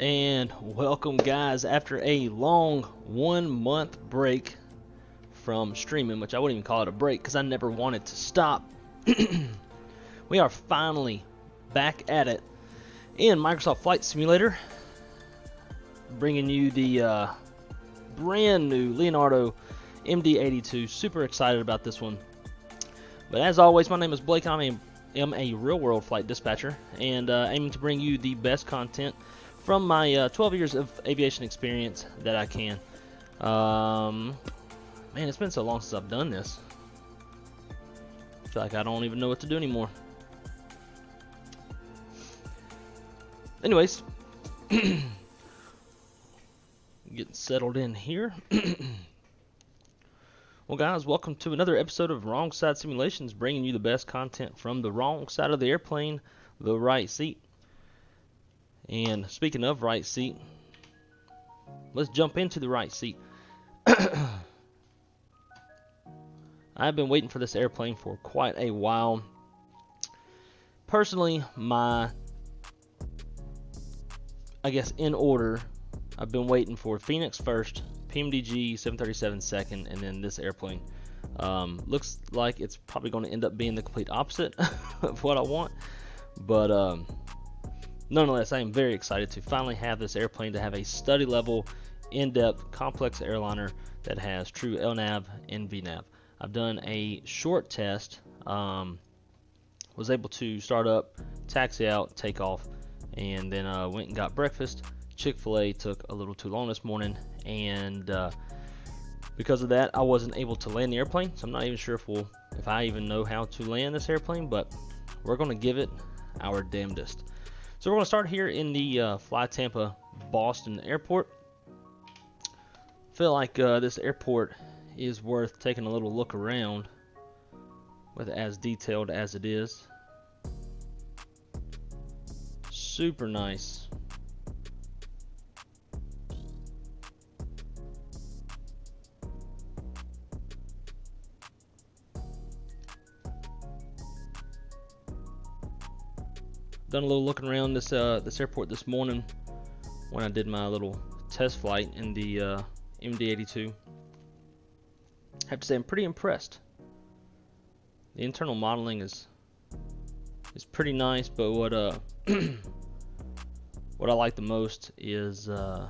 And welcome guys, after a long 1 month break from streaming, which I wouldn't even call it a break because I never wanted to stop. We are finally back at it in Microsoft Flight Simulator, bringing you the brand new Leonardo MD-82. Super excited about this one. But as always, my name is Blake. I am a real-world flight dispatcher and aiming to bring you the best content from my 12 years of aviation experience that I can. Man, it's been so long since I've done this. I feel like I don't even know what to do anymore. Anyways, getting settled in here. Well guys, welcome to another episode of Wrong Side Simulations, bringing you the best content from the wrong side of the airplane, the right seat. And speaking of right seat, let's jump into the right seat. I've been waiting for this airplane for quite a while. Personally, I guess in order, I've been waiting for Phoenix first, PMDG 737 second, and then this airplane. Looks like it's probably going to end up being the complete opposite of what I want, but nonetheless, I am very excited to finally have this airplane, to have a study level, in-depth, complex airliner that has true LNAV and VNAV. I've done a short test, was able to start up, taxi out, take off, and then went and got breakfast. Chick-fil-A took a little too long this morning, and because of that, I wasn't able to land the airplane, so I'm not even sure if I even know how to land this airplane, but we're going to give it our damnedest. So we're going to start here in the Flytampa Boston airport. Feel like this airport is worth taking a little look around with it, as detailed as it is. Super nice. Done a little looking around this airport this morning when I did my little test flight in the MD-82. I have to say I'm pretty impressed. The internal modeling is pretty nice, but what what I like the most is you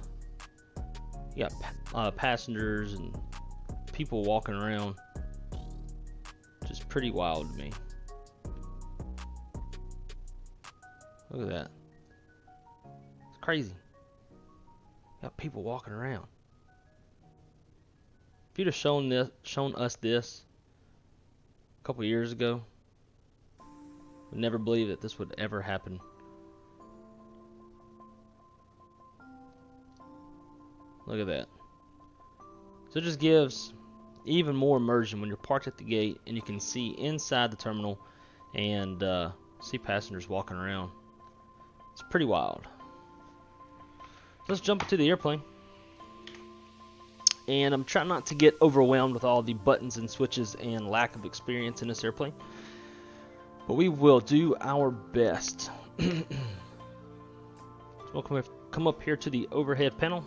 got passengers and people walking around. Just pretty wild to me. Look at that. It's crazy. Got people walking around. If you'd have shown us this a couple years ago, we'd never believe that this would ever happen. Look at that. So it just gives even more immersion when you're parked at the gate and you can see inside the terminal and see passengers walking around. It's pretty wild. Let's jump into the airplane. And I'm trying not to get overwhelmed with all the buttons and switches and lack of experience in this airplane, but we will do our best. So we'll come up here to the overhead panel.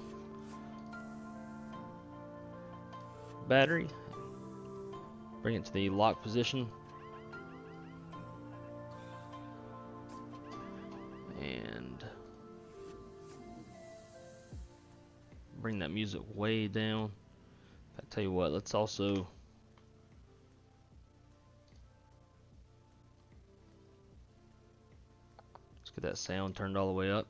Battery. Bring it to the lock position. And bring that music way down. I tell you what, let's get that sound turned all the way up.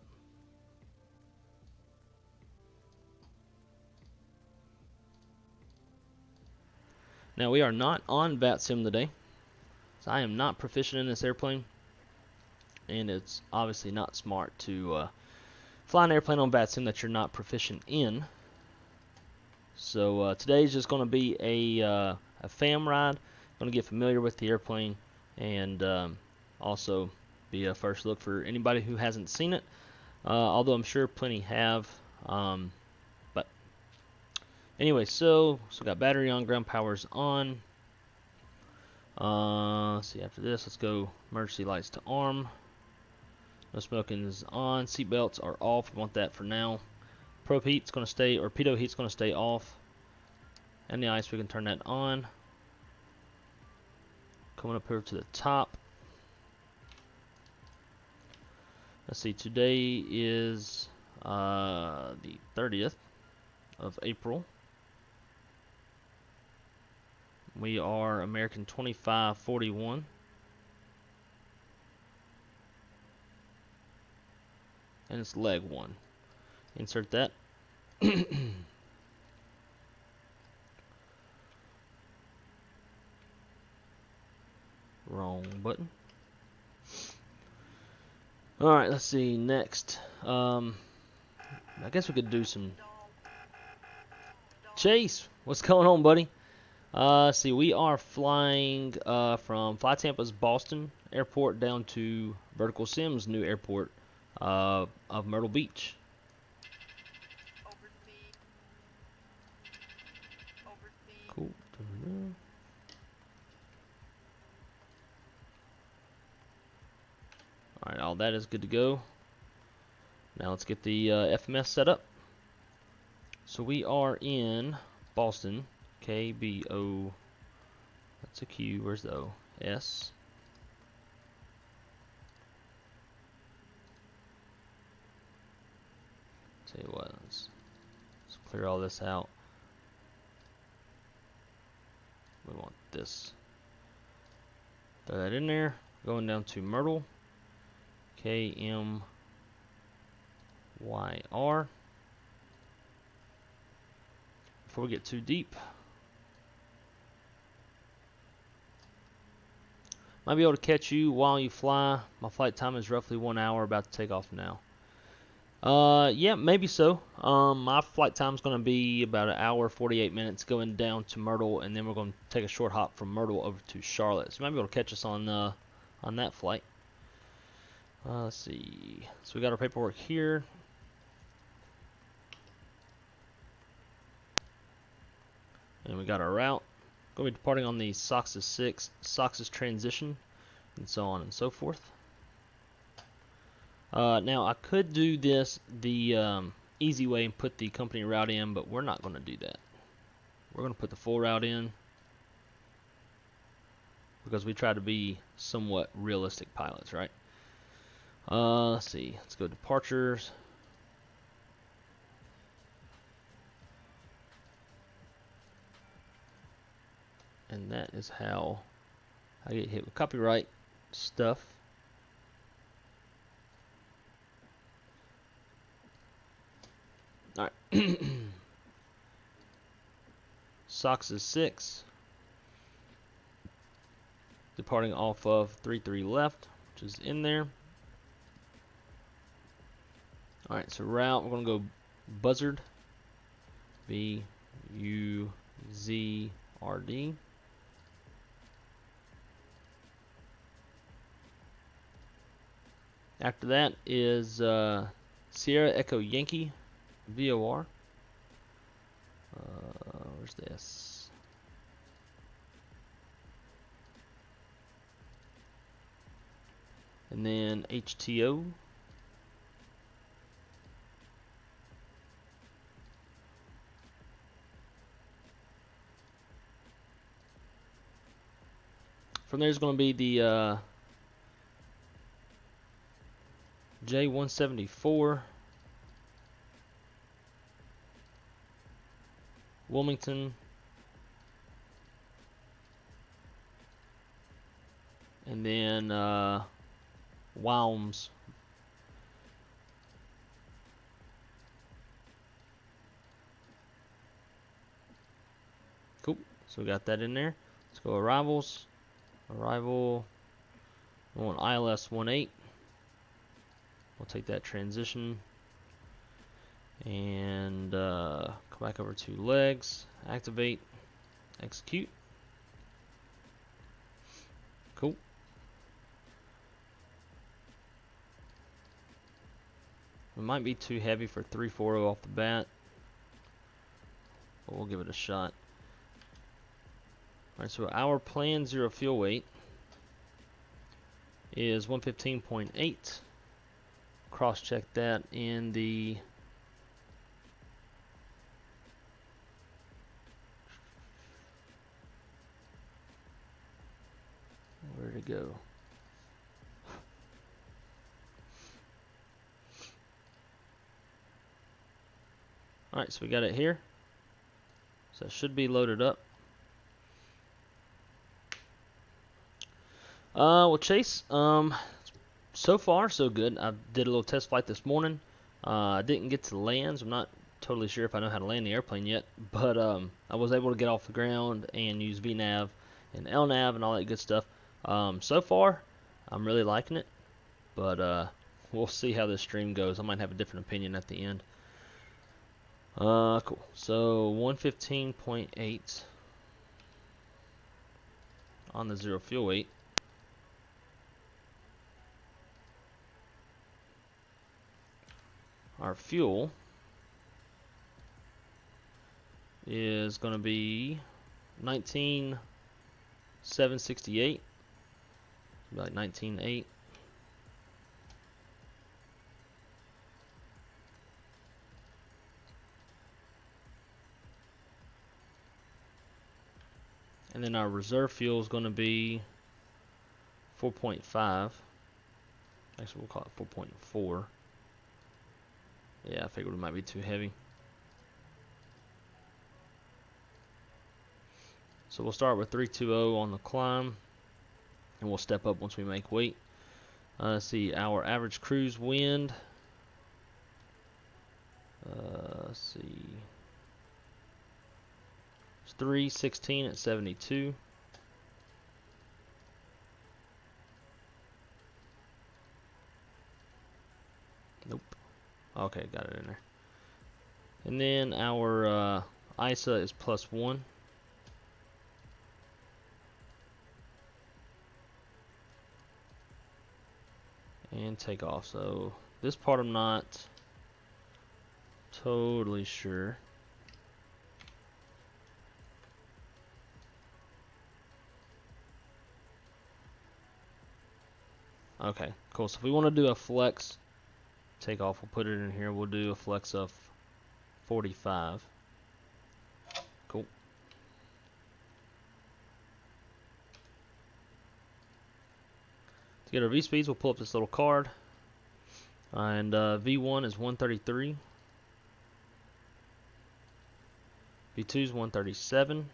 Now we are not on VATSIM today, so I am not proficient in this airplane. And it's obviously not smart to fly an airplane on VATSIM that you're not proficient in. So today is just going to be a fam ride. Going to get familiar with the airplane and also be a first look for anybody who hasn't seen it. Although I'm sure plenty have. But anyway, so got battery on, ground power's on. Let's see, after this, let's go emergency lights to arm. No smoking is on. Seat belts are off. We want that for now. Probe heat's going to stay, or pitot heat's going to stay off. And the ice, we can turn that on. Coming up here to the top. Let's see, today is the 30th of April. We are American 2541. And it's leg 1. Insert that. Wrong button. Alright, let's see, next. I guess we could do some... Chase, what's going on, buddy? See, we are flying from Flytampa's Boston airport down to Verticalsim's new airport of Myrtle Beach. Cool. Alright, all that is good to go. Now let's get the FMS set up. So we are in Boston, Kbo, that's a Q, where's the O? S. Tell you what, let's clear all this out. We want this. Throw that in there. Going down to Myrtle. Kmyr. Before we get too deep, might be able to catch you while you fly. My flight time is roughly 1 hour, about to take off now. Yeah, maybe so. My flight time is going to be about 1 hour 48 minutes going down to Myrtle, and then we're going to take a short hop from Myrtle over to Charlotte. So you might be able to catch us on that flight. Let's see. So we got our paperwork here. And we got our route. Going to be departing on the Msfs 6, Msfs transition, and so on and so forth. Now, I could do this the easy way and put the company route in, but we're not going to do that. We're going to put the full route in because we try to be somewhat realistic pilots, right? Let's see. Let's go departures. And that is how I get hit with copyright stuff. Alright. Msfs 6. Departing off of 33 left, which is in there. Alright, so route, we're going to go buzzard. B-U-Z-R-D. After that is Sierra Echo Yankee VOR. Where's this? And then HTO. From there is going to be the J174 Wilmington, and then Wilms. Cool. So we got that in there. Let's go arrivals. Arrival. We want ILS 18. We'll take that transition and come back over to legs, activate, execute. Cool. It might be too heavy for 340 off the bat, but we'll give it a shot. Alright, so our planned zero fuel weight is 115.8. cross-check that in the where'd it go? Alright, so we got it here. So it should be loaded up. Well, Chase, so far so good. I did a little test flight this morning. I didn't get to land, so I'm not totally sure if I know how to land the airplane yet, but I was able to get off the ground and use VNav and LNav and all that good stuff. So far, I'm really liking it, but we'll see how this stream goes. I might have a different opinion at the end. Cool. So 115.8 on the zero fuel weight. Our fuel is going to be 19,768, like 19,8. And then our reserve fuel is going to be 4.5. Actually, we'll call it 4.4. Yeah, I figured it might be too heavy. So we'll start with 320 on the climb, and we'll step up once we make weight. Let's see, our average cruise wind. Let's see. It's 316 at 72. Nope. Okay, got it in there. And then our ISA is +1. And take off. So this part I'm not totally sure. Okay, cool. So if we want to do a flex takeoff, we'll put it in here. We'll do a flex of 45. Cool. To get our V speeds, we'll pull up this little card. And V1 is 133. V2 is 137.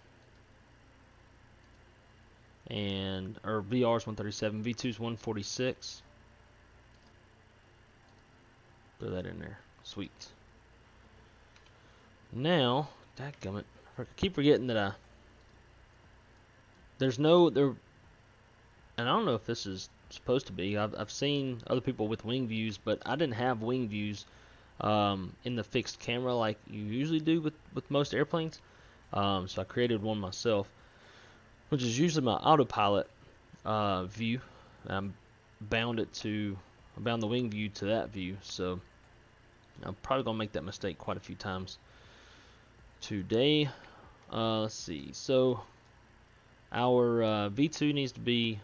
Or VR is 137. V2 is 146. Throw that in there. Sweet. Now, dadgummit, I keep forgetting that there's no there, and I don't know if this is supposed to be. I've seen other people with wing views, but I didn't have wing views in the fixed camera like you usually do with most airplanes. So I created one myself, which is usually my autopilot view. I bound the wing view to that view, so I'm probably gonna make that mistake quite a few times today. Let's see. So our V2 needs to be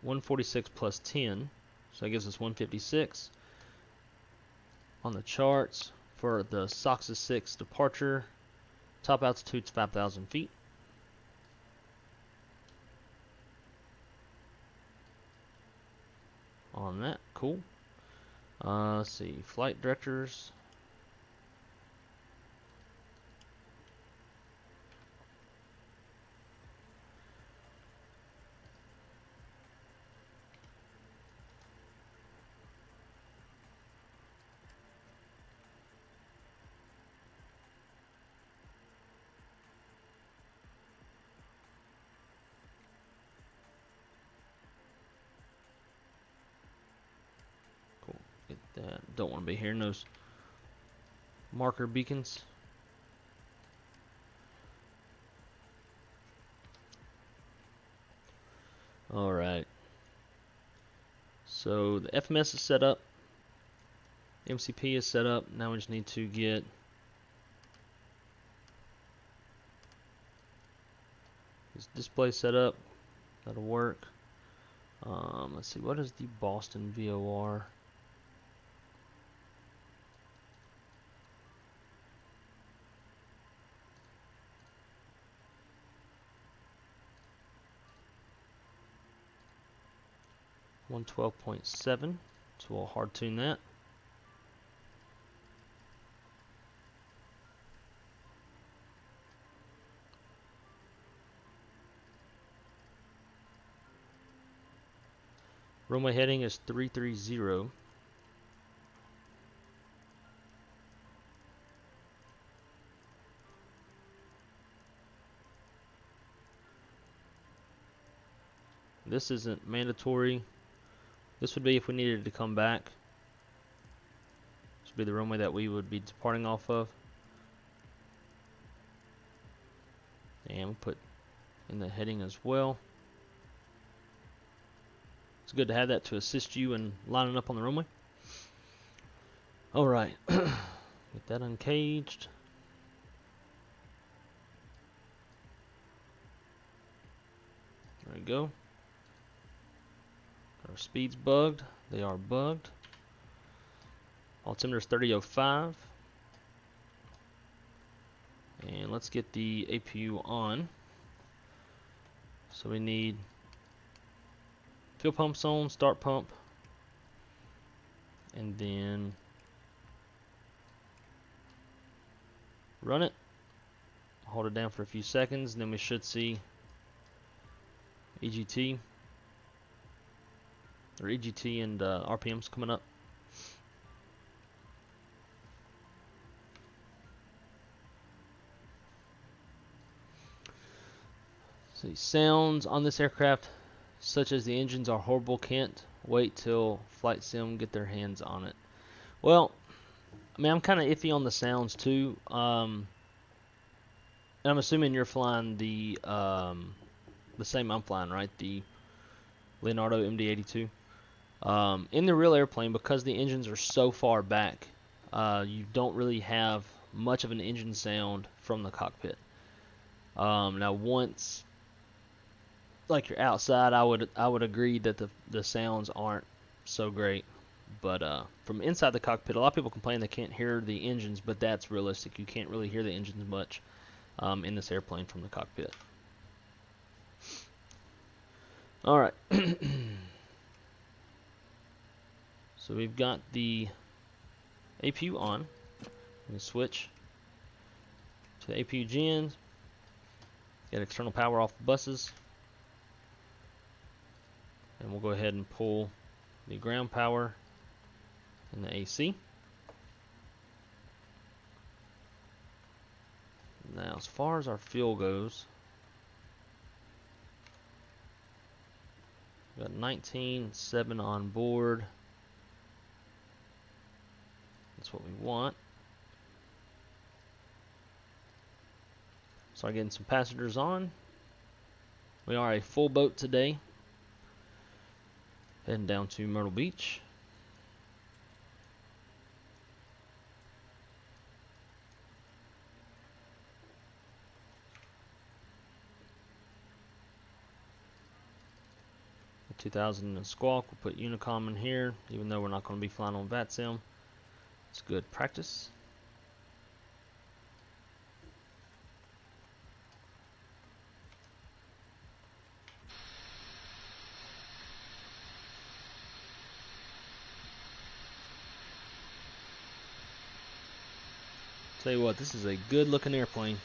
146 plus 10, so that gives us 156. On the charts for the SOXA 6 departure, top altitude is 5,000 feet. On that, cool. Let's see, flight directors. Don't want to be hearing those marker beacons. Alright. So the FMS is set up. MCP is set up. Now we just need to get this display set up. That'll work. Let's see, what is the Boston VOR? .7, so we'll hard tune that. Runway heading is 330. This isn't mandatory. This would be if we needed to come back. This would be the runway that we would be departing off of. And we'll put in the heading as well. It's good to have that to assist you in lining up on the runway. Alright, get that uncaged. There we go. Our speed's bugged. They are bugged. Altimeter's 3005. And let's get the APU on. So we need fuel pumps on, start pump, and then run it. Hold it down for a few seconds, and then we should see EGT and RPMs coming up. See, sounds on this aircraft, such as the engines are horrible. Can't wait till Flight Sim get their hands on it. Well, I mean, I'm kind of iffy on the sounds too. And I'm assuming you're flying the same I'm flying, right? The Leonardo MD-82. In the real airplane, because the engines are so far back, you don't really have much of an engine sound from the cockpit. Now, once like you're outside, I would agree that the sounds aren't so great. But from inside the cockpit, a lot of people complain they can't hear the engines, but that's realistic. You can't really hear the engines much in this airplane from the cockpit. All right. So we've got the APU on. We can switch to the APU gens. Get external power off the buses. And we'll go ahead and pull the ground power and the AC. Now, as far as our fuel goes, we've got 19.7 on board. That's what we want. Start getting some passengers on. We are a full boat today. Heading down to Myrtle Beach. The 2000 in Squawk. We'll put Unicom in here, even though we're not going to be flying on VATSIM. It's good practice. Tell you what, this is a good looking airplane.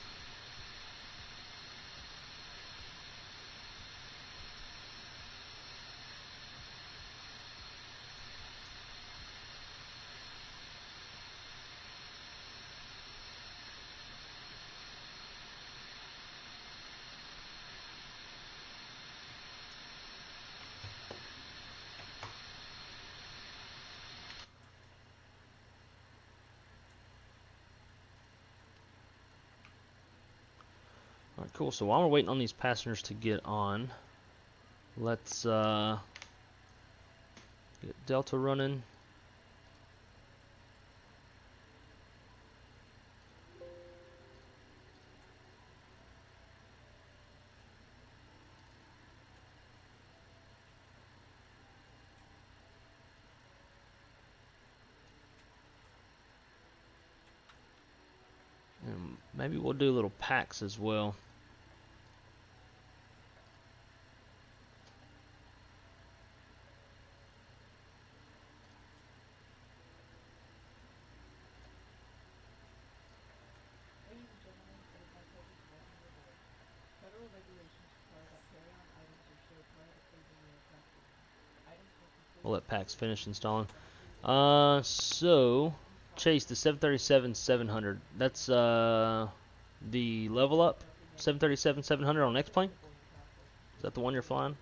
Alright, cool. So while we're waiting on these passengers to get on, let's get Delta running. Maybe we'll do little packs as well. We'll let packs finish installing. So Chase, the 737-700. That's the level up 737-700 on X-Plane. Is that the one you're flying?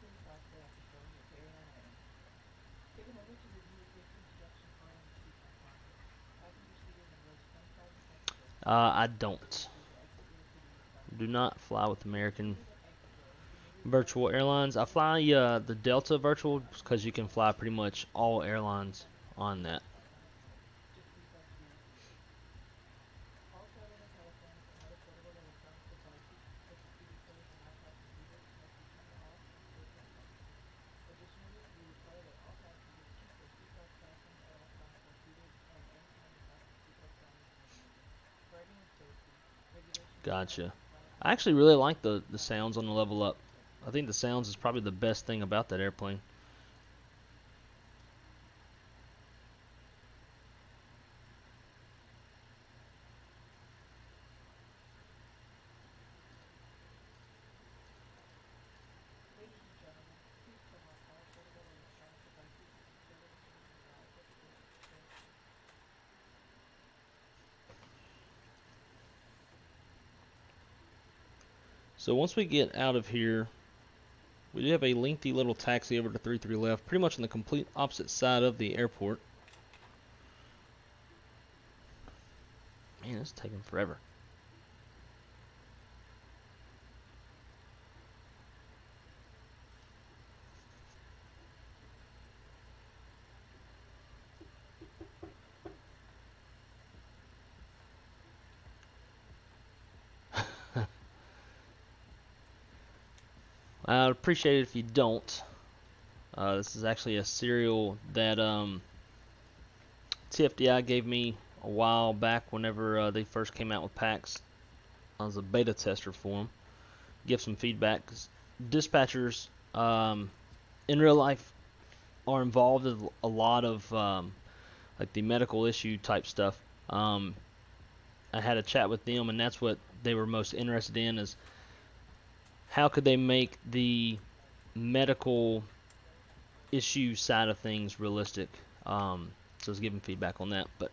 I don't. Do not fly with American Virtual Airlines. I fly the Delta Virtual because you can fly pretty much all airlines on that. Gotcha. I actually really like the sounds on the level up. I think the sounds is probably the best thing about that airplane. So once we get out of here, we do have a lengthy little taxi over to 33 left, pretty much on the complete opposite side of the airport. Man, it's taking forever. I'd appreciate it if you don't. This is actually a serial that TFDI gave me a while back whenever they first came out with packs. I was a beta tester for them. Give some feedback. 'Cause dispatchers in real life are involved in a lot of like the medical issue type stuff. I had a chat with them, and that's what they were most interested in, is how could they make the medical issue side of things realistic. So I was giving feedback on that, but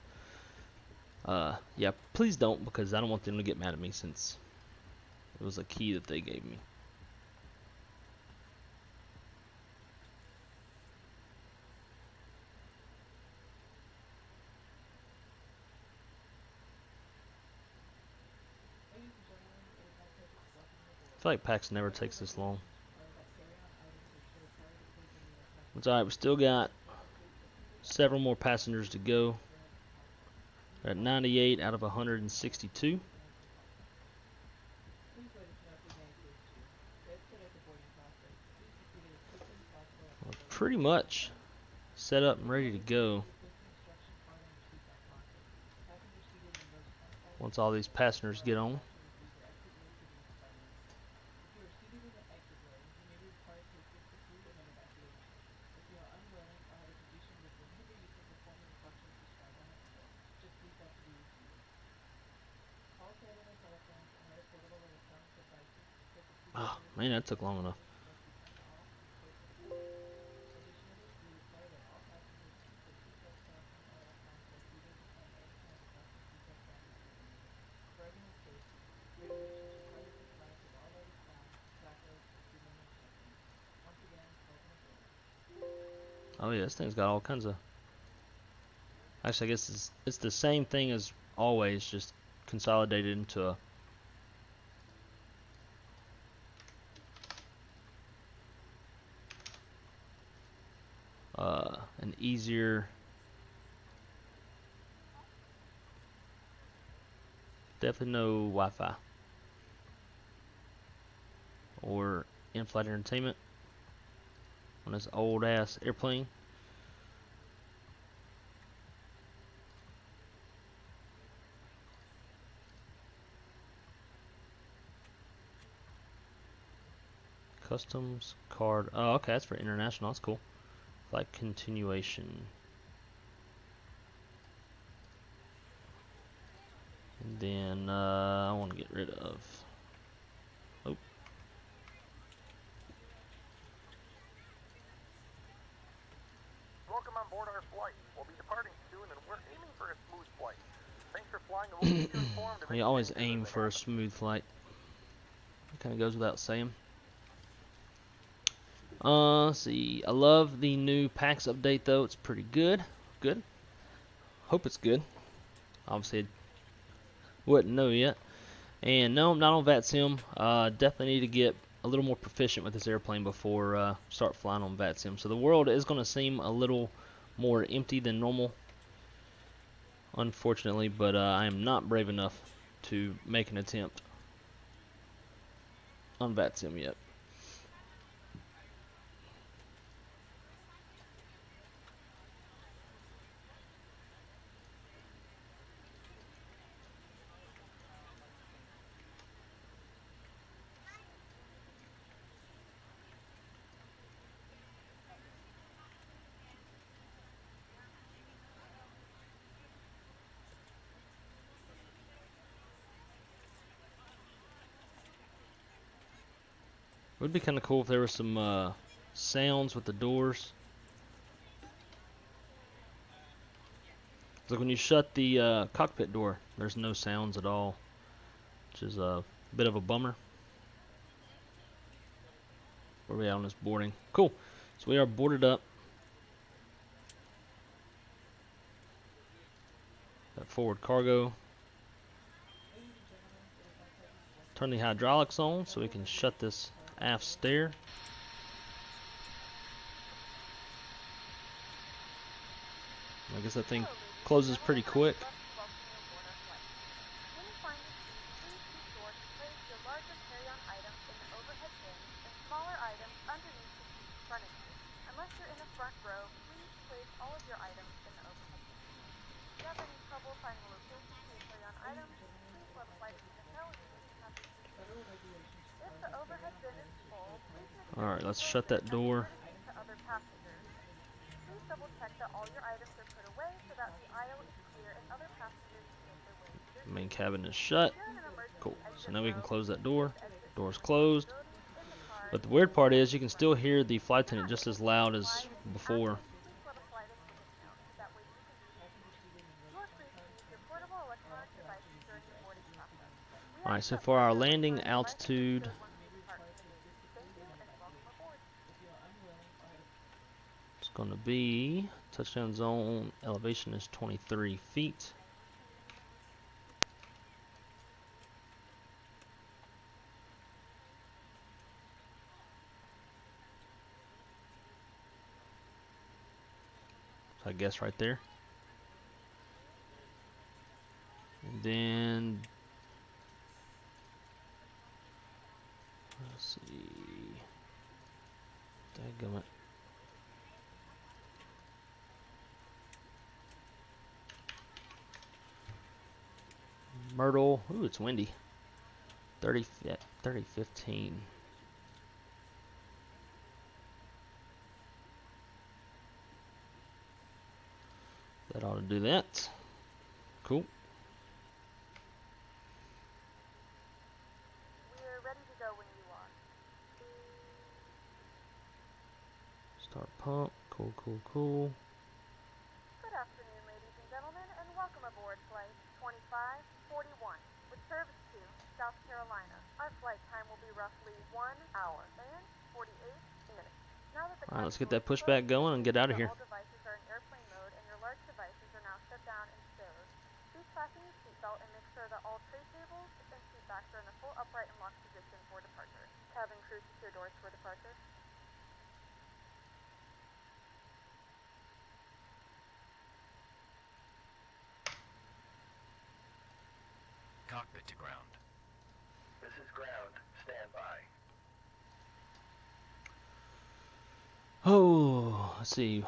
yeah, please don't, because I don't want them to get mad at me, since it was a key that they gave me. I feel like PAX never takes this long. It's alright, we still got several more passengers to go. We're at 98 out of 162. We're pretty much set up and ready to go. Once all these passengers get on. Oh, man, that took long enough. Oh yeah, this thing's got all kinds of... Actually, I guess it's the same thing as always, just consolidated into an easier... Definitely no Wi-Fi or in-flight entertainment on this old ass airplane. Customs card. Oh, okay, that's for international. That's cool. Like continuation. And then I want to get rid of. Oh. Welcome on board our flight. We'll be departing soon, and we're aiming for a smooth flight. Thanks for flying. We'll keep you informed of We always aim for a smooth flight. It kind of goes without saying. Let's see. I love the new PAX update though. It's pretty good. Good. Hope it's good. Obviously, wouldn't know yet. And no, I'm not on VATSIM. Definitely need to get a little more proficient with this airplane before start flying on VATSIM. So the world is going to seem a little more empty than normal, unfortunately. But I am not brave enough to make an attempt on VATSIM yet. It would be kind of cool if there were some sounds with the doors. Like when you shut the cockpit door, there's no sounds at all, which is a bit of a bummer. Where are we at on this boarding? Cool. So we are boarded up. Got forward cargo. Turn the hydraulics on so we can shut this aft stair. I guess that thing closes pretty quick. Alright, let's shut that door. Main cabin is shut. Cool. So now we can close that door. Door's closed. But the weird part is you can still hear the flight attendant just as loud as before. Alright, so for our landing altitude, it's going to be, touchdown zone elevation is 23 feet. So I guess right there. And then let's see. Dadgummit. Myrtle. Ooh, it's windy. 30-15. That ought to do that. Cool. We're ready to go when you are. Start pump. Cool, cool, cool. Good afternoon, ladies and gentlemen, and welcome aboard Flight 2541 with service to South Carolina. Our flight time will be roughly 1 hour and 48 minutes. Now that the Alright, let's get that pushback going and get out of here. all devices are in airplane mode and your large devices are now shut down and stowed. Please fasten your seatbelt and make sure that all tray tables and seat backs are in a full upright and locked position for departure. Cabin crew, secure doors for departure. Cockpit to ground. This is ground. Stand by. Oh, let's see.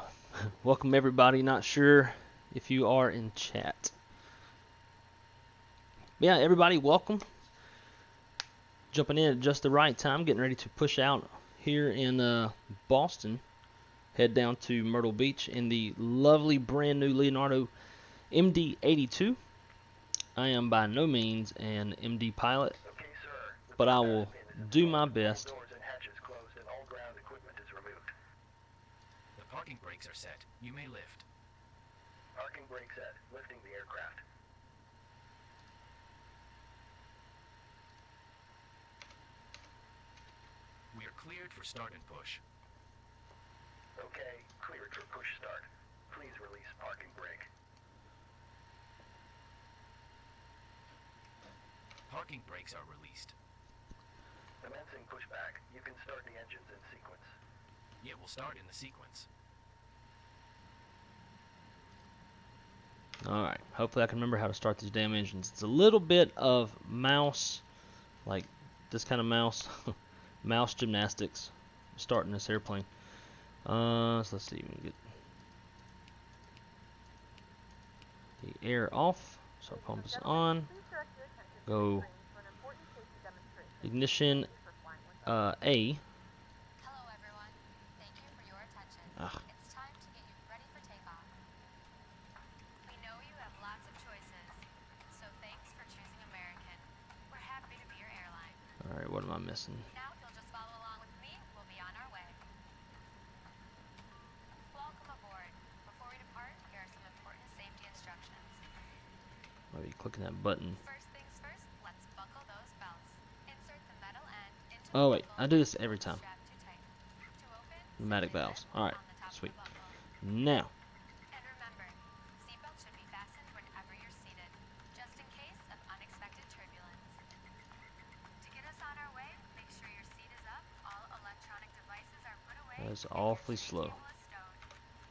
Welcome everybody. Not sure if you are in chat. Yeah, everybody, welcome. Jumping in at just the right time, getting ready to push out here in Boston. Head down to Myrtle Beach in the lovely brand new Leonardo MD-82. I am by no means an MD pilot, Okay, sir. but I will do my best. Doors and hatches closed and all ground equipment is removed. The parking brakes are set. You may lift. Parking brake set. Lifting the aircraft. We are cleared for start and push. Okay, cleared for push start. Please release parking brake. Parking brakes are released. Commencing pushback. You can start the engines in sequence. Yeah, we'll start in the sequence. Alright, hopefully I can remember how to start these damn engines. It's a little bit of mouse, like this kind of mouse, mouse gymnastics, starting this airplane. So let's see, we can get the air off, so our pump is on, go ignition A. Hello everyone. Thank you for your attention. It's time to get you ready for takeoff. We know you have lots of choices, so thanks for choosing American. We're happy to be your airline. Alright, what am I missing? Now if you'll just follow along with me, we'll be on our way. Welcome aboard. Before we depart, here are some important safety instructions. Why are you clicking that button? First things first, let's buckle those belts. Insert the metal end into Oh the wait, buckle I do this and every pull time. the strap too tight. To open, Pneumatic simply valves. lift Alright, on the top of sweet. the buckle. Now, And remember, seatbelts should be fastened whenever you're seated, just in case of unexpected turbulence. To get us on our way, make sure your seat is up, all electronic devices are put away, that is and your awfully tray slow. table is stowed.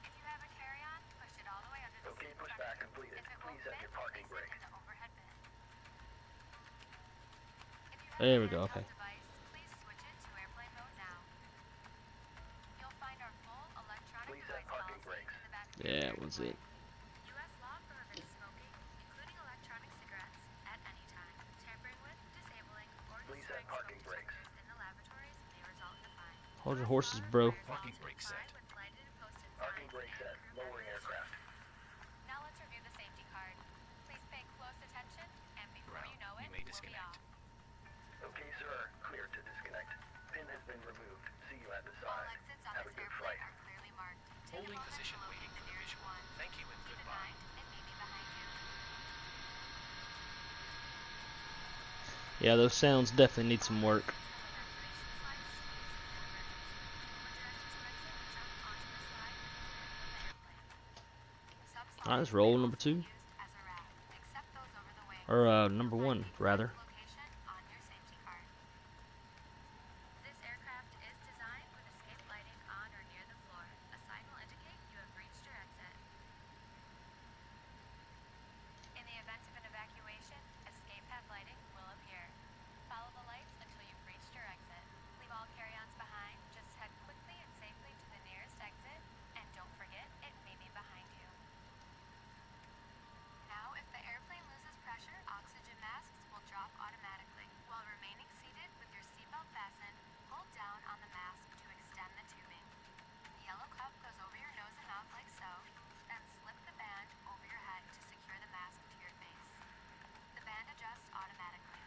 If you have a carry-on, push it all the way under the Okay, seat pushback front. completed. If it Please won't set fit, your parking place it brake. in the overhead bin. If you have There a we go, handheld okay. device, please switch it to airplane mode now. You'll find our full electronic Please set device parking policy brakes. in the back of your Yeah, steering was wheel. it. U.S. law prohibits smoking, including electronic cigarettes, at any time. Tampering with, disabling, or Please set destroying parking smoke brakes. detectors in the laboratories may result in a fine. Hold your U.S. horses, law bro. requires all Parking to brake comply set. with lighted and posted Parking signs brake and set. crew Lowering members' aircraft. Now let's review the safety card. Please pay close attention, and before you know it, You may we'll be disconnect. off. Okay, sir. Clear to disconnect. Pin has been removed. See you at the All side. exits on Have a this good airplane flight. are clearly marked. Take Holding a moment position, to locate waiting the for the nearest visual. one. Thank you and Keep in goodbye. mind, it may be behind you. Yeah, those sounds definitely need some work. All exits have evacuation slides to use in an emergency. When directed to exit, jump onto the slide and depart from the airplane. Alright, let's Sub-slides roll may number also be 2. used as a raft, except those over the wings. Or You'll number find 1, the exact rather. location on your safety card. This aircraft is designed with escape lighting on or near the floor. A sign will indicate you have reached your exit. In the event of an evacuation, escape path lighting will appear. Follow the lights until you've reached your exit. Leave all carry-ons behind. Just head quickly and safely to the nearest exit, and don't forget, it may be behind you. Now, if the airplane loses pressure, oxygen masks will drop automatically. While remaining seated with your seatbelt fastened, hold down on the mask to extend the tubing. The yellow cup goes over your nose and mouth like so, then slip the band over your head to secure the mask to your face. The band adjusts automatically.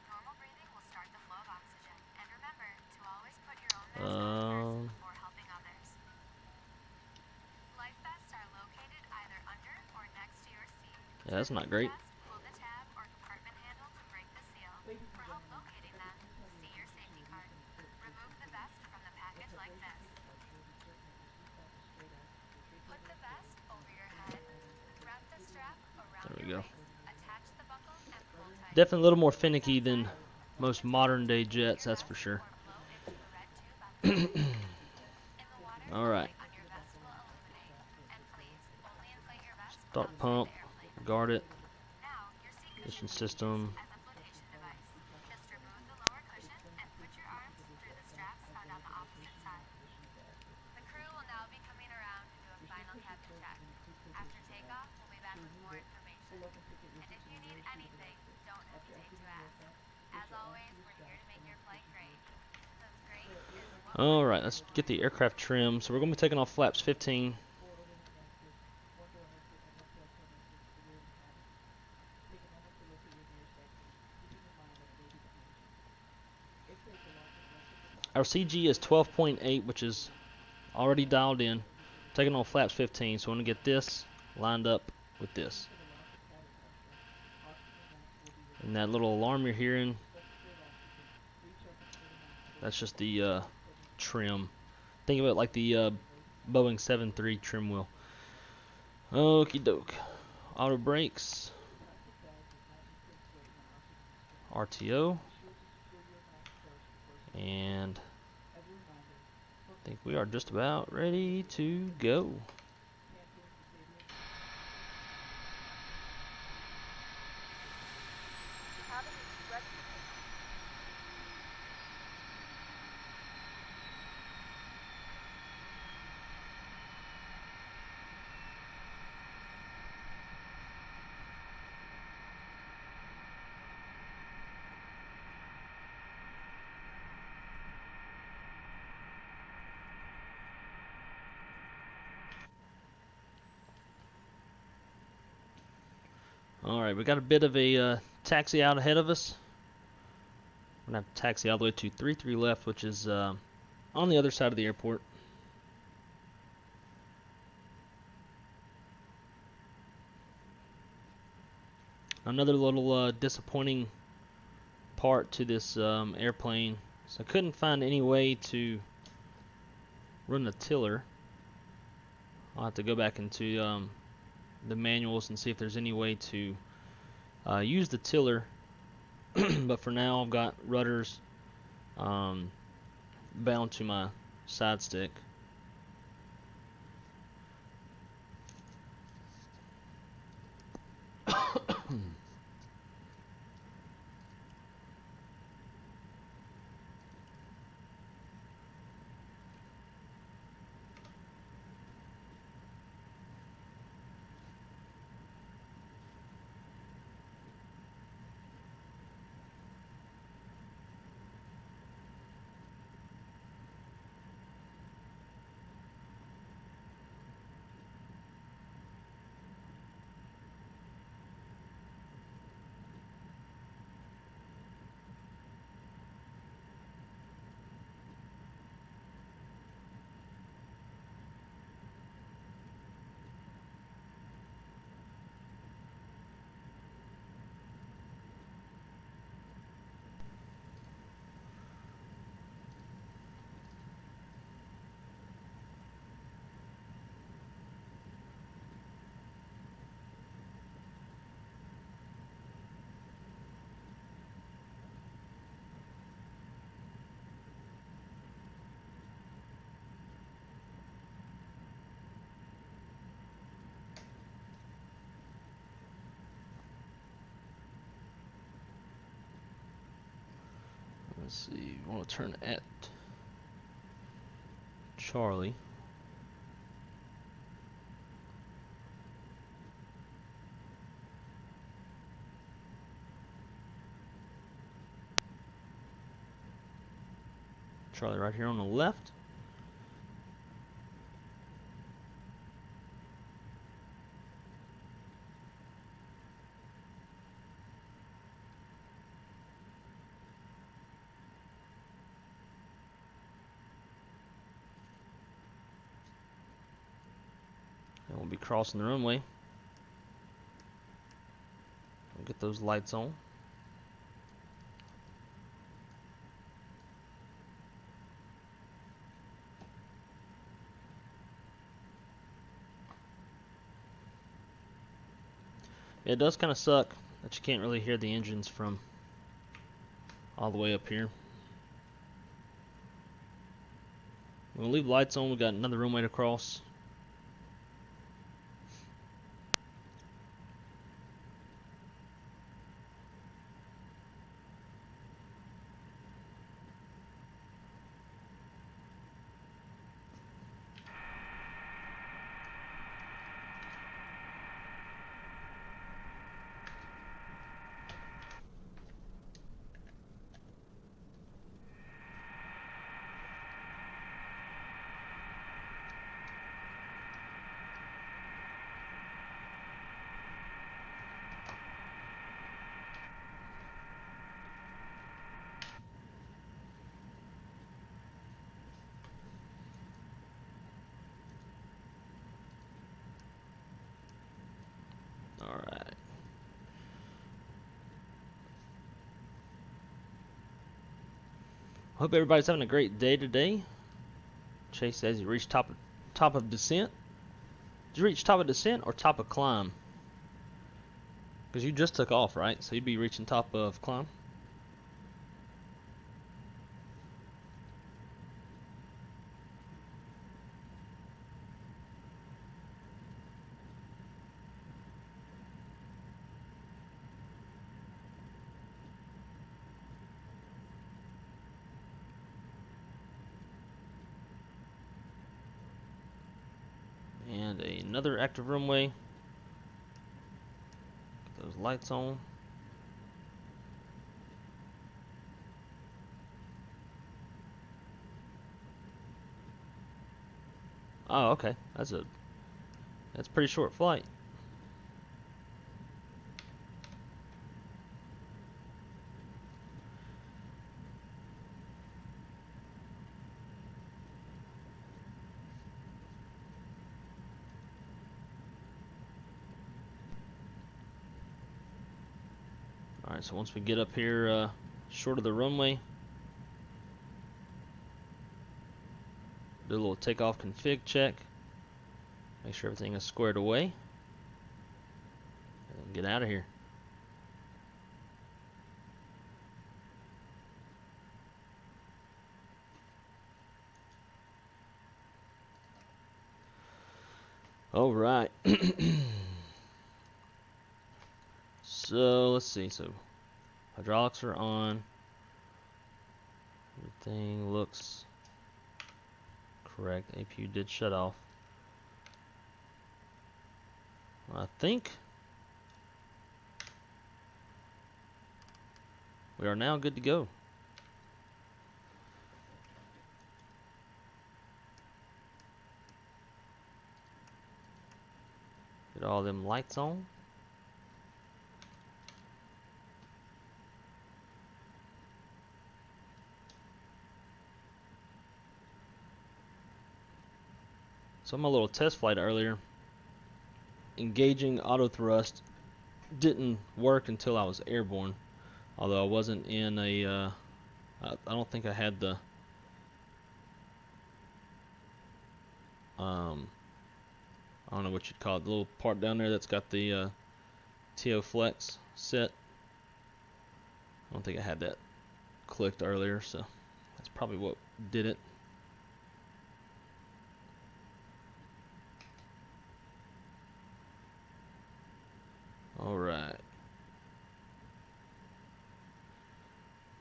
Normal breathing will start the flow of oxygen. And remember to always put your own mask on first before helping others. Life vests are located either under or next to your seat. Yeah, that's not great. Pull the tab or compartment handle to break the seal. For help locating them, see your safety card. Remove the vest from the package like this. Put the vest over your head. Wrap the strap around There we your go. waist. Attach the buckle and pull tight. Definitely a little more finicky than most modern day jets, that's for sure. Or blow into the red tube on the side. In the water, Alright. light on your vest will illuminate. And please, only inflate your vest when Start outside pump, the airplane. guard it, Now, your seat ignition cushion will be system. used as a flotation device. Just remove the lower cushion and put your arms through the straps found on the opposite side. The crew will now be coming around to do a final cabin check. After takeoff, we'll be back with more information. And if you need anything, don't hesitate to ask. As always, we're here to make your flight great. Because great is what Alright, let's get the aircraft trim. So we're going to be taking off flaps 15. Our CG is 12.8, which is already dialed in. Taking on flaps 15, so I'm going to get this lined up with this. And that little alarm you're hearing, that's just the trim. Think of it like the Boeing 7.3 trim wheel. Okie doke. Auto brakes. RTO. And I think we are just about ready to go. Alright, we got a bit of a taxi out ahead of us. We're going to have to taxi all the way to 33 left, which is on the other side of the airport. Another little disappointing part to this airplane. So I couldn't find any way to run the tiller. I'll have to go back into the manuals and see if there's any way to use the tiller. But for now I've got rudders bound to my side stick. Let's see, we want to turn at Charlie. Charlie right here on the left. And we'll be crossing the runway. We'll get those lights on. It does kind of suck that you can't really hear the engines from all the way up here. We'll leave lights on. We got another runway to cross. Alright. Hope everybody's having a great day today. Chase says you reached top of descent. Did you reach top of descent or top of climb? Because you just took off, right? So you'd be reaching top of climb. And another active runway. Get those lights on. Oh, okay. That's a pretty short flight. Alright, so once we get up here short of the runway, do a little takeoff config check. Make sure everything is squared away. And get out of here. Alright. So let's see. So hydraulics are on. Everything looks correct. APU did shut off. I think we are now good to go. Get all them lights on. So my little test flight earlier, engaging auto thrust didn't work until I was airborne. Although I wasn't in a, I don't think I had the, I don't know what you'd call it, the little part down there that's got the TO flex set. I don't think I had that clicked earlier, so that's probably what did it. Alright.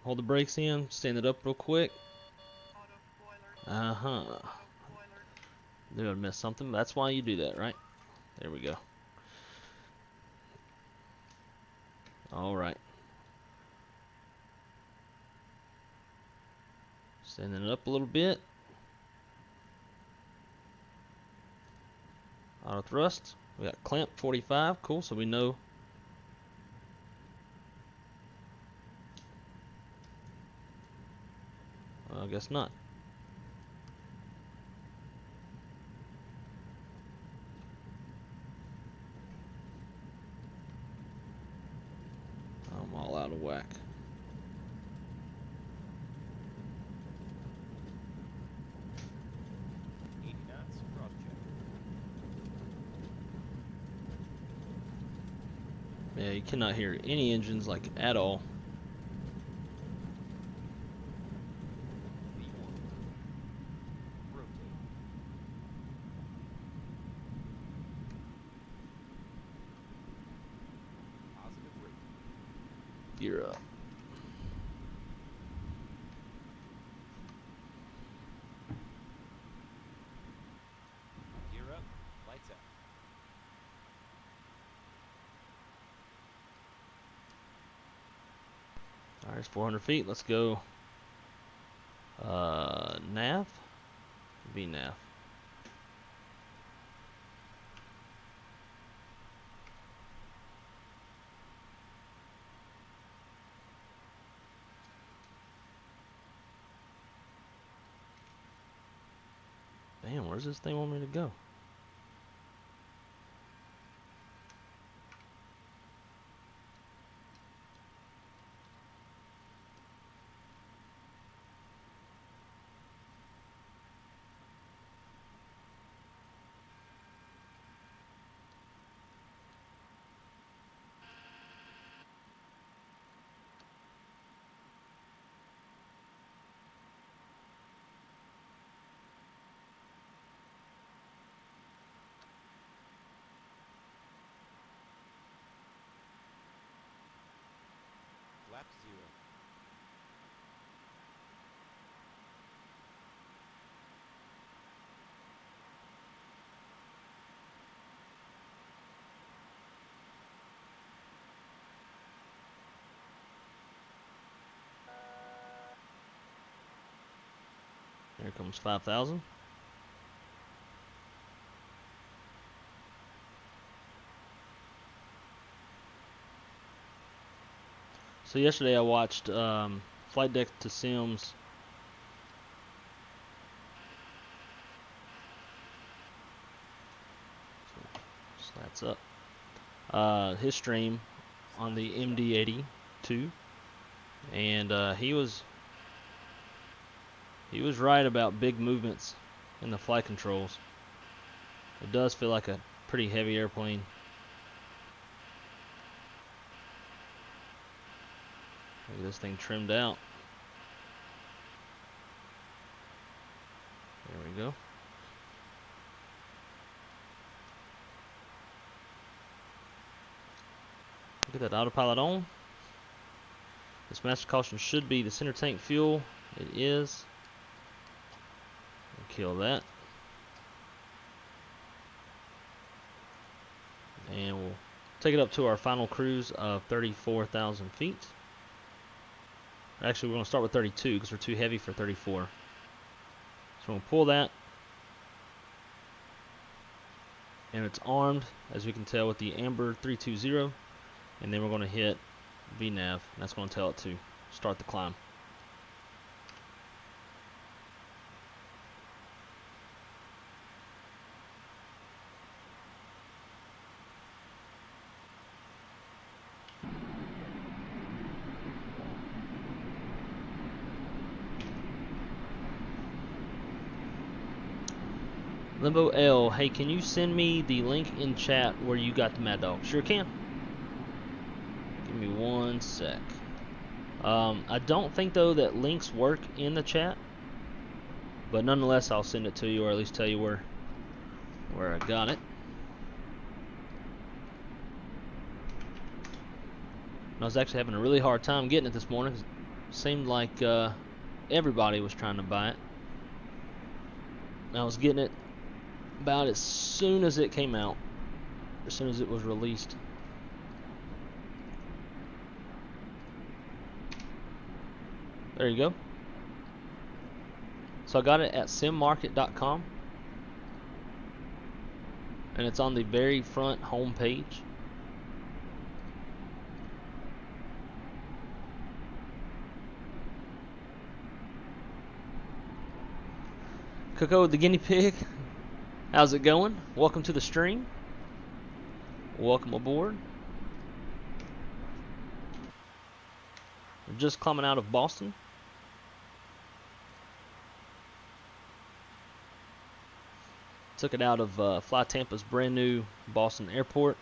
Hold the brakes in, stand it up real quick. Uh-huh. Knew I'd missed something, but that's why you do that, right? There we go. Alright. Standing it up a little bit. Auto thrust. We got clamp 45, cool, so we know. I guess not. I'm all out of whack. Yeah, you cannot hear any engines like at all. Gear up. Gear up, lights out. Alright, it's 400 feet. Let's go. Nav? VNAV. Damn, where's this thing want me to go? comes 5,000. So yesterday I watched Flight Deck to Sims. Slats up. His stream on the MD-82, and he was right about big movements in the flight controls. It does feel like a pretty heavy airplane. Look at this thing trimmed out. There we go. Get that autopilot on. This master caution should be the center tank fuel. It is. We'll kill that. And we'll take it up to our final cruise of 34,000 feet. Actually, we're going to start with 32 because we're too heavy for 34. So we'll pull that. And it's armed, as we can tell, with the Amber 320. And then we're going to hit VNAV, and that's going to tell it to start the climb. Limbo L, hey, can you send me the link in chat where you got the Mad Dog? Sure can. Give me one sec. I don't think though that links work in the chat, but nonetheless I'll send it to you, or at least tell you where I got it. And I was actually having a really hard time getting it this morning. 'Cause it seemed like everybody was trying to buy it. And I was getting it about as soon as it came out, as soon as it was released. There you go. So I got it at simmarket.com, and it's on the very front home page. Coco the guinea pig, how's it going? Welcome to the stream. Welcome aboard. We're just climbing out of Boston. Took it out of Flytampa's brand new Boston airport.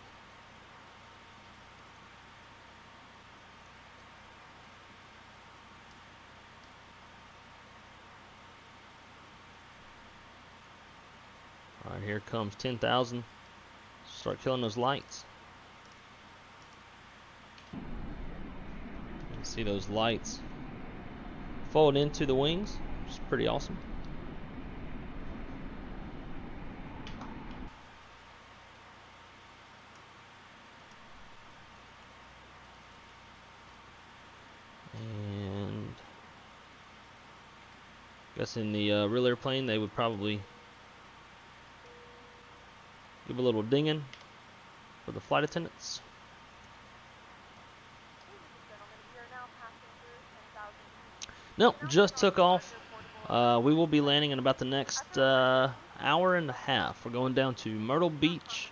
Alright, here comes 10,000. Start killing those lights. You can see those lights fold into the wings, which is pretty awesome. And I guess in the real airplane they would probably give a little dinging for the flight attendants. Nope, just took off. We will be landing in about the next hour and a half. We're going down to Myrtle Beach.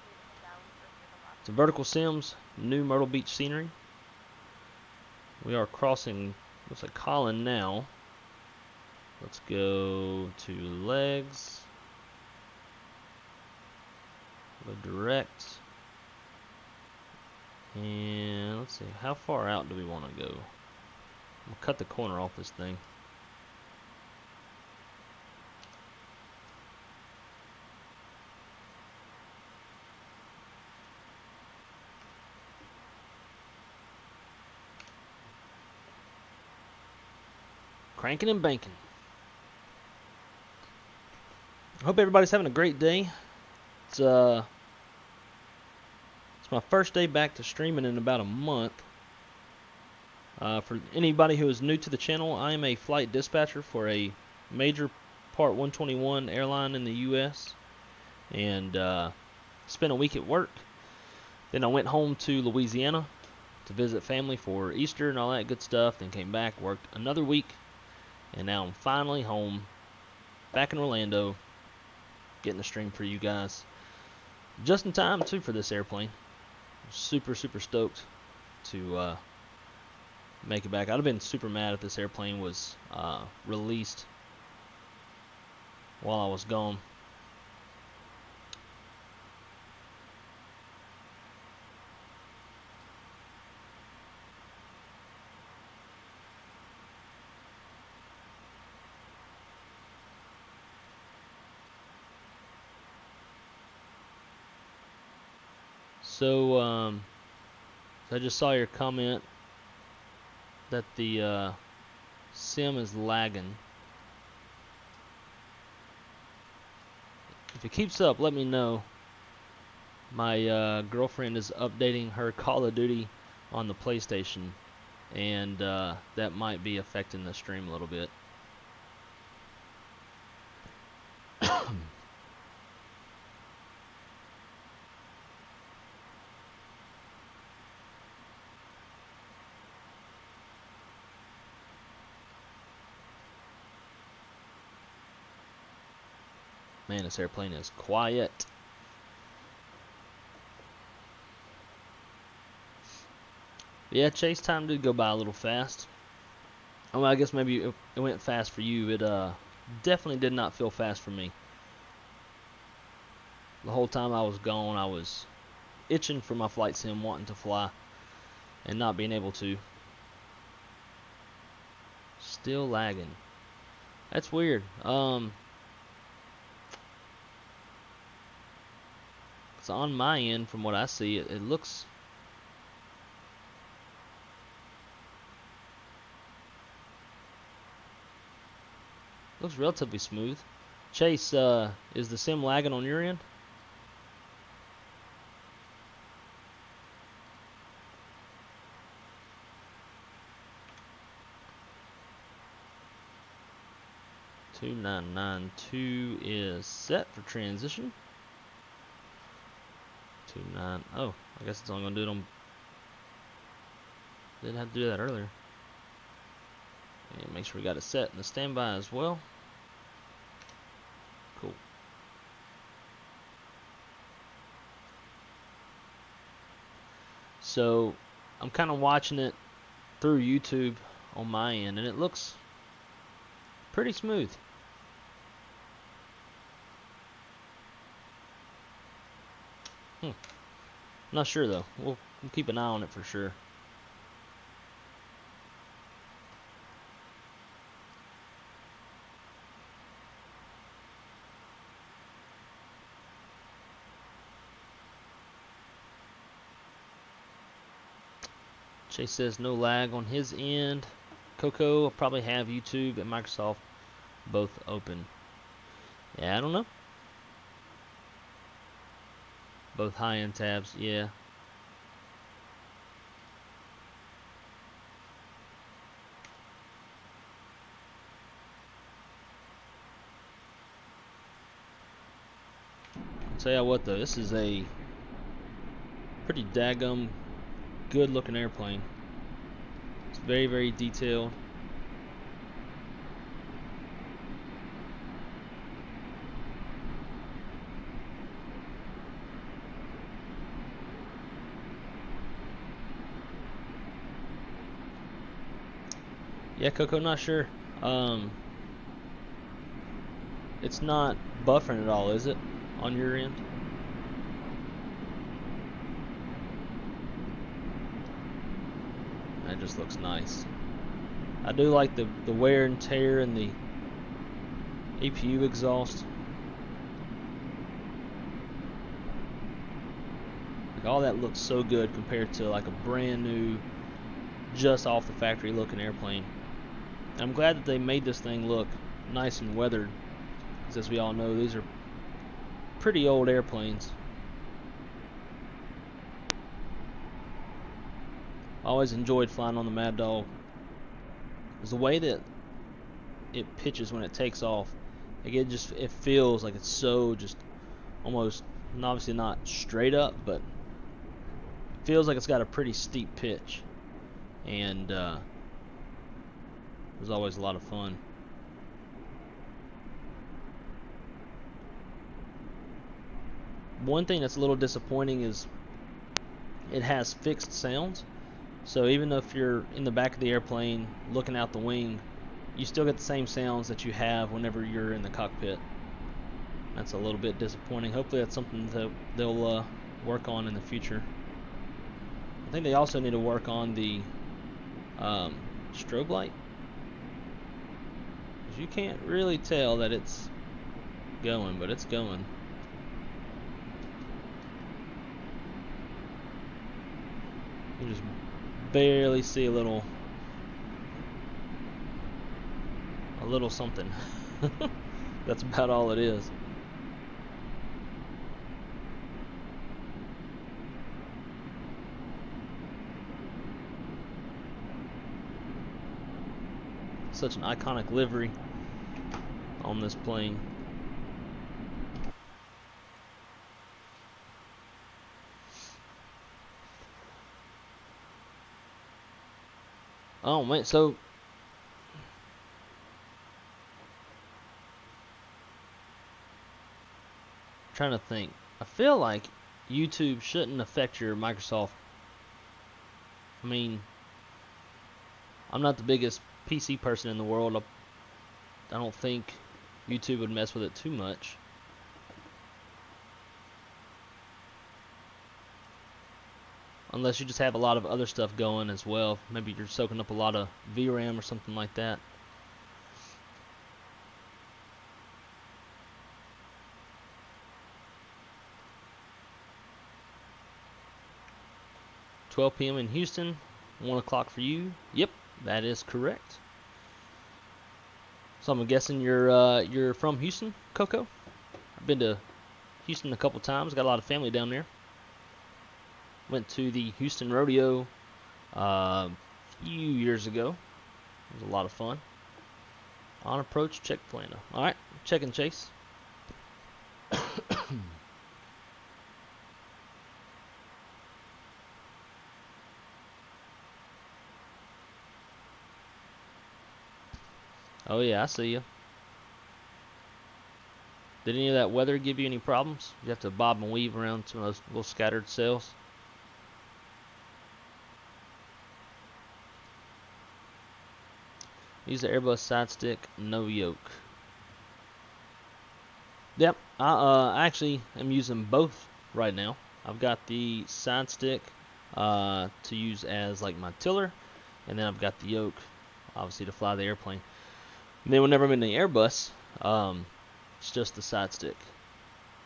It's a Verticalsim, new Myrtle Beach scenery. We are crossing, looks like Colin now. Let's go to legs. Go direct. And let's see, how far out do we want to go? We'll cut the corner off this thing. Cranking and banking. I hope everybody's having a great day. It's my first day back to streaming in about a month. For anybody who is new to the channel, I am a flight dispatcher for a major Part 121 airline in the U.S. and spent a week at work. Then I went home to Louisiana to visit family for Easter and all that good stuff. Then came back, worked another week, and now I'm finally home, back in Orlando, getting the stream for you guys. Just in time, too, for this airplane. Super, super stoked to make it back. I'd have been super mad if this airplane was released while I was gone. So, I just saw your comment that the sim is lagging. If it keeps up, let me know. My girlfriend is updating her Call of Duty on the PlayStation, and that might be affecting the stream a little bit. Man, this airplane is quiet. Yeah, chase time did go by a little fast. Oh, well, I guess maybe it went fast for you. It definitely did not feel fast for me. The whole time I was gone, I was itching for my flight sim, wanting to fly, and not being able to. Still lagging. That's weird. So on my end, from what I see, it looks relatively smooth. Chase, is the sim lagging on your end? (2992) is set for transition. Oh, I guess it's only gonna do it on. Didn't have to do that earlier. And make sure we got it set in the standby as well. Cool. So I'm kind of watching it through YouTube on my end, and it looks pretty smooth. Not sure though. We'll keep an eye on it for sure. Chase says no lag on his end. Coco will probably have YouTube and Microsoft both open. Yeah, I don't know. Both high-end tabs, yeah. I'll tell you what though, this is a pretty daggum good looking airplane. It's very, very detailed. Yeah, Coco, not sure. It's not buffering at all, is it? On your end? That just looks nice. I do like the wear and tear and the APU exhaust. Like, all that looks so good compared to like a brand new, just off the factory looking airplane. I'm glad that they made this thing look nice and weathered, because as we all know, these are pretty old airplanes. I always enjoyed flying on the Mad Dog. Because the way that it pitches when it takes off Like it feels like it's so just almost, obviously not straight up, but it feels like it's got a pretty steep pitch, and it was always a lot of fun. One thing that's a little disappointing is it has fixed sounds. So even though if you're in the back of the airplane looking out the wing, you still get the same sounds that you have whenever you're in the cockpit. That's a little bit disappointing. Hopefully that's something that they'll work on in the future. I think they also need to work on the strobe light, because you can't really tell that it's going, but it's going. You just barely see a little something. That's about all it is. Such an iconic livery on this plane. Oh man, so trying to think. I feel like YouTube shouldn't affect your Microsoft. I mean, I'm not the biggest PC person in the world. I don't think YouTube would mess with it too much. Unless you just have a lot of other stuff going as well. Maybe you're soaking up a lot of VRAM or something like that. "12 p.m. in Houston, 1 o'clock for you." Yep, that is correct. So I'm guessing you're from Houston, Coco? I've been to Houston a couple times. Got a lot of family down there. Went to the Houston Rodeo a few years ago. It was a lot of fun. On approach, check Plano. Alright, check and chase. Oh yeah, I see you. Did any of that weather give you any problems? You have to bob and weave around some of those little scattered cells? Use the Airbus side stick, no yoke. Yep, I actually am using both right now. I've got the side stick to use as like my tiller, and then I've got the yoke, obviously, to fly the airplane. And then whenever I'm in the Airbus, it's just the side stick.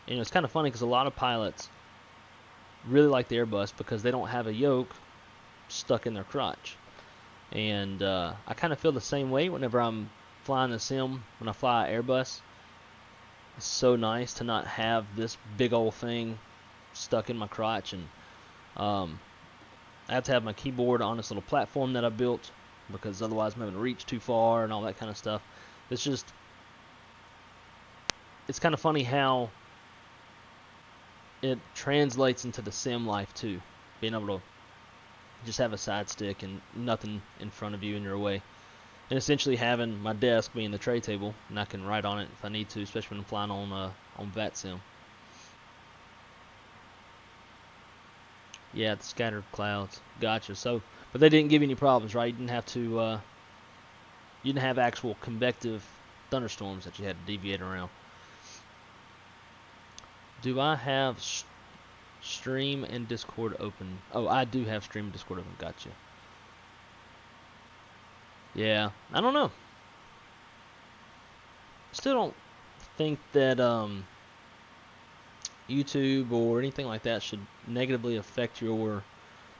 And it's kind of funny because a lot of pilots really like the Airbus because they don't have a yoke stuck in their crotch. And I kind of feel the same way whenever I'm flying the sim. When I fly Airbus, it's so nice to not have this big old thing stuck in my crotch. And I have to have my keyboard on this little platform that I built, because otherwise I'm having to reach too far and all that kind of stuff. It's kind of funny how it translates into the sim life too. Being able to just have a side stick and nothing in front of you in your way. And essentially having my desk being the tray table, and I can write on it if I need to, especially when I'm flying on VATSIM. Yeah, the scattered clouds. Gotcha. So, but they didn't give you any problems, right? You didn't have to, you didn't have actual convective thunderstorms that you had to deviate around. Do I have Stream and Discord open? Oh, I do have Stream and Discord open. Gotcha. Yeah, I don't know. Still don't think that YouTube or anything like that should negatively affect your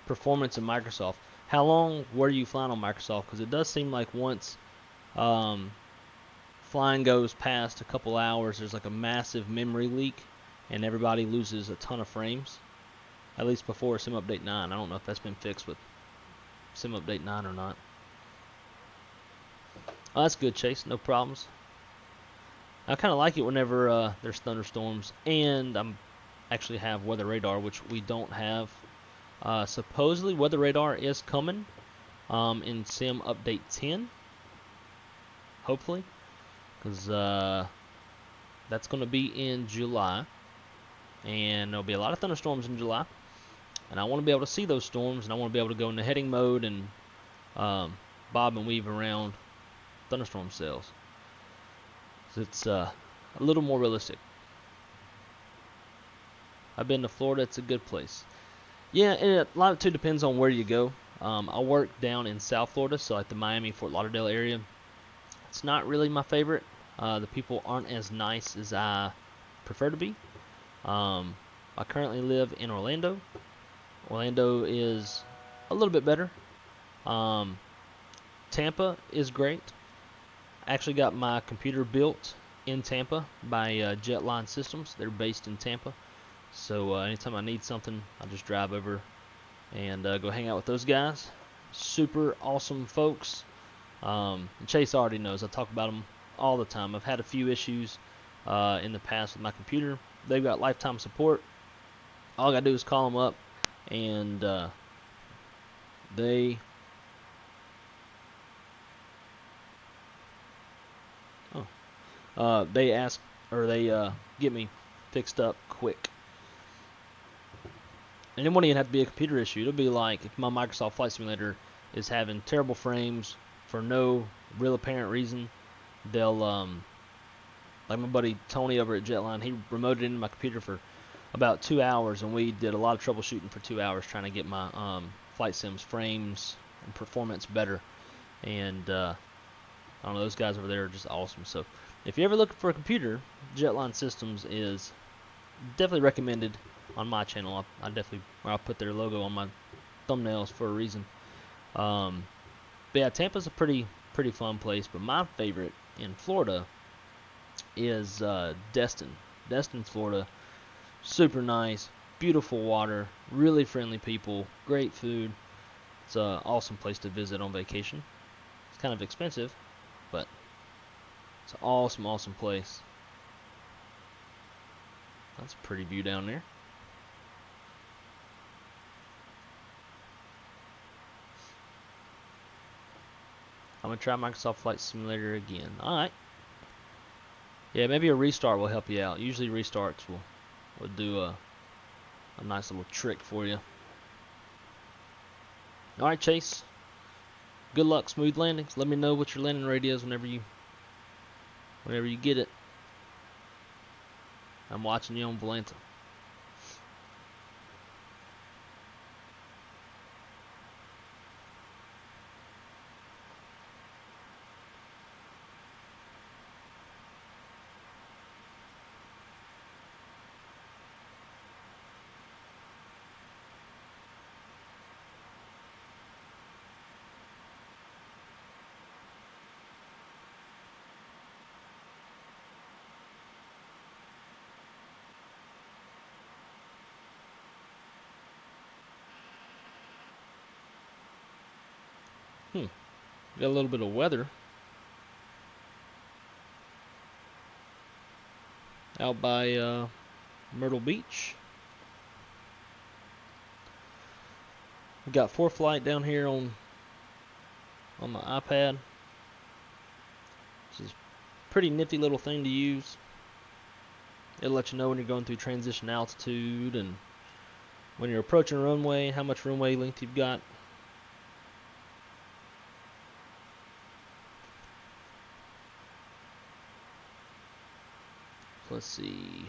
performance in Microsoft. How long were you flying on Microsoft? Because it does seem like once flying goes past a couple hours, there's like a massive memory leak, and everybody loses a ton of frames. At least before Sim Update 9. I don't know if that's been fixed with Sim Update 9 or not. Oh, that's good, Chase. No problems. I kind of like it whenever there's thunderstorms, and I'm actually have weather radar, which we don't have. Supposedly, weather radar is coming in Sim Update 10, hopefully, because that's going to be in July, and there'll be a lot of thunderstorms in July, and I want to be able to see those storms, and I want to be able to go into heading mode and bob and weave around thunderstorm cells. So it's a little more realistic. I've been to Florida. It's a good place. Yeah, and a lot too depends on where you go. I work down in South Florida, so like the Miami, Fort Lauderdale area. It's not really my favorite. The people aren't as nice as I prefer to be. I currently live in Orlando. Orlando is a little bit better. Tampa is great. I actually got my computer built in Tampa by Jetline Systems. They're based in Tampa. So anytime I need something, I just drive over and go hang out with those guys. Super awesome folks. And Chase already knows. I talk about them all the time. I've had a few issues in the past with my computer. They've got lifetime support. All I got to do is call them up, and they ask, or they get me fixed up quick. And it won't even have to be a computer issue. It'll be like if my Microsoft Flight Simulator is having terrible frames for no real apparent reason, they'll like my buddy Tony over at Jetline, he remoted into my computer for about 2 hours, and we did a lot of troubleshooting for 2 hours trying to get my flight sims frames and performance better. And I don't know, those guys over there are just awesome. So if you're ever looking for a computer, Jetline Systems is definitely recommended on my channel. I'll put their logo on my thumbnails for a reason. But yeah, Tampa's a pretty fun place. But my favorite in Florida is Destin, Florida. Super nice, beautiful water, really friendly people, great food. It's an awesome place to visit on vacation. It's kind of expensive, but it's an awesome place. That's a pretty view down there. I'm going to try Microsoft Flight Simulator again. Alright. Yeah, maybe a restart will help you out. Usually restarts will do a nice little trick for you. Alright, Chase. Good luck, smooth landings. Let me know what your landing rate is whenever you get it. I'm watching you on Volanta. Got a little bit of weather out by Myrtle Beach. We got PREFLIGHT down here on my iPad. This is a pretty nifty little thing to use. It'll let you know when you're going through transition altitude and when you're approaching a runway, how much runway length you've got. Let's see.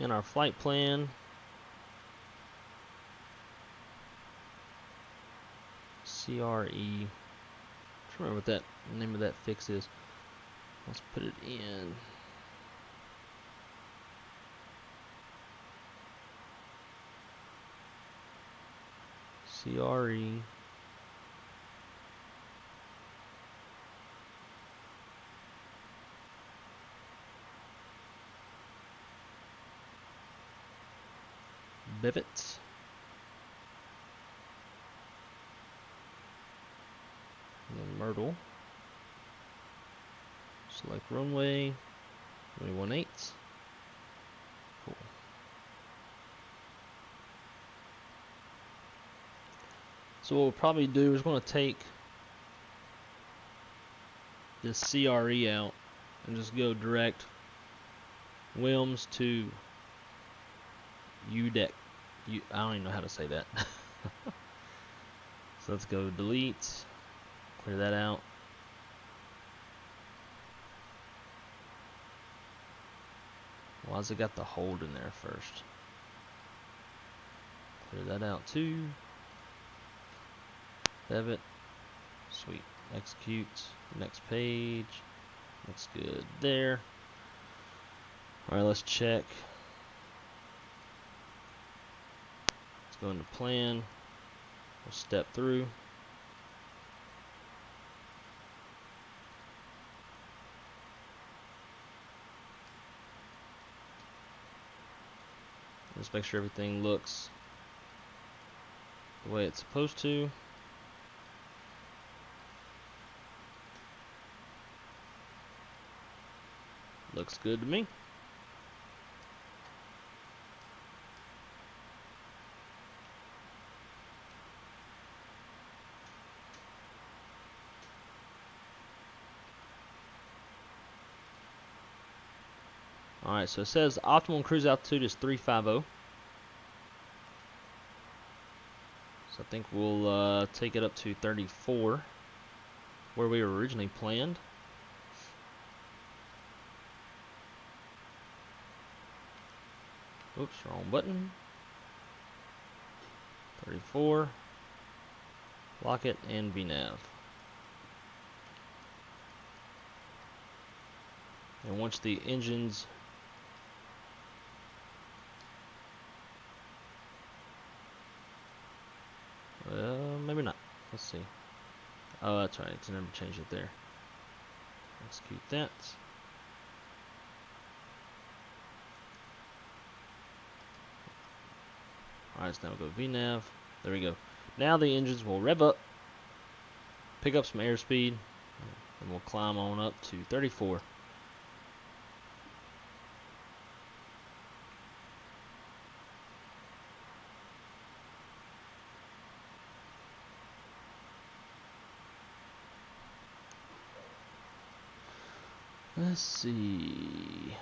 In our flight plan, CRE. I don't remember what that name of that fix is. Let's put it in. CRE. Bivets. And then Myrtle. Select runway, 21/8. Cool. So what we'll probably do is we're going to take this CRE out and just go direct Wilms to UDEC. I don't even know how to say that. So let's go delete, clear that out. Why's it got the hold in there first? Clear that out too. Debit. Sweet. Execute. Next page. Looks good there. Alright, let's check. Let's go into plan. We'll step through. Just make sure everything looks the way it's supposed to. Looks good to me. Alright, so it says optimal cruise altitude is 350. So I think we'll take it up to 34, where we were originally planned. Oops, wrong button. 34. Lock it and VNAV. And once the engines maybe not. Let's see. Oh, that's right. It's never changed it there. Execute that. Alright, so now we'll go VNAV. There we go. Now the engines will rev up, pick up some airspeed, and we'll climb on up to 34. Let's see.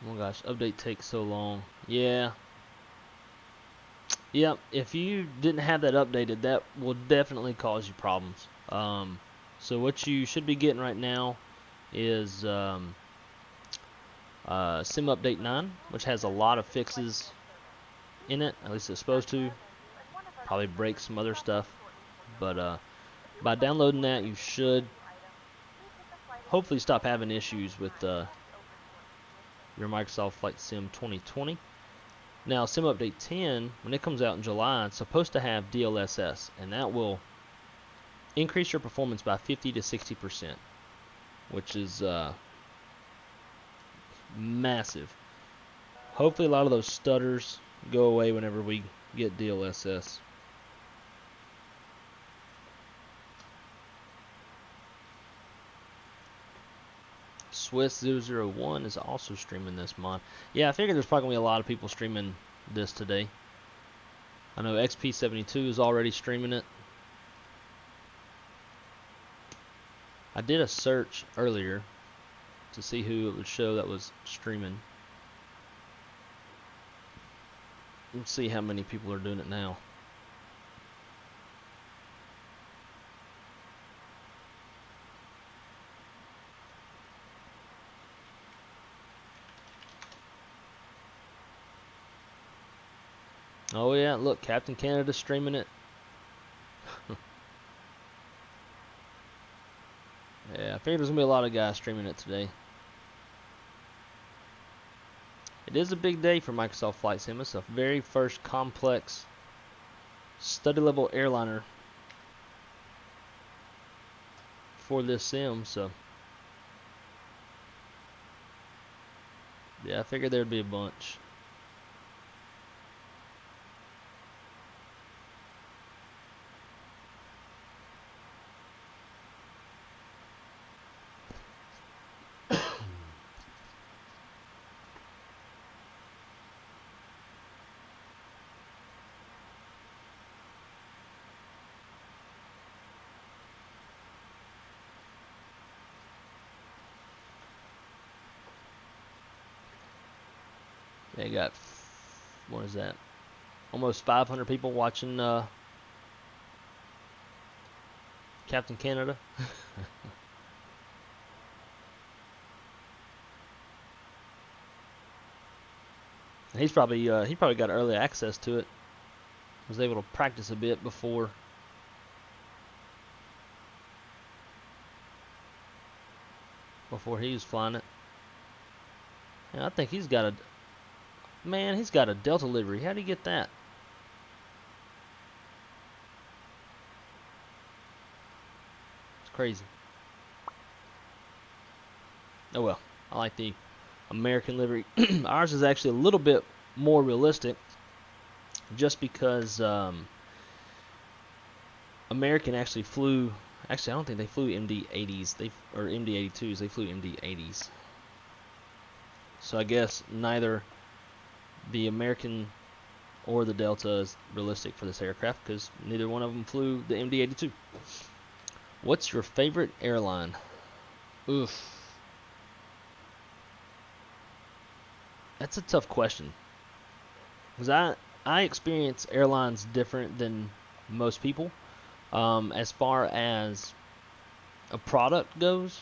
Oh my gosh, update takes so long. Yeah. Yep, if you didn't have that updated, that will definitely cause you problems. So what you should be getting right now is Sim Update 9, which has a lot of fixes in it. At least it's supposed to. Probably break some other stuff. But by downloading that, you should hopefully stop having issues with your Microsoft Flight Sim 2020. Now, Sim Update 10, when it comes out in July, it's supposed to have DLSS, and that will increase your performance by 50 to 60%, which is massive. Hopefully, a lot of those stutters go away whenever we get DLSS. Swiss001 is also streaming this mod. Yeah, I figured there's probably going to be a lot of people streaming this today. I know XP72 is already streaming it. I did a search earlier to see who it would show that was streaming. Let's see how many people are doing it now. Oh yeah, look, Captain Canada's streaming it. Yeah, I figured there's going to be a lot of guys streaming it today. It is a big day for Microsoft Flight Sim. It's the very first complex study level airliner for this sim, so yeah, I figured there'd be a bunch. They got, what is that? Almost 500 people watching Captain Canada. He's probably he probably got early access to it. Was able to practice a bit before he was flying it. And I think he's got a he's got a Delta livery. How'd he get that? It's crazy. Oh well, I like the American livery. Ours is actually a little bit more realistic, just because American actually flew. Actually, I don't think they flew MD-80s. Or MD-82s. They flew MD-80s. So I guess neither the American or the Delta is realistic for this aircraft, because neither one of them flew the MD-82. What's your favorite airline? Oof. That's a tough question, because I experience airlines different than most people. As far as a product goes,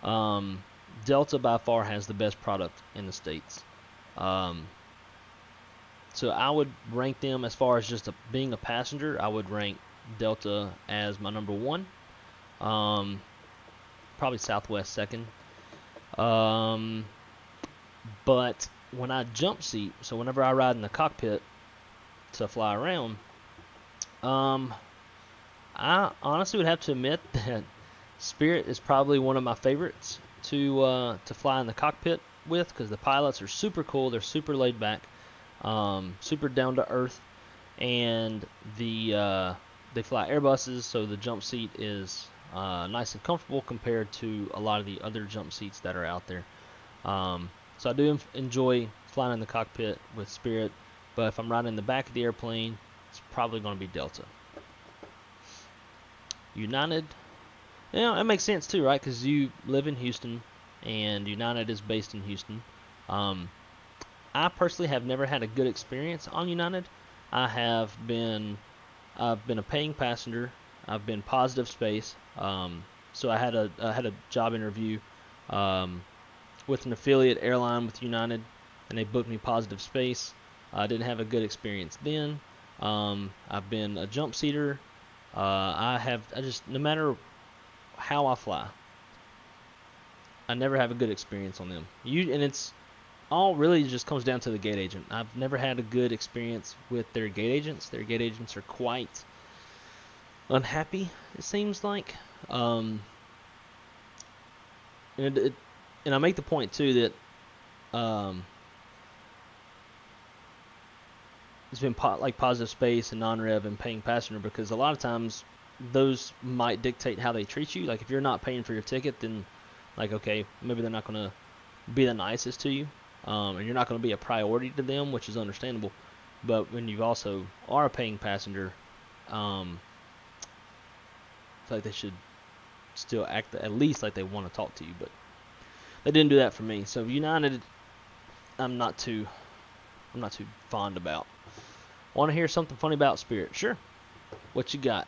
Delta by far has the best product in the States. So I would rank them, as far as just being a passenger, I would rank Delta as my number one. Probably Southwest second. But when I jump seat, so whenever I ride in the cockpit to fly around, I honestly would have to admit that Spirit is probably one of my favorites to fly in the cockpit with, because the pilots are super cool. They're super laid back, super down to earth, and they fly Airbuses, so the jump seat is nice and comfortable compared to a lot of the other jump seats that are out there. So I do enjoy flying in the cockpit with Spirit, but if I'm riding in the back of the airplane, it's probably going to be Delta. United, that makes sense too, right? Because you live in Houston, and United is based in Houston. I personally have never had a good experience on United. I've been a paying passenger. I've been positive space. So I had a job interview with an affiliate airline with United, and they booked me positive space. I didn't have a good experience then. I've been a jump seater. No matter how I fly, I never have a good experience on them. And it's all really just comes down to the gate agent. I've never had a good experience with their gate agents. Their gate agents are quite unhappy, it seems like. And I make the point too that it's been like positive space and non-rev and paying passenger, because a lot of times those might dictate how they treat you. Like if you're not paying for your ticket, then like, okay, maybe they're not going to be the nicest to you, and you're not going to be a priority to them, which is understandable. But when you also are a paying passenger, I feel like they should still act at least like they want to talk to you, but they didn't do that for me. So United, I'm not too fond about. Want to hear something funny about Spirit? Sure. What you got?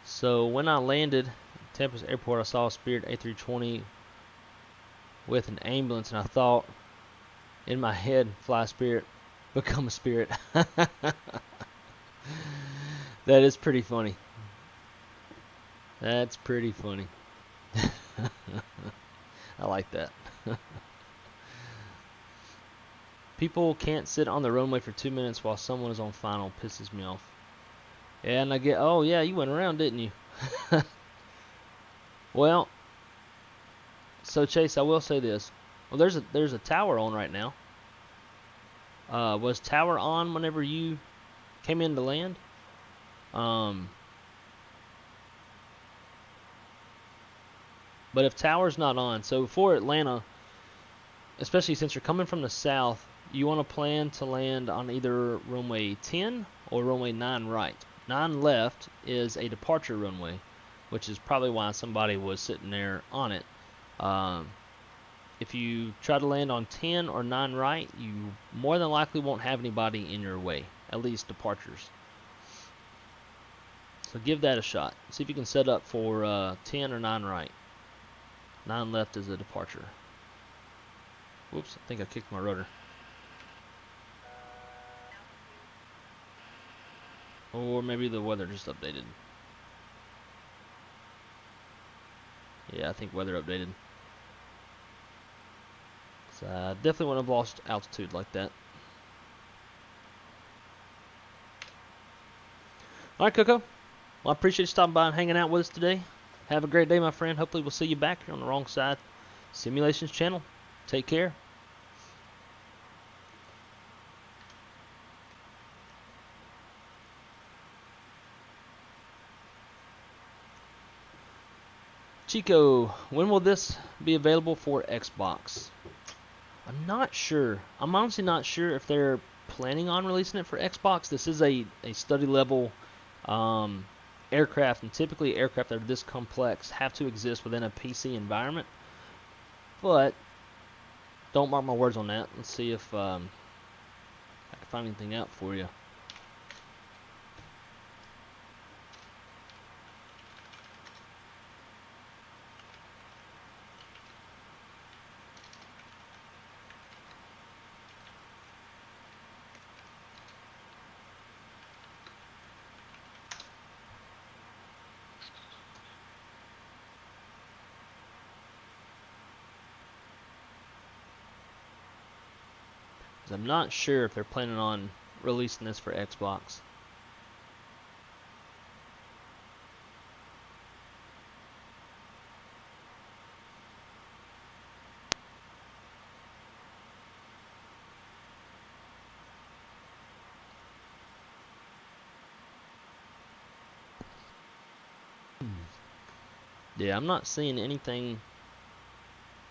So when I landed at Tempest Airport, I saw a Spirit A320 with an ambulance, and I thought in my head, fly Spirit, become a Spirit. That is pretty funny. That's pretty funny. I like that. People can't sit on the runway for 2 minutes while someone is on final. Pisses me off. Yeah, and I get, oh yeah, you went around, didn't you? Well, so Chase, I will say this. Well, there's a tower on right now. Was tower on whenever you came in to land? But if tower's not on, so for Atlanta, especially since you're coming from the south, you want to plan to land on either runway 10 or runway 9 right. 9 left is a departure runway, which is probably why somebody was sitting there on it. If you try to land on 10 or 9 right, you more than likely won't have anybody in your way, at least departures. So give that a shot. See if you can set up for 10 or 9 right. 9 left is a departure. Whoops, I think I kicked my rudder. Or maybe the weather just updated. Yeah, I think weather updated. So I definitely wouldn't have lost altitude like that. Alright, Coco. Well, I appreciate you stopping by and hanging out with us today. Have a great day, my friend. Hopefully we'll see you back here on the Wrong Side Simulations channel. Take care. Chico, when will this be available for Xbox? I'm not sure. I'm honestly not sure if they're planning on releasing it for Xbox. This is a study level aircraft, and typically aircraft that are this complex have to exist within a PC environment. But don't mark my words on that. Let's see if I can find anything out for you. I'm not sure if they're planning on releasing this for Xbox. Yeah, I'm not seeing anything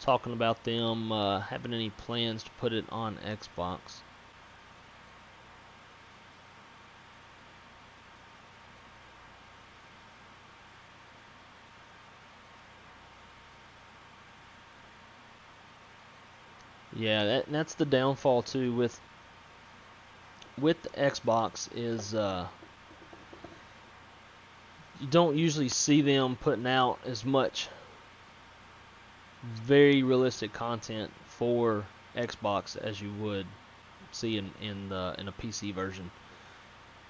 talking about them having any plans to put it on Xbox. Yeah, that's the downfall too with the Xbox is you don't usually see them putting out as much very realistic content for Xbox as you would see in a PC version.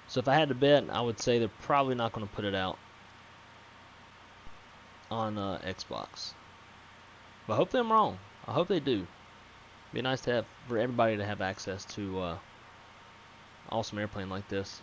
So if I had to bet, I would say they're probably not going to put it out on Xbox. But hopefully I'm wrong. I hope they do. Be nice to have for everybody to have access to awesome airplane like this.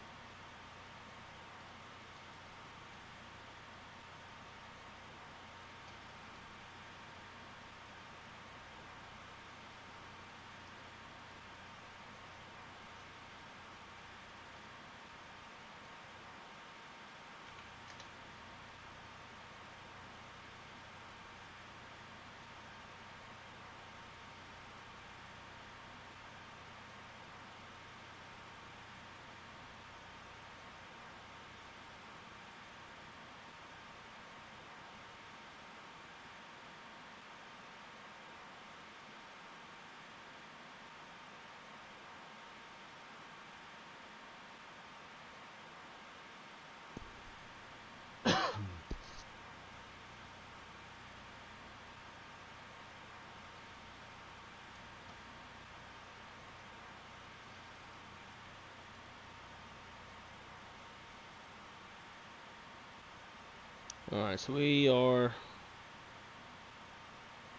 Alright, so we are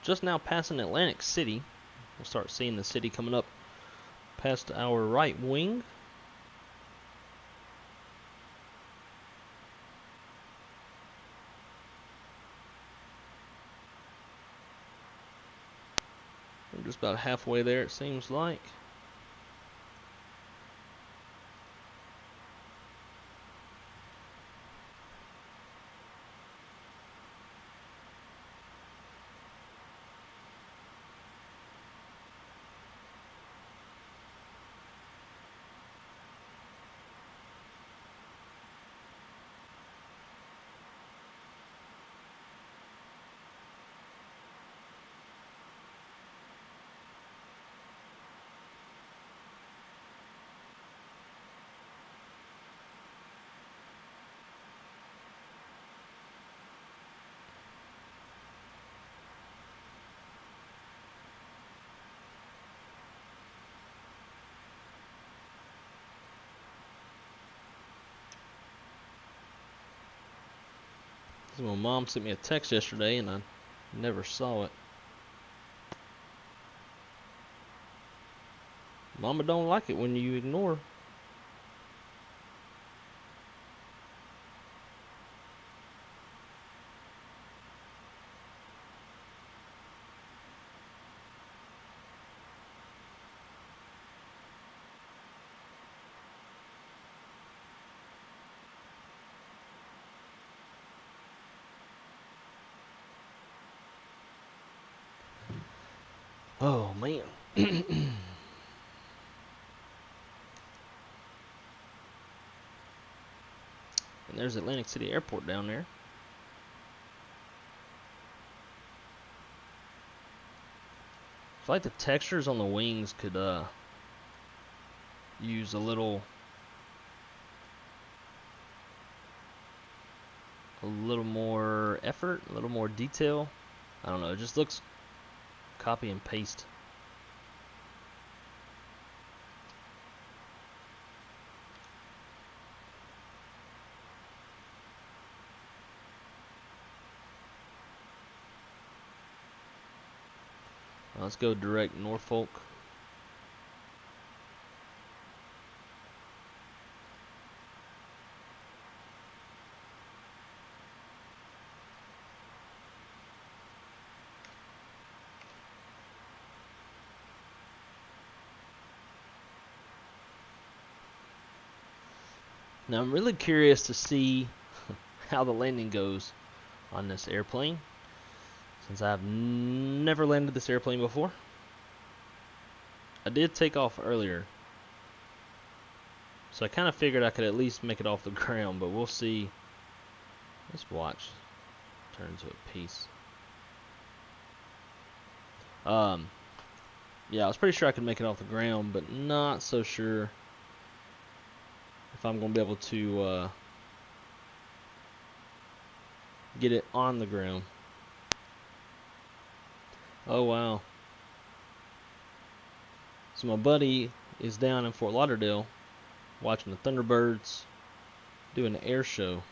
just now passing Atlantic City. We'll start seeing the city coming up past our right wing. We're just about halfway there, it seems like. My mom sent me a text yesterday and I never saw it. Mama don't like it when you ignore. Oh man. And there's Atlantic City Airport down there. I feel like the textures on the wings could use a little more effort, a little more detail. I don't know, it just looks copy and paste. Let's go direct Norfolk. Now I'm really curious to see how the landing goes on this airplane, since I've never landed this airplane before. I did take off earlier, so I kind of figured I could at least make it off the ground, but we'll see. Let's watch. Turn into a piece. Yeah, I was pretty sure I could make it off the ground, but not so sure if I'm going to be able to get it on the ground. Oh wow. So my buddy is down in Fort Lauderdale watching the Thunderbirds doing an air show.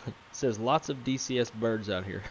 It says lots of DCS birds out here.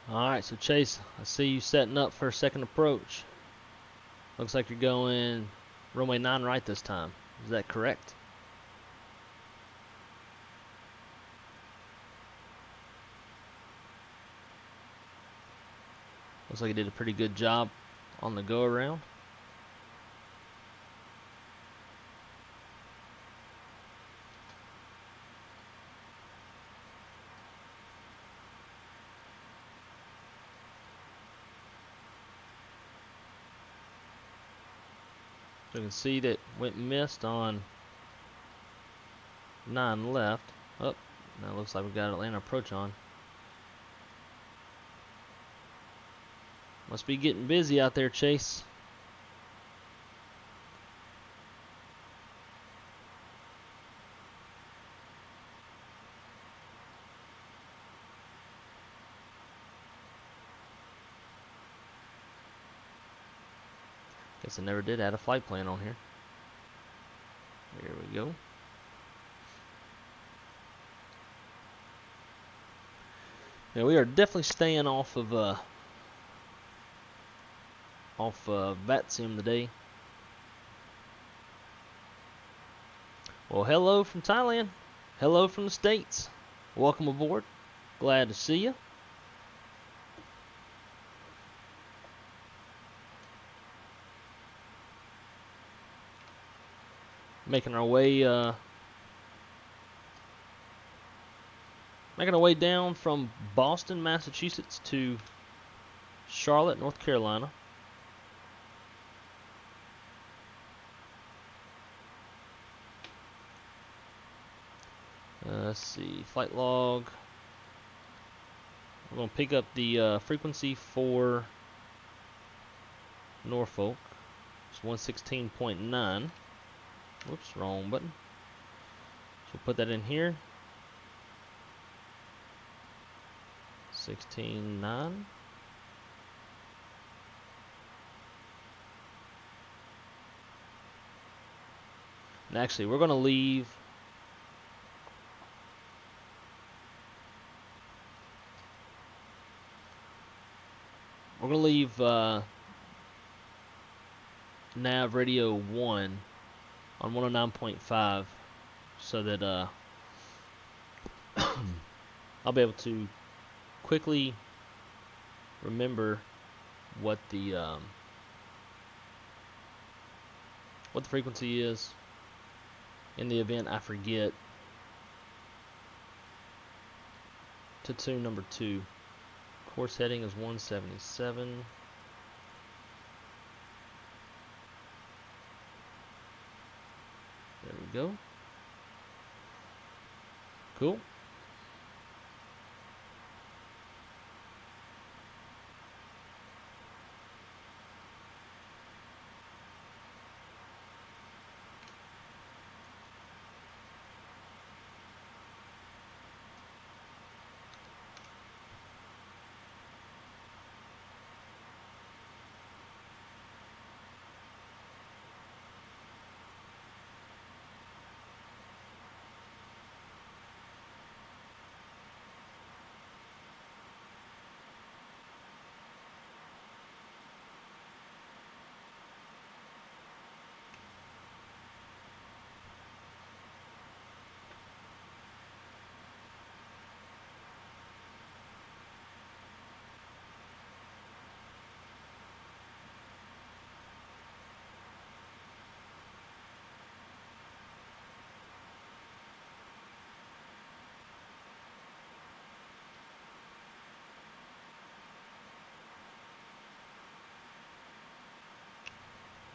Alright, so Chase, I see you setting up for a second approach. Looks like you're going runway 9 right this time. Is that correct? Looks like you did a pretty good job on the go around. So you can see that went missed on 9 left. Oh, now it looks like we got Atlanta approach on. Must be getting busy out there, Chase. Guess I never did add a flight plan on here. There we go. Yeah, we are definitely staying off of VATSIM today. Well, hello from Thailand. Hello from the States. Welcome aboard. Glad to see you. Making our way down from Boston, Massachusetts to Charlotte, North Carolina. Let's see, flight log. We're going to pick up the frequency for Norfolk. It's 116.9. Whoops, wrong button. So put that in here. 16.9. And actually, we're going to leave. We're going to leave nav radio 1 on 109.5 so that I'll be able to quickly remember what the frequency is in the event I forget to tune number 2. Course heading is 177. There we go. Cool.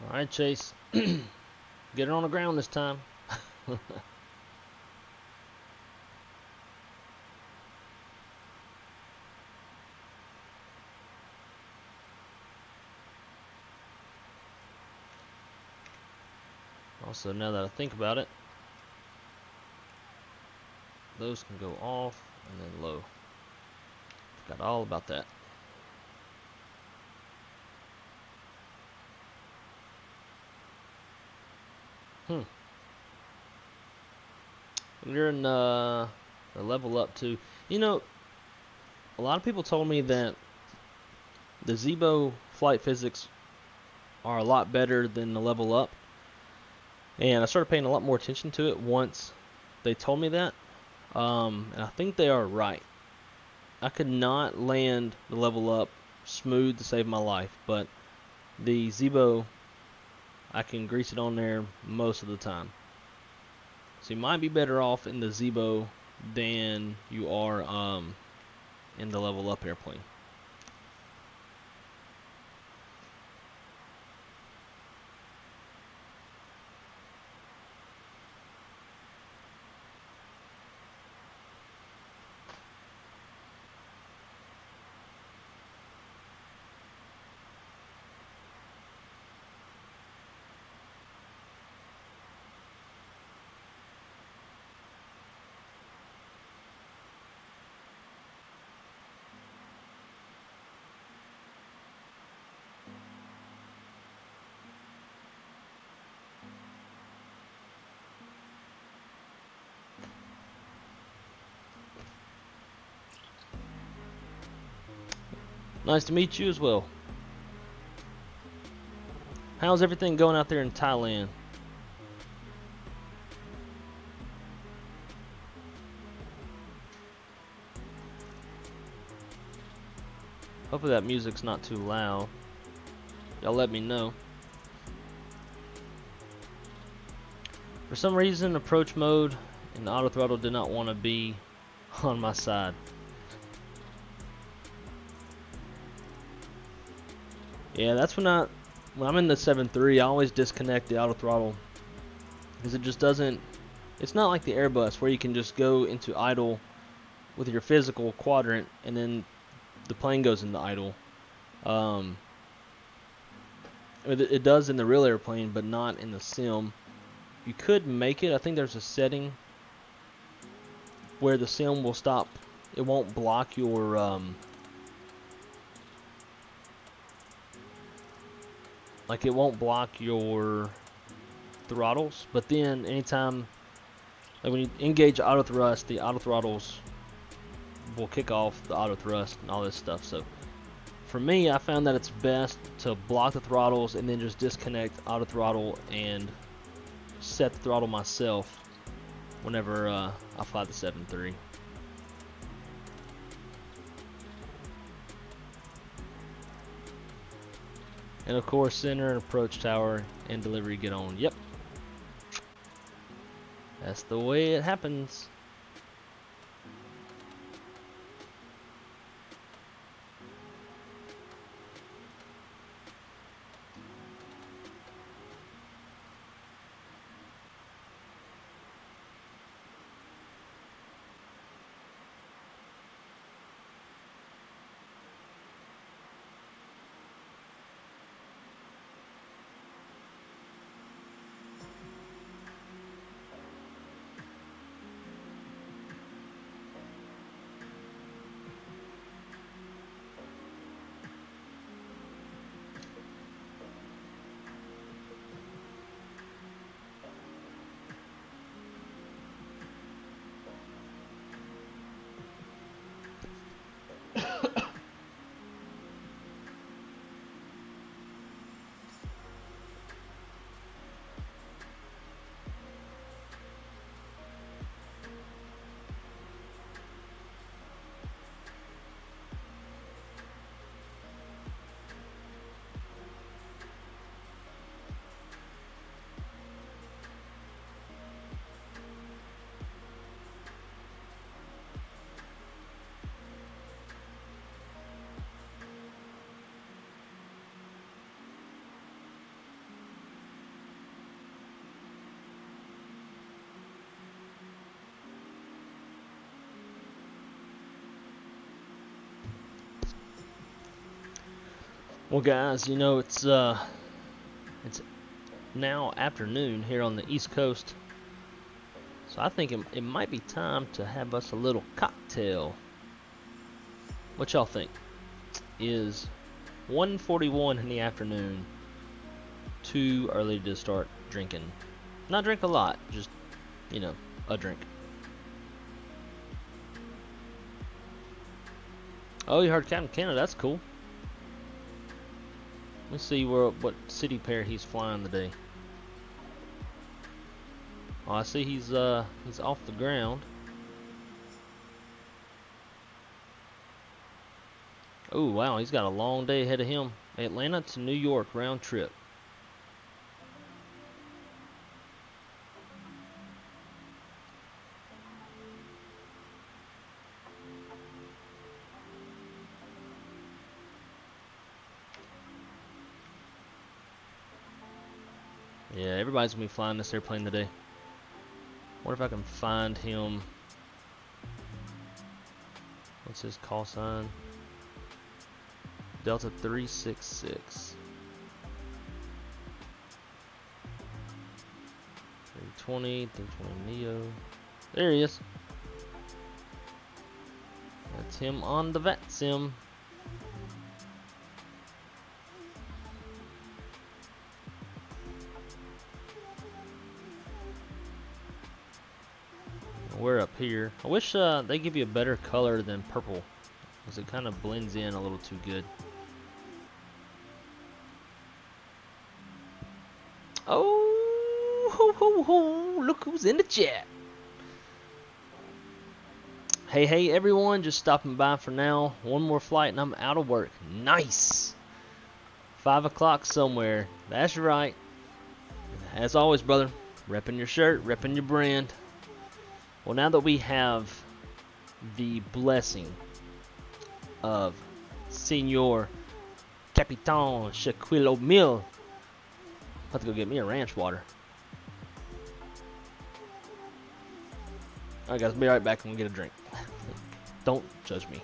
All right, Chase. Get it on the ground this time. Also, now that I think about it, those can go off and then low. Forgot all about that. We're in the level up too. You know, a lot of people told me that the Zebo flight physics are a lot better than the level up, and I started paying a lot more attention to it once they told me that. And I think they are right. I could not land the level up smooth to save my life, but the Zebo, I can grease it on there most of the time. So you might be better off in the Zebo than you are in the level up airplane. Nice to meet you as well. How's everything going out there in Thailand? Hopefully that music's not too loud. Y'all let me know. For some reason, approach mode and auto throttle did not want to be on my side. Yeah, that's when I'm in the 7.3, I always disconnect the auto throttle because it just doesn't. It's not like the Airbus where you can just go into idle with your physical quadrant and then the plane goes into idle. It does in the real airplane, but not in the sim. You could make it. I think there's a setting where the sim will stop. It won't block your like it won't block your throttles, but then anytime, like when you engage auto thrust, the auto throttles will kick off the auto thrust and all this stuff. So for me, I found that it's best to block the throttles and then just disconnect auto throttle and set the throttle myself whenever I fly the 7.3. And of course, center and approach tower and delivery get on. Yep. That's the way it happens. Well, guys, you know it's now afternoon here on the East Coast, so I think it might be time to have us a little cocktail. What y'all think? Is 1:41 in the afternoon too early to start drinking? Not drink a lot, just, you know, a drink. Oh, you heard Captain Canada? That's cool. Let's see what city pair he's flying today. Oh, I see he's off the ground. Oh wow, he's got a long day ahead of him. Atlanta to New York round trip. Yeah, everybody's gonna be flying this airplane today. What if I can find him? What's his call sign? Delta 366. 320 Neo. There he is. That's him on the VAT sim. We're up here. I wish they give you a better color than purple. because it kind of blends in a little too good. Oh, ho, ho, ho, look who's in the chat. Hey everyone, just stopping by for now. One more flight and I'm out of work. Nice. 5 o'clock somewhere. That's right. As always, brother, repping your shirt, repping your brand. Well, now that we have the blessing of Senor Capitan Shaquille O'Neal, I'm about to go get me a ranch water. Alright guys, be right back and we'll get a drink. Don't judge me.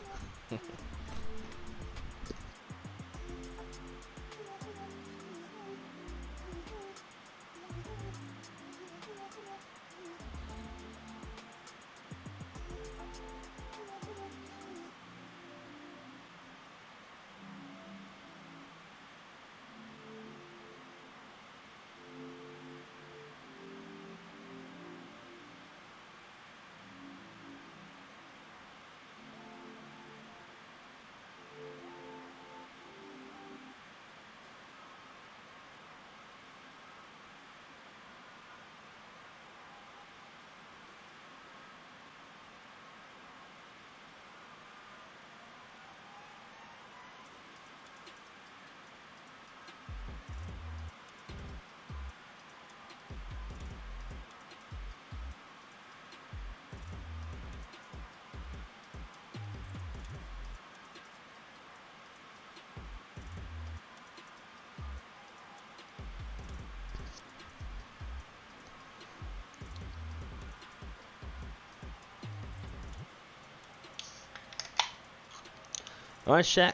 Alright, Shaq.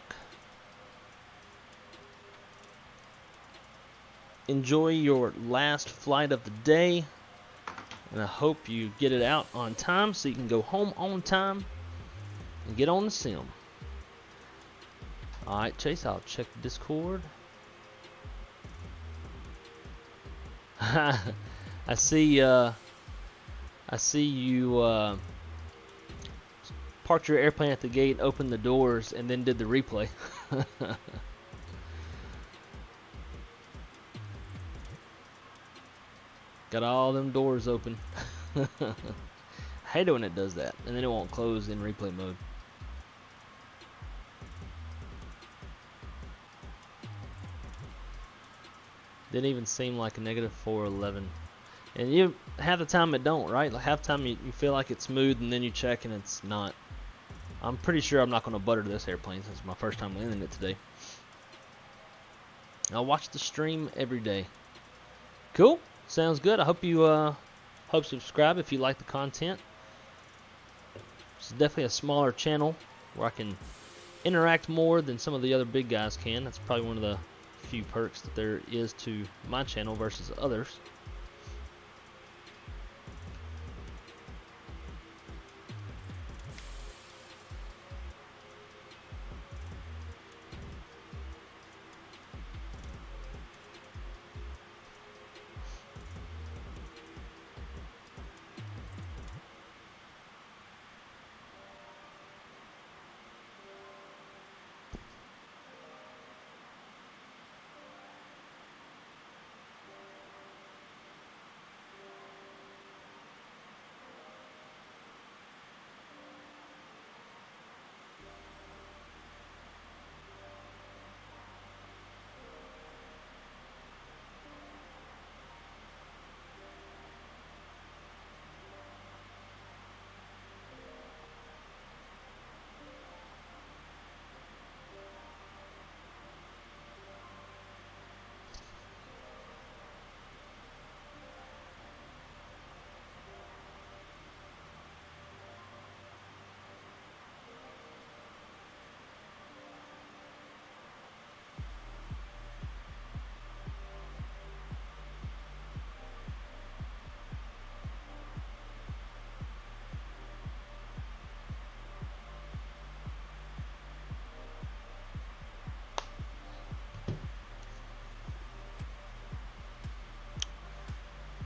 Enjoy your last flight of the day. And I hope you get it out on time so you can go home on time and get on the sim. Alright, Chase, I'll check Discord. I see you parked your airplane at the gate, opened the doors, and then did the replay. Got all them doors open. I hate it when it does that, and then it won't close in replay mode. Didn't even seem like a negative 411. And you half the time it don't, right? Like half the time you feel like it's smooth, and then you check and it's not. I'm pretty sure I'm not going to butter this airplane since it's my first time landing it today. I'll watch the stream every day. Cool. Sounds good. I hope you subscribe if you like the content. It's definitely a smaller channel where I can interact more than some of the other big guys can. That's probably one of the few perks that there is to my channel versus others.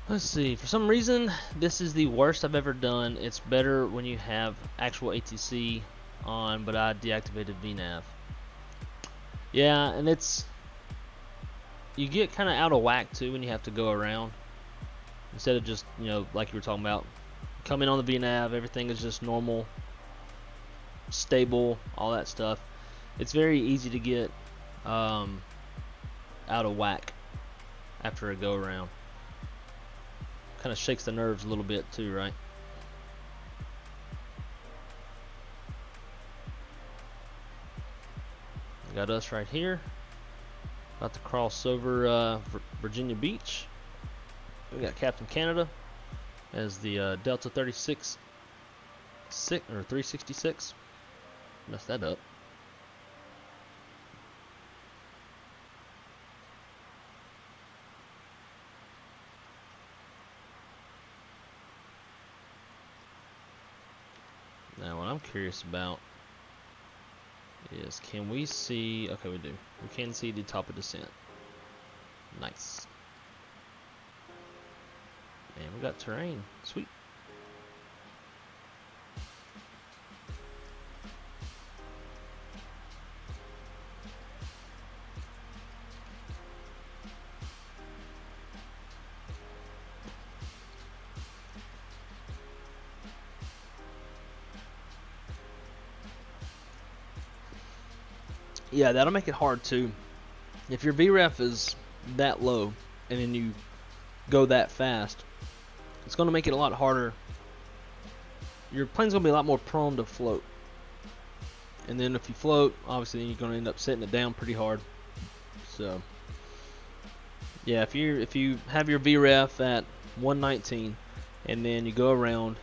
Let's see, for some reason this is the worst I've ever done. It's better when you have actual ATC on, but I deactivated VNav. Yeah, and you get kind of out of whack too when you have to go around. Instead of just, you know, like you were talking about, come in on the VNav, everything is just normal, stable, all that stuff. It's very easy to get out of whack after a go around. Kind of shakes the nerves a little bit too, right? Got us right here, about to cross over Virginia Beach. We got Captain Canada as the Delta 36 or 366. Messed that up. Now what I'm curious about is, can we see, okay we do, we can see the top of descent. Nice. And we got terrain, sweet. Yeah, that'll make it hard too. If your VREF is that low and then you go that fast, it's going to make it a lot harder. Your plane's going to be a lot more prone to float. And then if you float, obviously you're going to end up setting it down pretty hard. So, yeah, if you have your VREF at 119 and then you go around,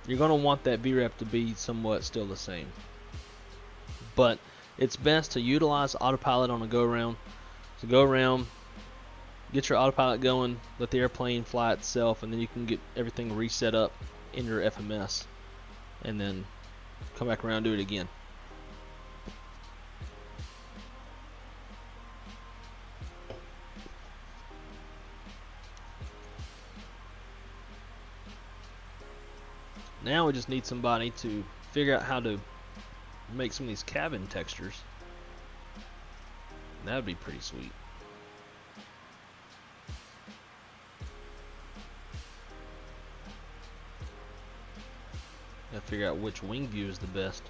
you're going to want that VREF to be somewhat still the same. But it's best to utilize autopilot on a go around. So go around, get your autopilot going, let the airplane fly itself, and then you can get everything reset up in your FMS, and then come back around and do it again. Now we just need somebody to figure out how to make some of these cabin textures. That would be pretty sweet. Gotta figure out which wing view is the best.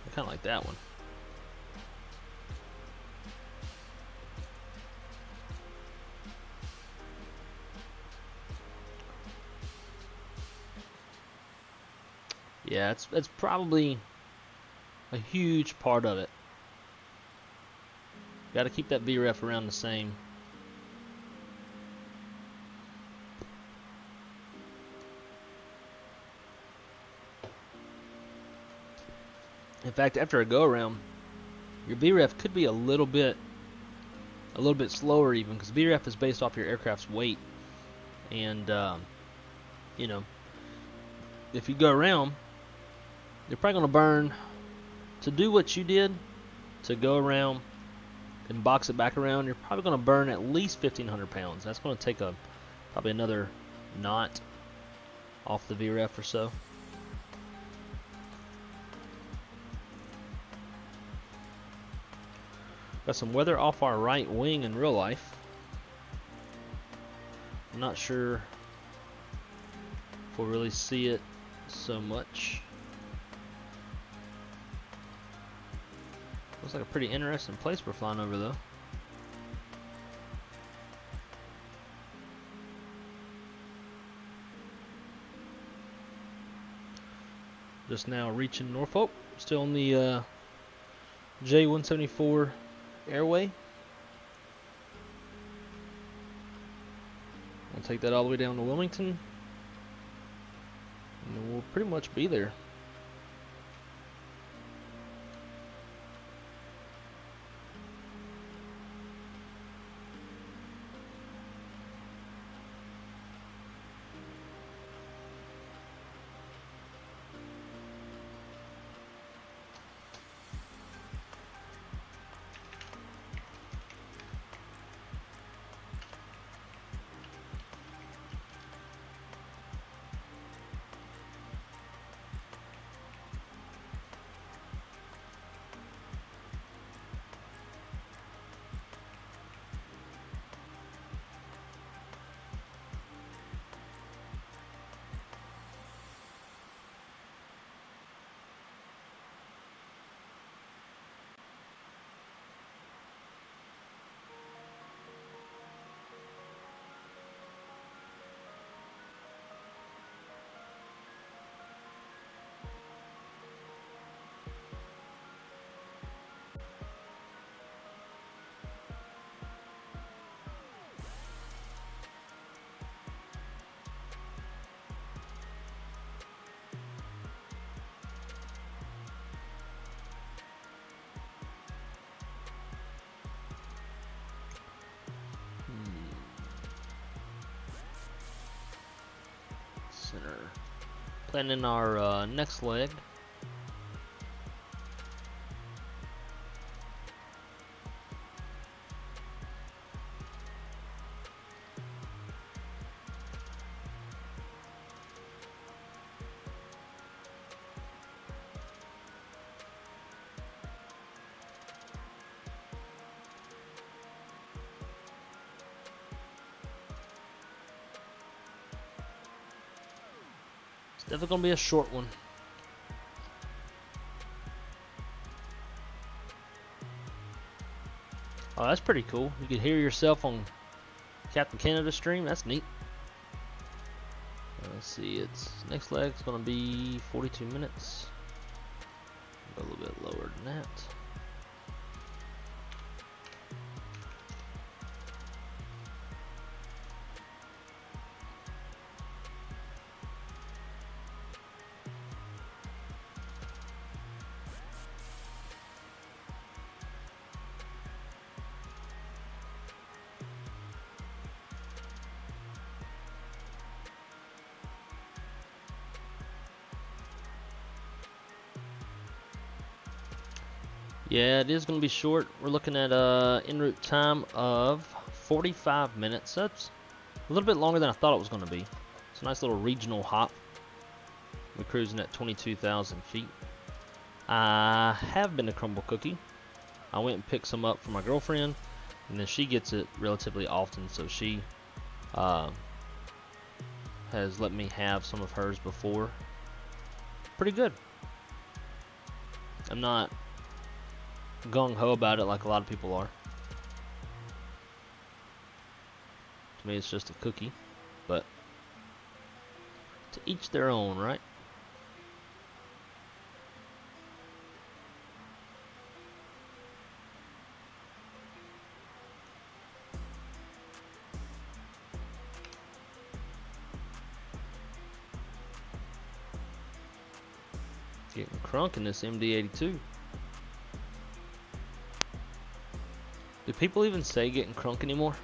I kinda like that one. Yeah, it's probably a huge part of it. Got to keep that VREF around the same. In fact, after a go around, your VREF could be a little bit slower even, because VREF is based off your aircraft's weight, and you know, if you go around, you're probably going to burn, to do what you did, to go around and box it back around, you're probably going to burn at least 1,500 pounds. That's going to take probably another knot off the VREF or so. Got some weather off our right wing in real life. I'm not sure if we'll really see it so much. Looks like a pretty interesting place we're flying over though. Just now reaching Norfolk. Still on the J174 airway. We'll take that all the way down to Wilmington, and then we'll pretty much be there. Planning our next leg. Definitely gonna be a short one. Oh, that's pretty cool. You can hear yourself on Captain Canada stream. That's neat. Let's see. Its next leg's gonna be 42 minutes. Go a little bit lower than that. Yeah, it is going to be short. We're looking at en route time of 45 minutes. That's a little bit longer than I thought it was going to be. It's a nice little regional hop. We're cruising at 22,000 feet. I have been to Crumble Cookie. I went and picked some up for my girlfriend, and then she gets it relatively often, so she has let me have some of hers before. Pretty good. I'm not gung-ho about it like a lot of people are. To me, it's just a cookie, but to each their own, right? Getting crunk in this MD-82. Do people even say getting crunk anymore?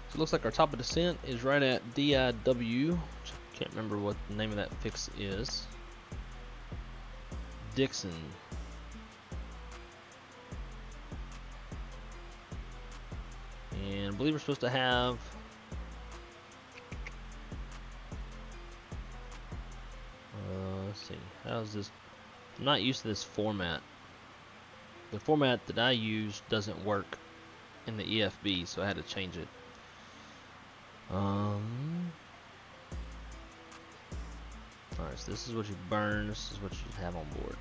So it looks like our top of descent is right at DIW. Can't remember what the name of that fix is. Dixon. And I believe we're supposed to have let's see, how's this? I'm not used to this format. The format that I use doesn't work in the EFB, so I had to change it. Alright, so this is what you burn, this is what you have on board.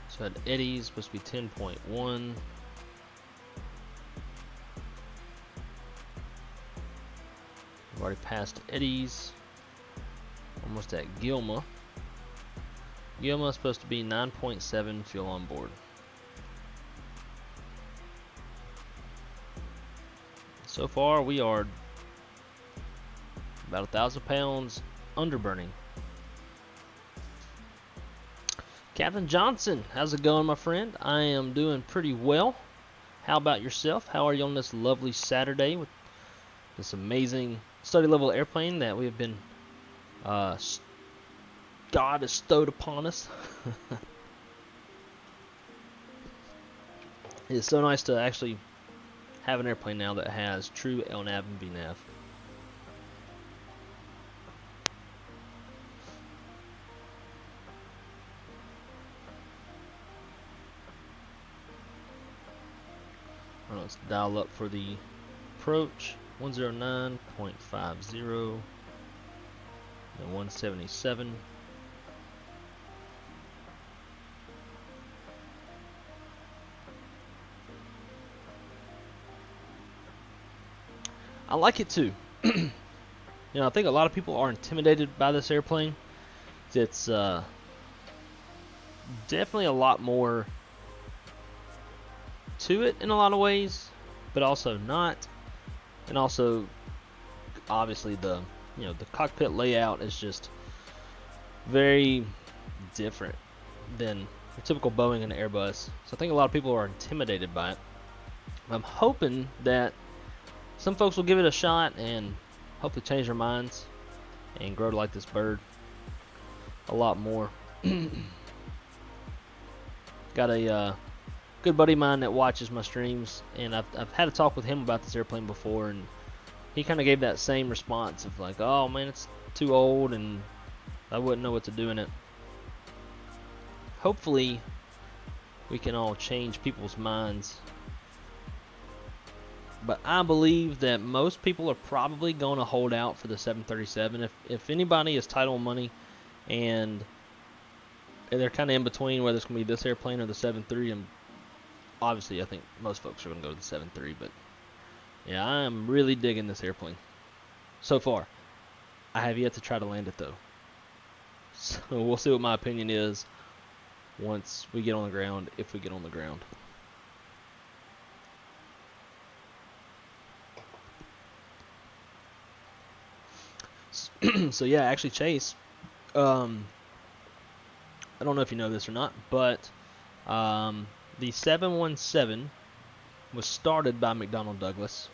So at eddies, supposed to be 10.1. We've already passed eddies. Almost at Gilma. Gilma is supposed to be 9.7 fuel on board. So far, we are about 1,000 pounds under burning. Captain Johnson, how's it going, my friend? I am doing pretty well. How about yourself? How are you on this lovely Saturday with this amazing study level airplane that we have been God has stowed upon us? It's so nice to actually have an airplane now that has true LNAV and VNAV. Let's dial up for the approach. 109.50 and 177. I like it too. You know, I think a lot of people are intimidated by this airplane. It's definitely a lot more to it in a lot of ways. but also not. And also, obviously, the cockpit layout is just very different than your typical Boeing and Airbus. So I think a lot of people are intimidated by it. I'm hoping that some folks will give it a shot and hopefully change their minds and grow to like this bird a lot more. Got a good buddy of mine that watches my streams, and I've had a talk with him about this airplane before, and he kind of gave that same response of like, oh man, it's too old and I wouldn't know what to do in it. Hopefully we can all change people's minds, but I believe that most people are probably going to hold out for the 737. If anybody is tight on money and they're kind of in between whether it's going to be this airplane or the 737, and obviously I think most folks are going to go to the 737, but yeah, I am really digging this airplane so far. I have yet to try to land it though, so we'll see what my opinion is once we get on the ground, if we get on the ground. So yeah, actually Chase, I don't know if you know this or not, but the 717 was started by McDonnell Douglas,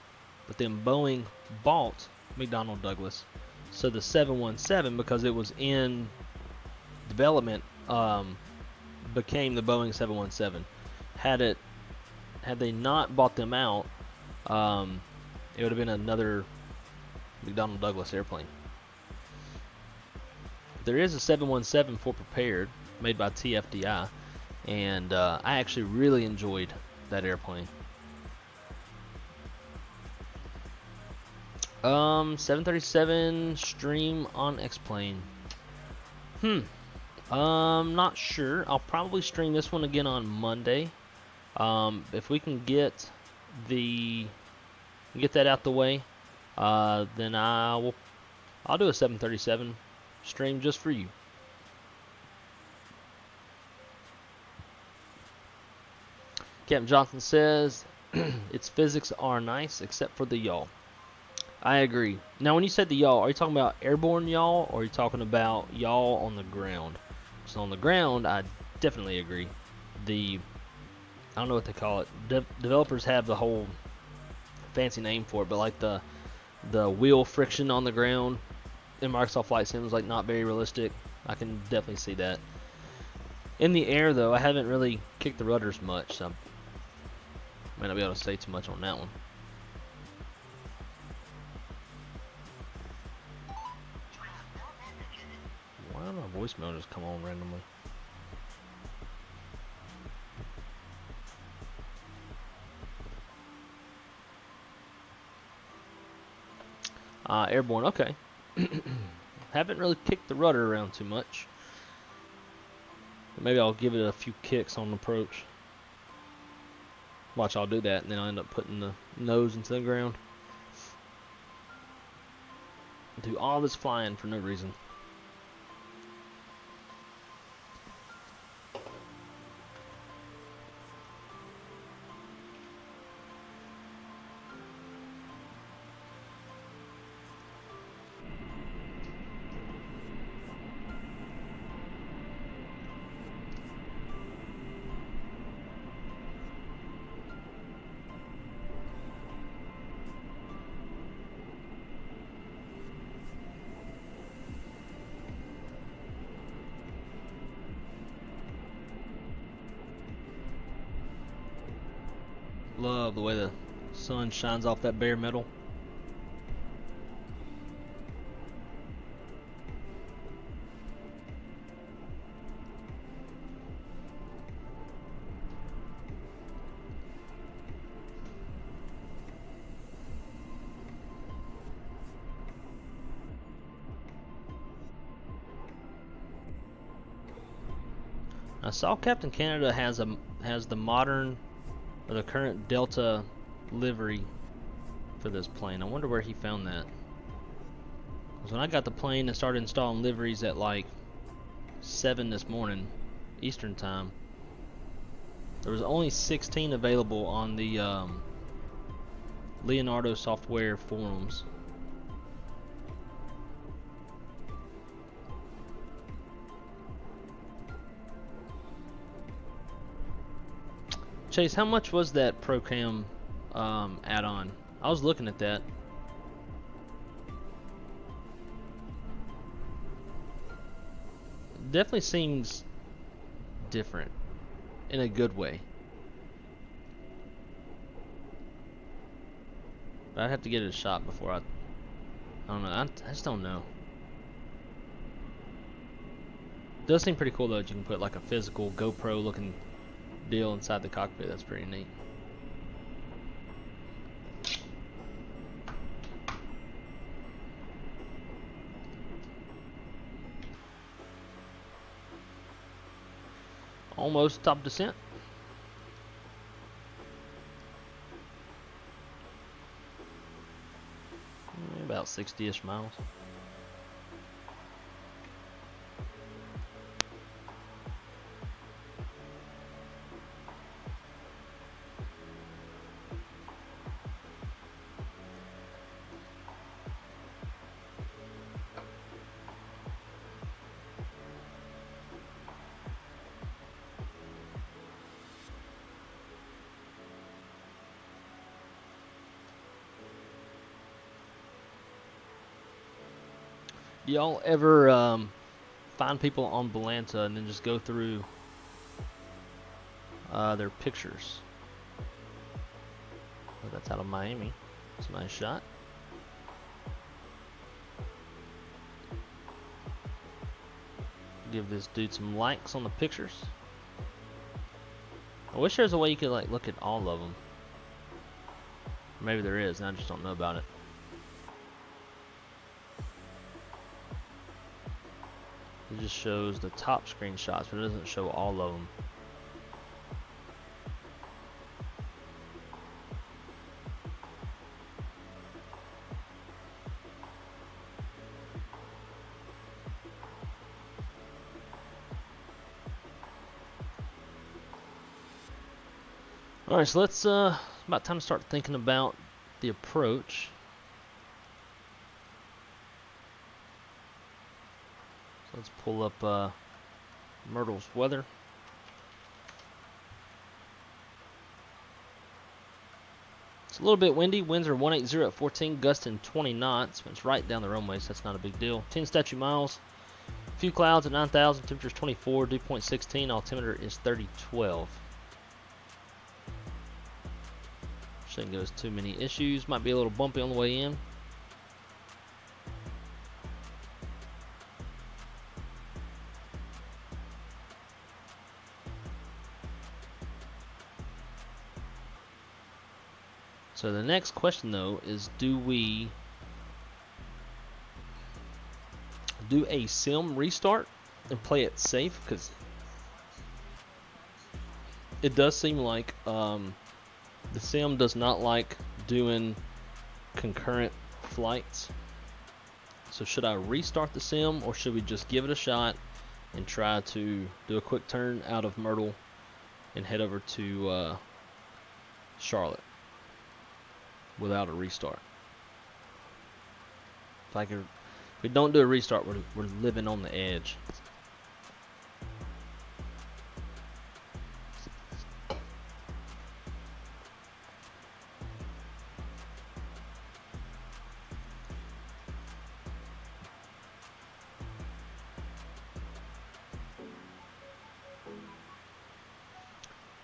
but then Boeing bought McDonnell Douglas. So the 717, because it was in development, became the Boeing 717. Had they not bought them out, it would have been another McDonnell Douglas airplane. There is a 717 for prepared, made by TFDI, and I actually really enjoyed that airplane. 737 stream on X-Plane. Not sure. I'll probably stream this one again on Monday. If we can get that out the way, then I'll do a 737 stream just for you. Captain Johnson says its physics are nice except for the yaw. I agree. Now, when you said the yaw, are you talking about airborne yaw, or are you talking about yaw on the ground? So on the ground, I definitely agree. I don't know what they call it. Developers have the whole fancy name for it, but like the wheel friction on the ground in Microsoft Flight Sim is like not very realistic. I can definitely see that. In the air, though, I haven't really kicked the rudders much, so I might not be able to say too much on that one. Why did my voicemail just come on randomly? Airborne, okay. Haven't really kicked the rudder around too much. Maybe I'll give it a few kicks on the approach. Watch, I'll do that, and then I'll end up putting the nose into the ground. Do all this flying for no reason. Love the way the sun shines off that bare metal. I saw Captain Canada has the modern, or the current Delta livery for this plane. I wonder where he found that. Because when I got the plane and started installing liveries at like 7 this morning, Eastern time, there was only 16 available on the Leonardo software forums. Chase, how much was that ProCam add-on? I was looking at that. Definitely seems different in a good way. But I'd have to get it a shot before I don't know. I just don't know. It does seem pretty cool though that you can put like a physical GoPro looking deal inside the cockpit. That's pretty neat. Almost top descent. About 60-ish miles. Do y'all ever find people on Belanta and then just go through their pictures? Oh, that's out of Miami. It's a nice shot. Give this dude some likes on the pictures. I wish there was a way you could like look at all of them. Maybe there is, and I just don't know about it. It just shows the top screenshots, but it doesn't show all of them. All right, so let's about time to start thinking about the approach. So let's pull up Myrtle's weather. It's a little bit windy. Winds are 180 at 14, gusting 20 knots. It's right down the runway, so that's not a big deal. 10 statute miles. A few clouds at 9,000. Temperature is 24. Dew point 16. Altimeter is 3012. Shouldn't give us too many issues. Might be a little bumpy on the way in. So the next question though is, do we do a sim restart and play it safe? Because it does seem like the sim does not like doing concurrent flights. So should I restart the sim, or should we just give it a shot and try to do a quick turn out of Myrtle and head over to Charlotte without a restart? If we don't do a restart, we're living on the edge.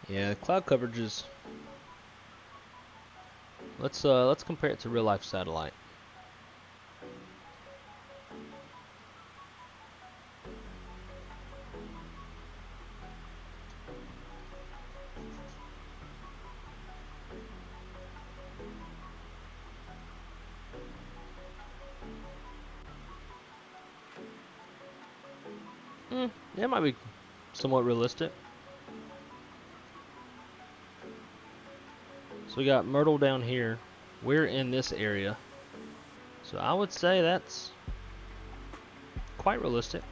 Yeah, cloud coverage is. Let's compare it to real life satellite. Yeah, it might be somewhat realistic. So we got Myrtle down here. We're in this area. So I would say that's quite realistic.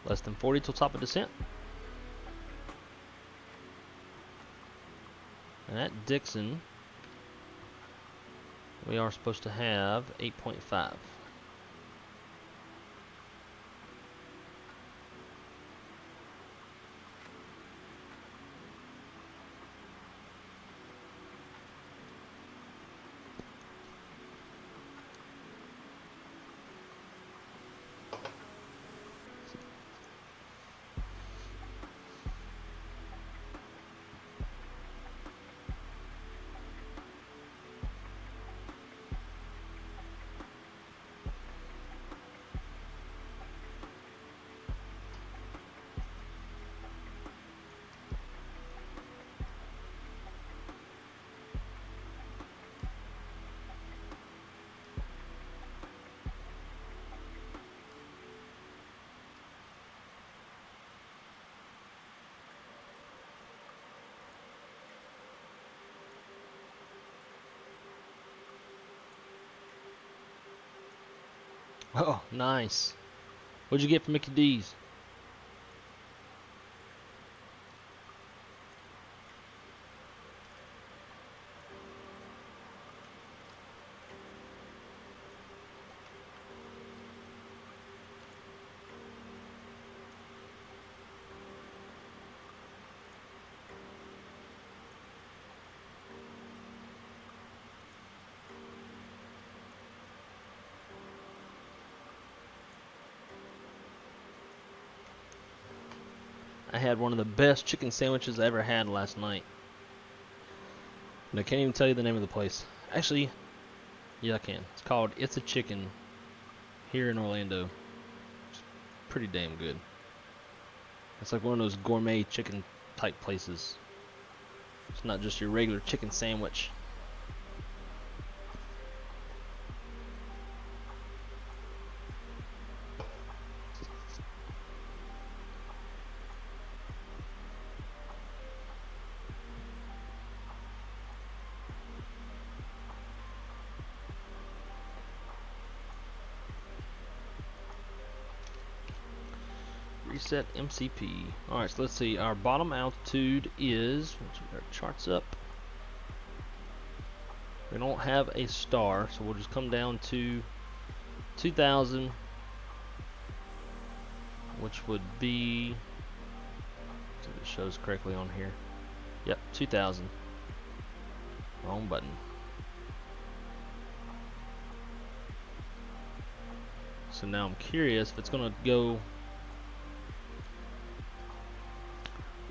Less than 40 till top of descent. And at Dixon, we are supposed to have 8.5. Oh, nice. What'd you get from Mickey D's? I had one of the best chicken sandwiches I ever had last night. And I can't even tell you the name of the place. Actually, yeah, I can. It's called It's a Chicken here in Orlando. It's pretty damn good. It's like one of those gourmet chicken type places. It's not just your regular chicken sandwich. Reset MCP. Alright, so let's see. Our bottom altitude is, once we get our charts up, we don't have a star, so we'll just come down to 2,000, which would be, see if it shows correctly on here. Yep, 2,000. Wrong button. So now I'm curious if it's going to go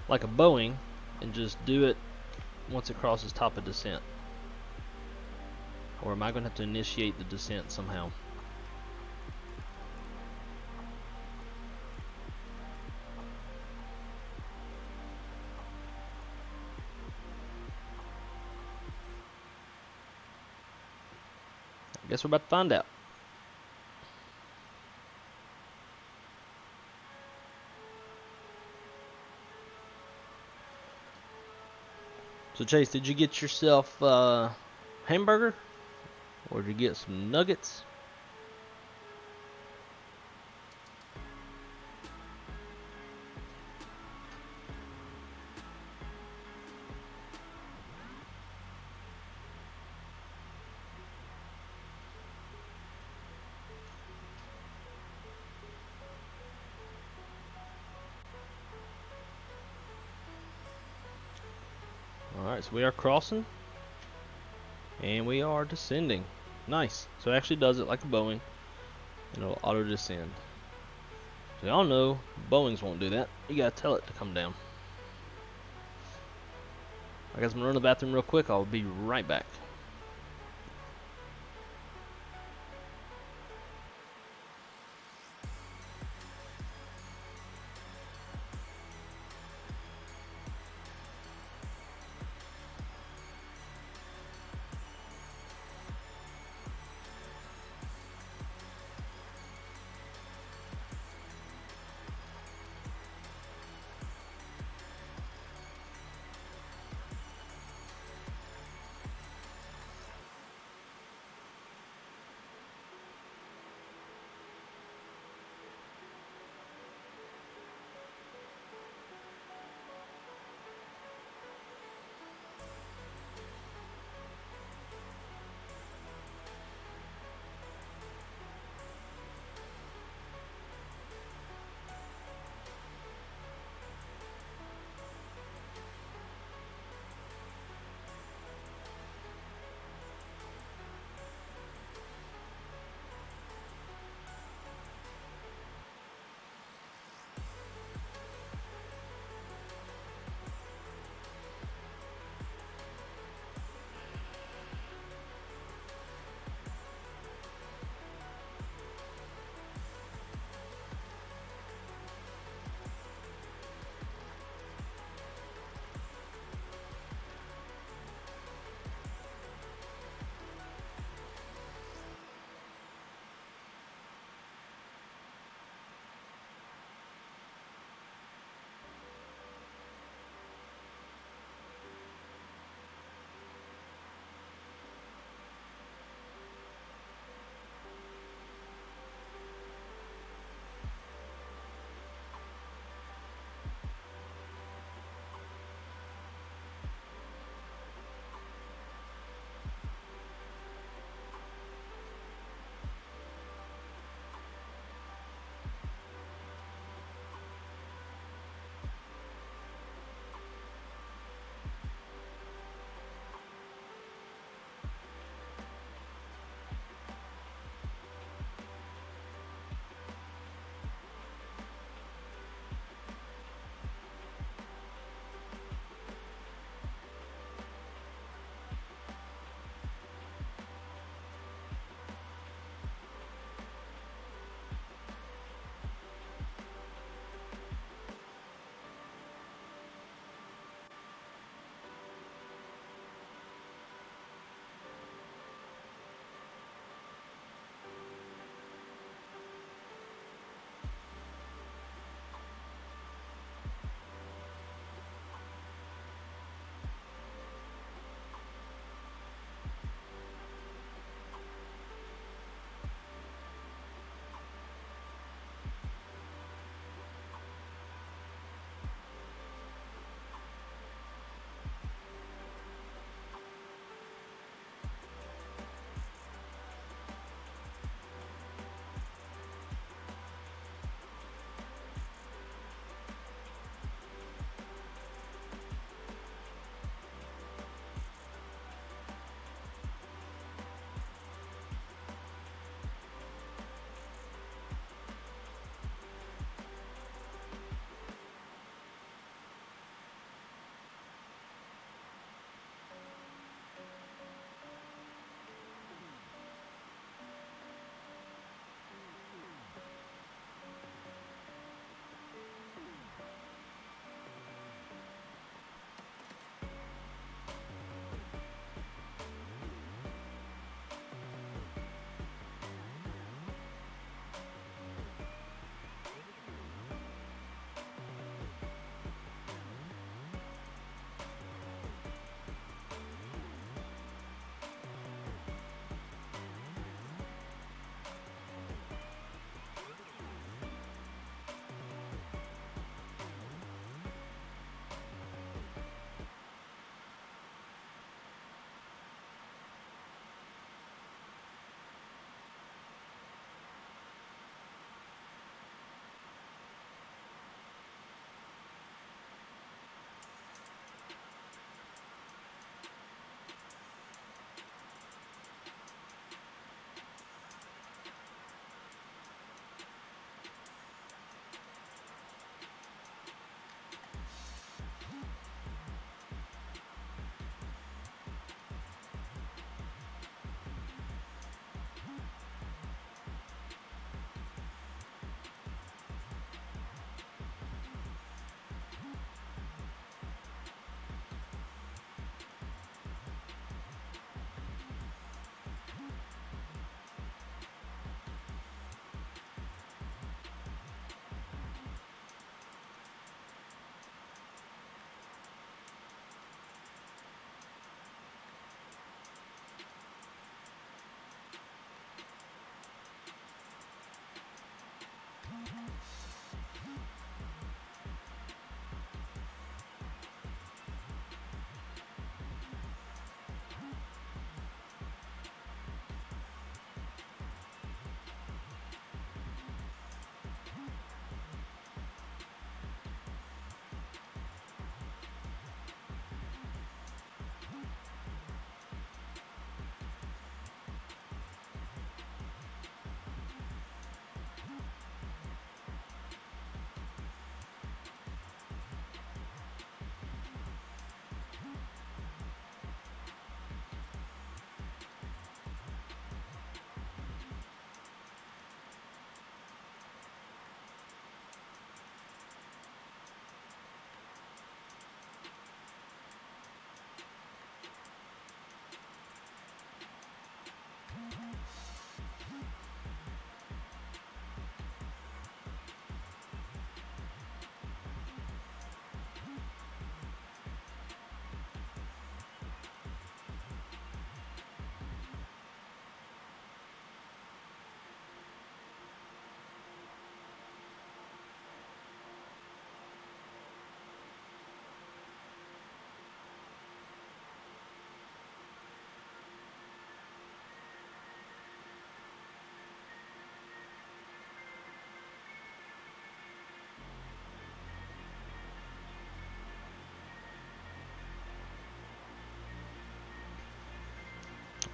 like a Boeing and just do it once it crosses top of descent, or am I going to have to initiate the descent somehow? I guess we're about to find out. So Chase, did you get yourself a hamburger, or did you get some nuggets? Alright, so we are crossing, and we are descending. Nice. So it actually does it like a Boeing, and it'll auto descend. So y'all know Boeings won't do that. You gotta tell it to come down. I guess I'm gonna run to the bathroom real quick. I'll be right back.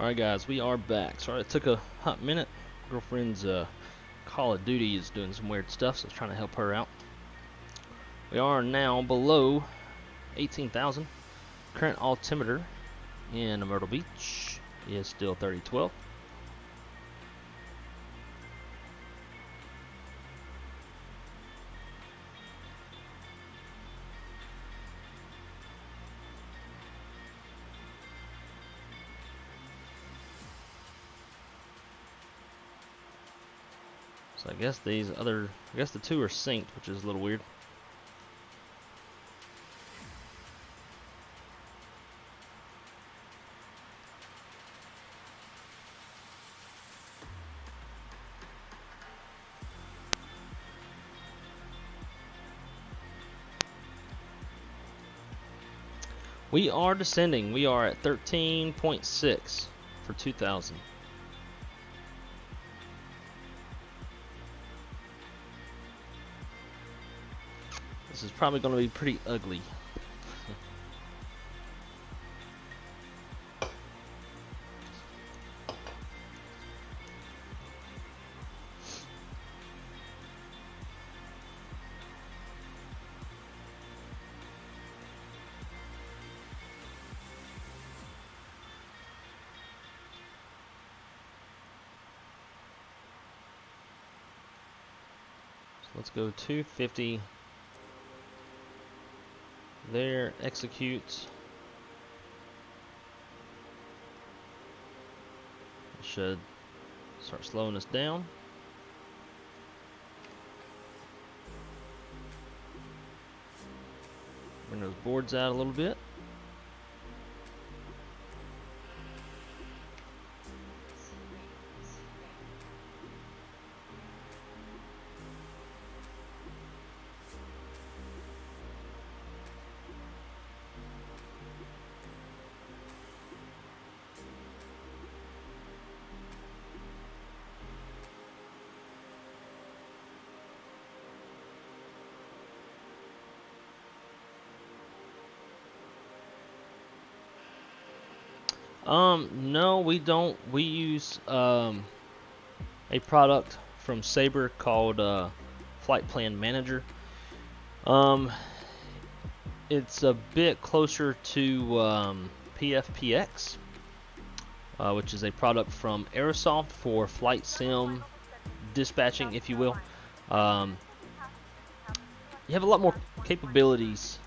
Alright guys, we are back. Sorry it took a hot minute. Girlfriend's Call of Duty is doing some weird stuff, so I was trying to help her out. We are now below 18,000. Current altimeter in Myrtle Beach is still 3012. So I guess the two are synced, which is a little weird. We are descending. We are at 13.6 for 2,000. This is probably going to be pretty ugly. So let's go 250. There, execute. Should start slowing us down. Bring those boards out a little bit. No, we don't. We use a product from Sabre called Flight Plan Manager. It's a bit closer to PFPX, which is a product from Aerosoft for flight sim dispatching, if you will. You have a lot more capabilities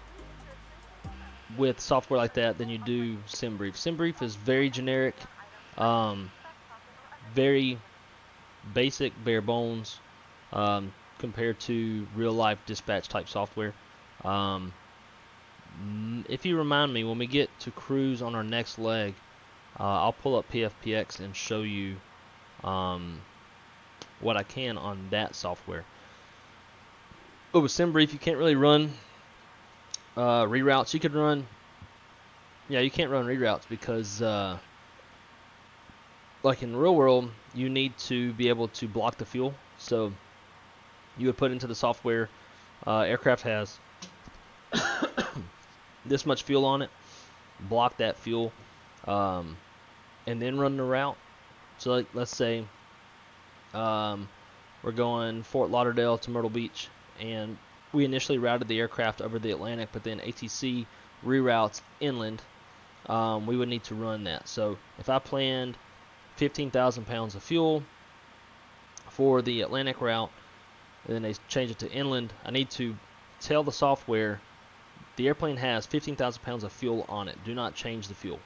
with software like that than you do SimBrief. SimBrief is very generic, very basic, bare bones, compared to real life dispatch type software. If you remind me, when we get to cruise on our next leg, I'll pull up PFPX and show you what I can on that software. But with SimBrief, you can't really run reroutes. You could run, you can't run reroutes because, like in the real world, you need to be able to block the fuel. So you would put into the software, aircraft has this much fuel on it, block that fuel, and then run the route. So like, let's say we're going Fort Lauderdale to Myrtle Beach, and we initially routed the aircraft over the Atlantic, but then ATC reroutes inland. We would need to run that. So if I planned 15,000 pounds of fuel for the Atlantic route, and then they change it to inland, I need to tell the software the airplane has 15,000 pounds of fuel on it. Do not change the fuel.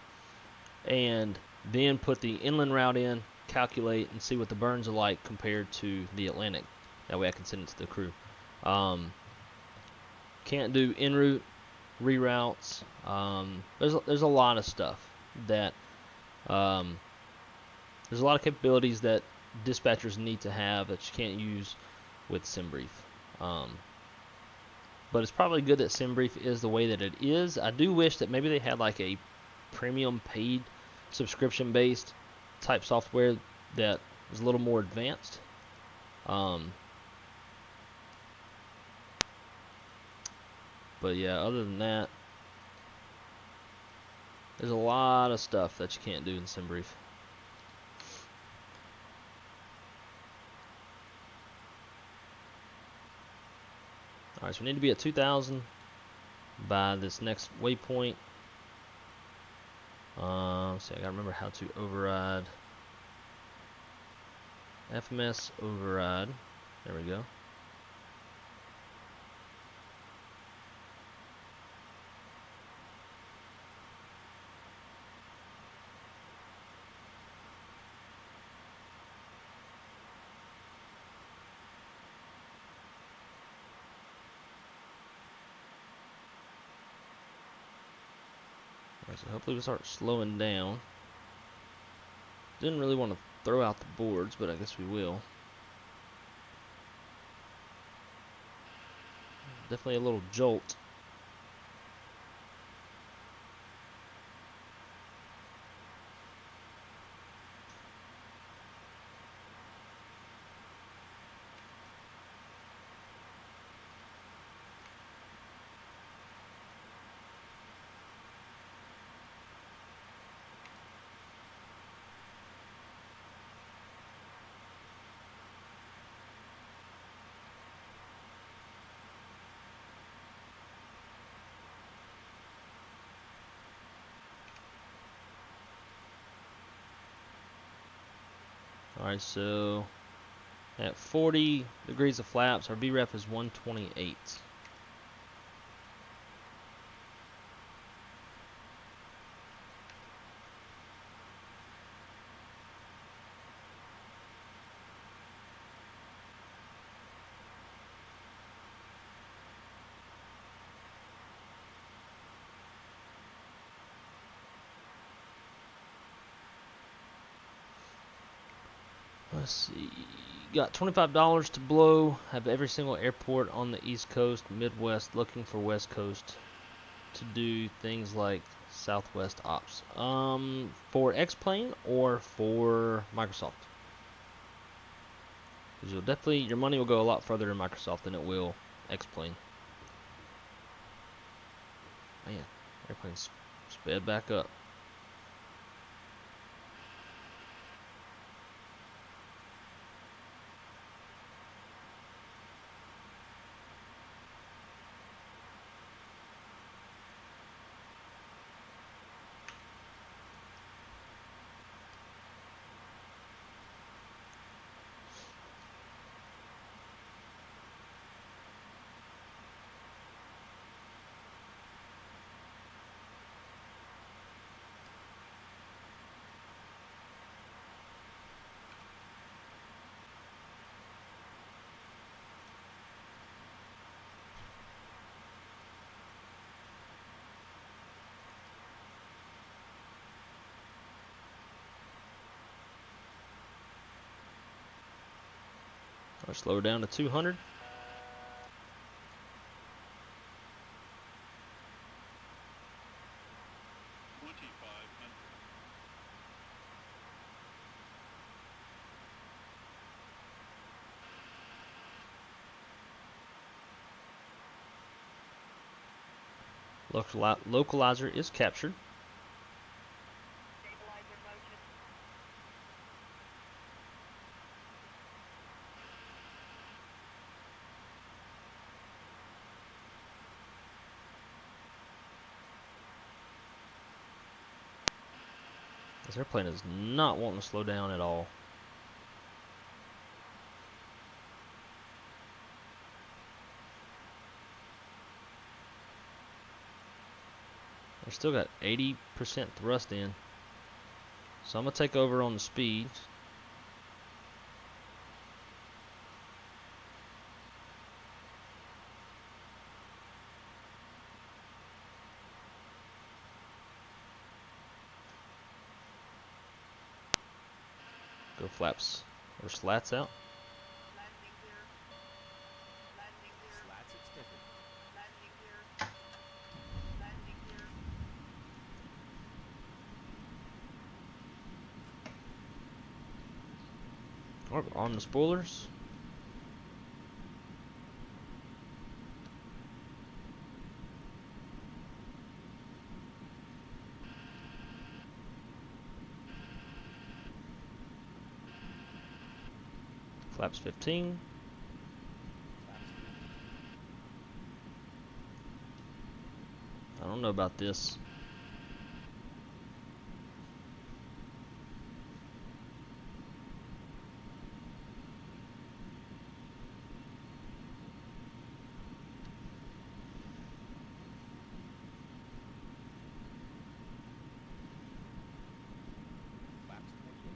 And then put the inland route in, calculate, and see what the burns are like compared to the Atlantic. That way I can send it to the crew. Can't do en route reroutes. There's a lot of stuff that there's a lot of capabilities that dispatchers need to have that you can't use with SimBrief. But it's probably good that SimBrief is the way that it is. I do wish that maybe they had like a premium paid subscription based type software that was a little more advanced. But yeah, other than that, there's a lot of stuff that you can't do in SimBrief. Alright, so we need to be at 2,000 by this next waypoint. So I gotta remember how to override. FMS override. There we go. So hopefully we start slowing down. Didn't really want to throw out the boards, but I guess we will. Definitely a little jolt. Alright, so at 40 degrees of flaps, our VREF is 128. Let's see. Got $25 to blow. Have every single airport on the East Coast, Midwest, looking for West Coast to do things like Southwest ops. For X-Plane or for Microsoft? Because you'll definitely, your money will go a lot further in Microsoft than it will X-Plane. Man, airplane's sped back up. I'll slow her down to 200. Localizer is captured. This airplane is not wanting to slow down at all. We're still got 80% thrust in. So I'm going to take over on the speed. Go flaps or slats out. Slats extended. On the spoilers. Flaps 15. I don't know about this. Flaps 28.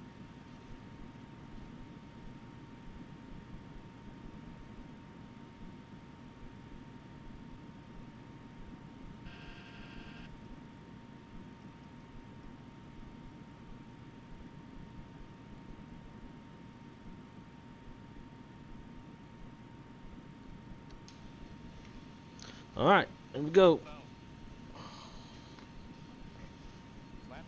All right, here we go. Flaps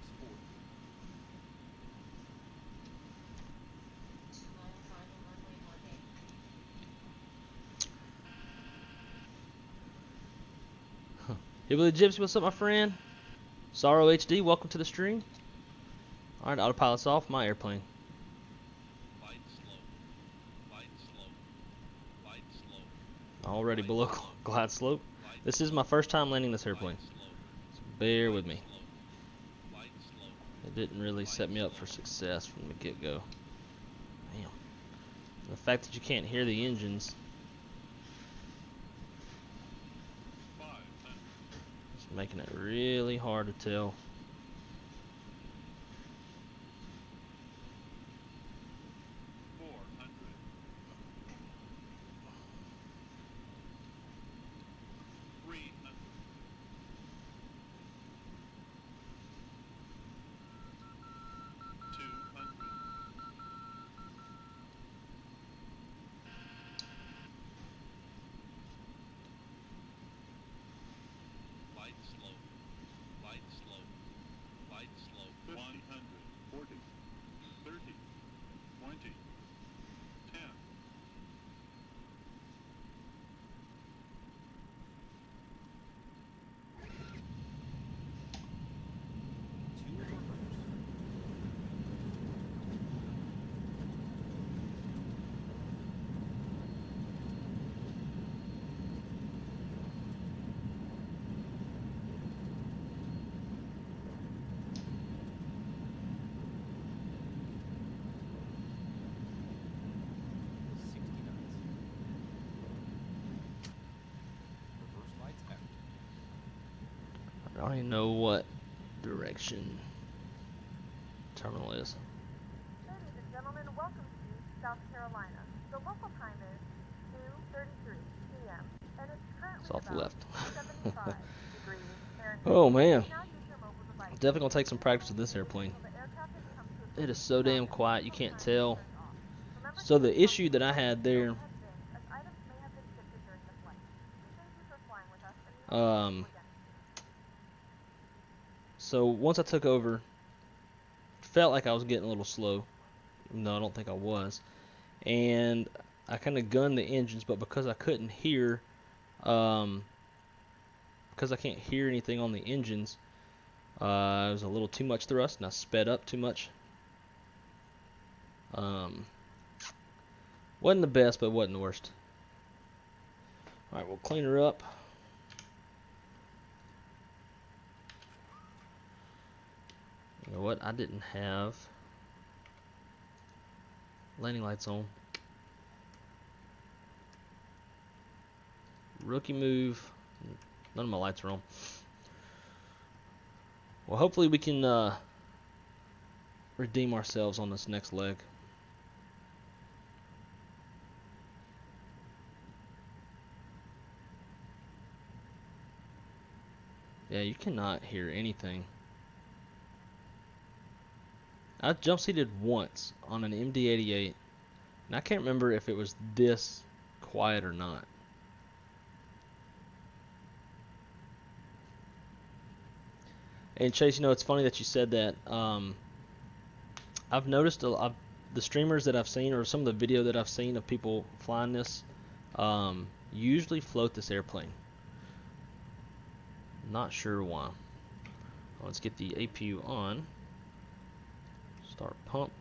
40. Hillbilly Gypsy, what's up, my friend? Sorrow HD, welcome to the stream. All right, autopilot's off my airplane. Light slope. Light slope. Light slope. Already below glide slope. This is my first time landing this airplane, so bear with me. Light slope. It didn't really set me up for success from the get-go. Damn. The fact that you can't hear the engines 500. is making it really hard to tell. 400. 300. 200. Light slope. Light slope. Light slope. 100. 40. 30. 20. 10. 2 reversed. Reverse lights out. I don't even know what direction terminal is. Ladies and gentlemen, welcome to South Carolina. The local time is 2:33 p.m. and it's currently It's off the about left. 75 degrees Fahrenheit. Oh man, Now use your mobile device. definitely gonna take some practice with this airplane. So the aircraft has come to a It is so damn quiet, you can't tell. Remember So to the keep issue that I had there, as items may have been shifted during the flight. We thank you for flying with us and we hope to see you again. so once I took over, felt like I was getting a little slow. No, I don't think I was. And I kind of gunned the engines, but because I couldn't hear, because I can't hear anything on the engines, it was a little too much thrust, and I sped up too much. Wasn't the best, but wasn't the worst. All right, we'll clean her up. You know what? I didn't have landing lights on. Rookie move. None of my lights are on. Well, hopefully we can redeem ourselves on this next leg. Yeah, you cannot hear anything. I jump seated once on an MD-82, and I can't remember if it was this quiet or not. And Chase, you know, it's funny that you said that. I've noticed the streamers that I've seen, or some of the video that I've seen of people flying this, usually float this airplane. Not sure why. Let's get the APU on. Start pump.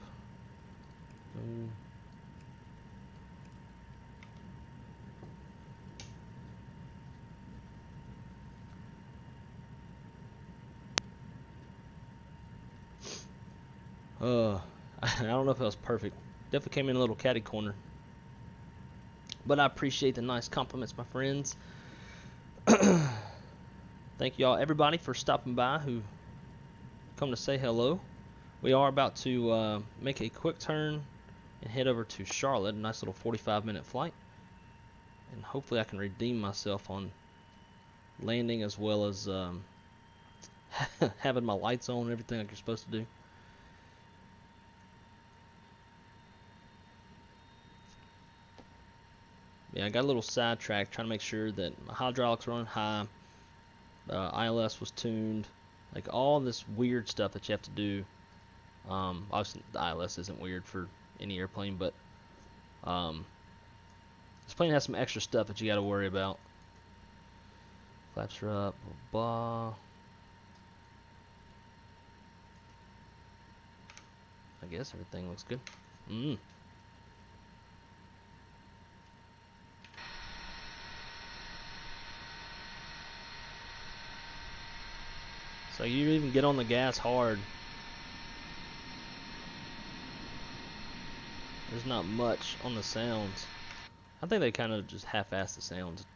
I don't know if that was perfect. Definitely came in a little catty corner. But I appreciate the nice compliments, my friends. Thank y'all, everybody, for stopping by who come to say hello. We are about to make a quick turn and head over to Charlotte. A nice little 45-minute flight. And hopefully I can redeem myself on landing as well as having my lights on and everything like you're supposed to do. Yeah, I got a little sidetracked trying to make sure that my hydraulics running high, ILS was tuned, like all this weird stuff that you have to do. Obviously the ILS isn't weird for any airplane, but this plane has some extra stuff that you got to worry about. Flaps are up, blah, blah. I guess everything looks good. So you even get on the gas hard. There's not much on the sounds. I think they kind of just half-ass the sounds.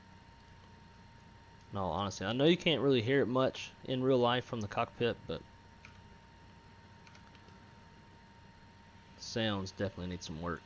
In all honesty, I know you can't really hear it much in real life from the cockpit, but sounds definitely need some work.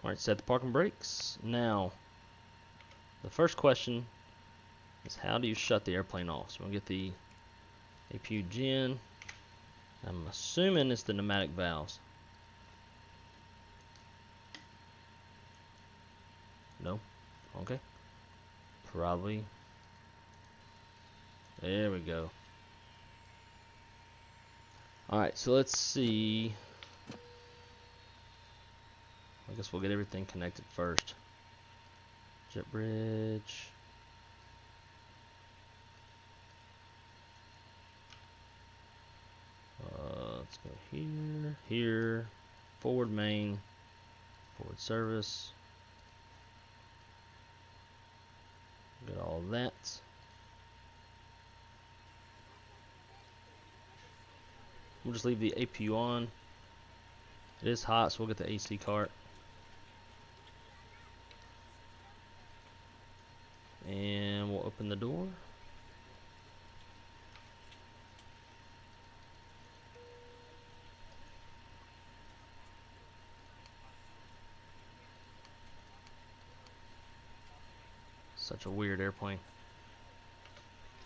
Alright, set the parking brakes. Now, the first question is how do you shut the airplane off? So we'll get the APU gen. I'm assuming it's the pneumatic valves. No? Okay. Probably. There we go. Alright, so let's see. I guess we'll get everything connected first. Jet bridge. Let's go here, here, forward main, forward service. Get all that. We'll just leave the APU on. It is hot, so we'll get the AC cart. And we'll open the door. Such a weird airplane.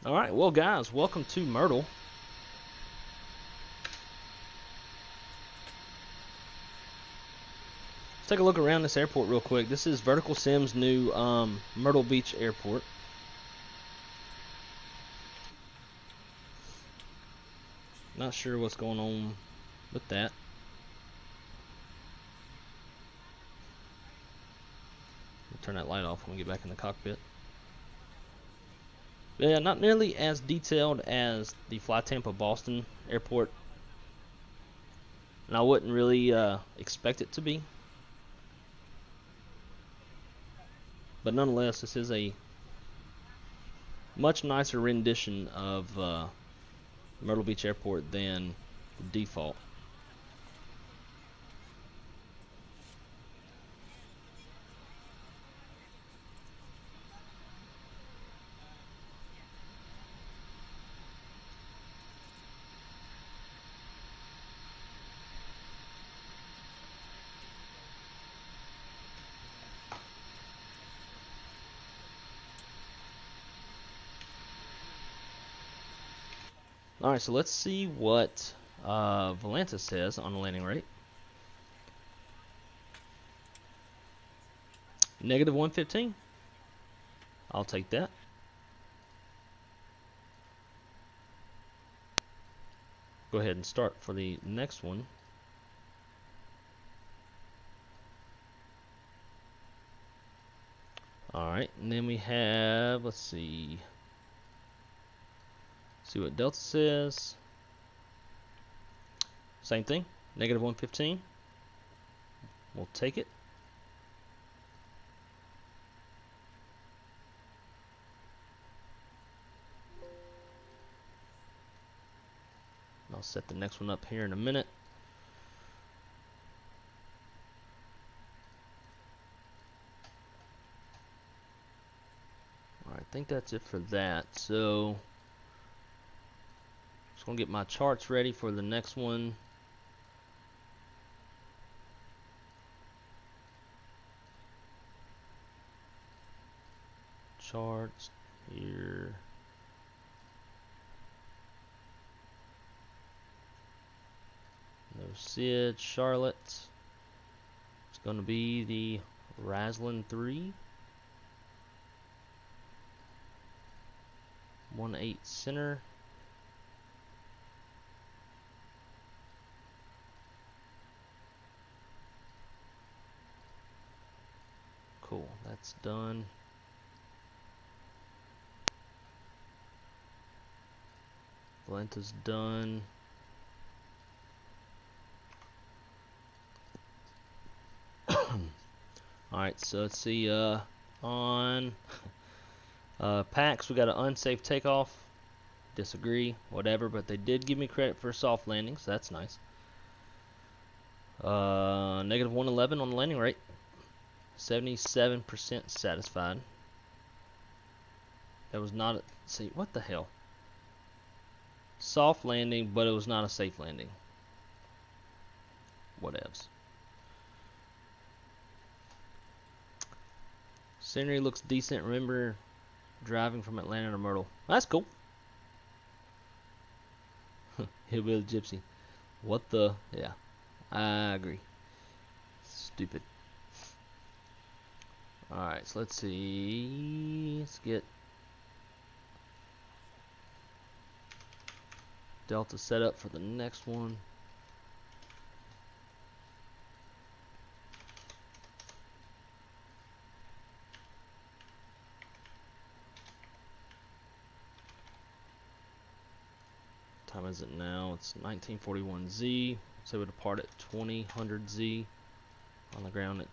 Alright, well guys, welcome to Myrtle. Let's take a look around this airport real quick. This is Verticalsim's new Myrtle Beach airport. Not sure what's going on with that. We'll turn that light off when we get back in the cockpit. But yeah, not nearly as detailed as the Flytampa Boston airport. And I wouldn't really expect it to be. But nonetheless, this is a much nicer rendition of Myrtle Beach Airport than the default. Alright, so let's see what Volanta says on the landing rate. Negative 115. I'll take that. Go ahead and start for the next one. Alright, and then we have, let's see what Delta says. Same thing, negative 115. We'll take it. I'll set the next one up here in a minute. Alright, I think that's it for that. So, just gonna get my charts ready for the next one. Charts here. No Sid, Charlotte. It's going to be the Raslin 3. 1-8 center. Cool, that's done. Valanta's done. Alright, so let's see, on PAX we got an unsafe takeoff. Disagree, whatever, but they did give me credit for a soft landing, so that's nice. Negative 111 on the landing rate. 77% satisfied. That was not a, see, what the hell? Soft landing, but it was not a safe landing. Whatevs. Scenery looks decent. Remember driving from Atlanta to Myrtle. That's cool. Hillbilly Gypsy. What the? Yeah. I agree. Stupid. Alright, so let's see. Let's get Delta set up for the next one. Time is it now? It's 1941Z. So we depart at 2000Z. On the ground at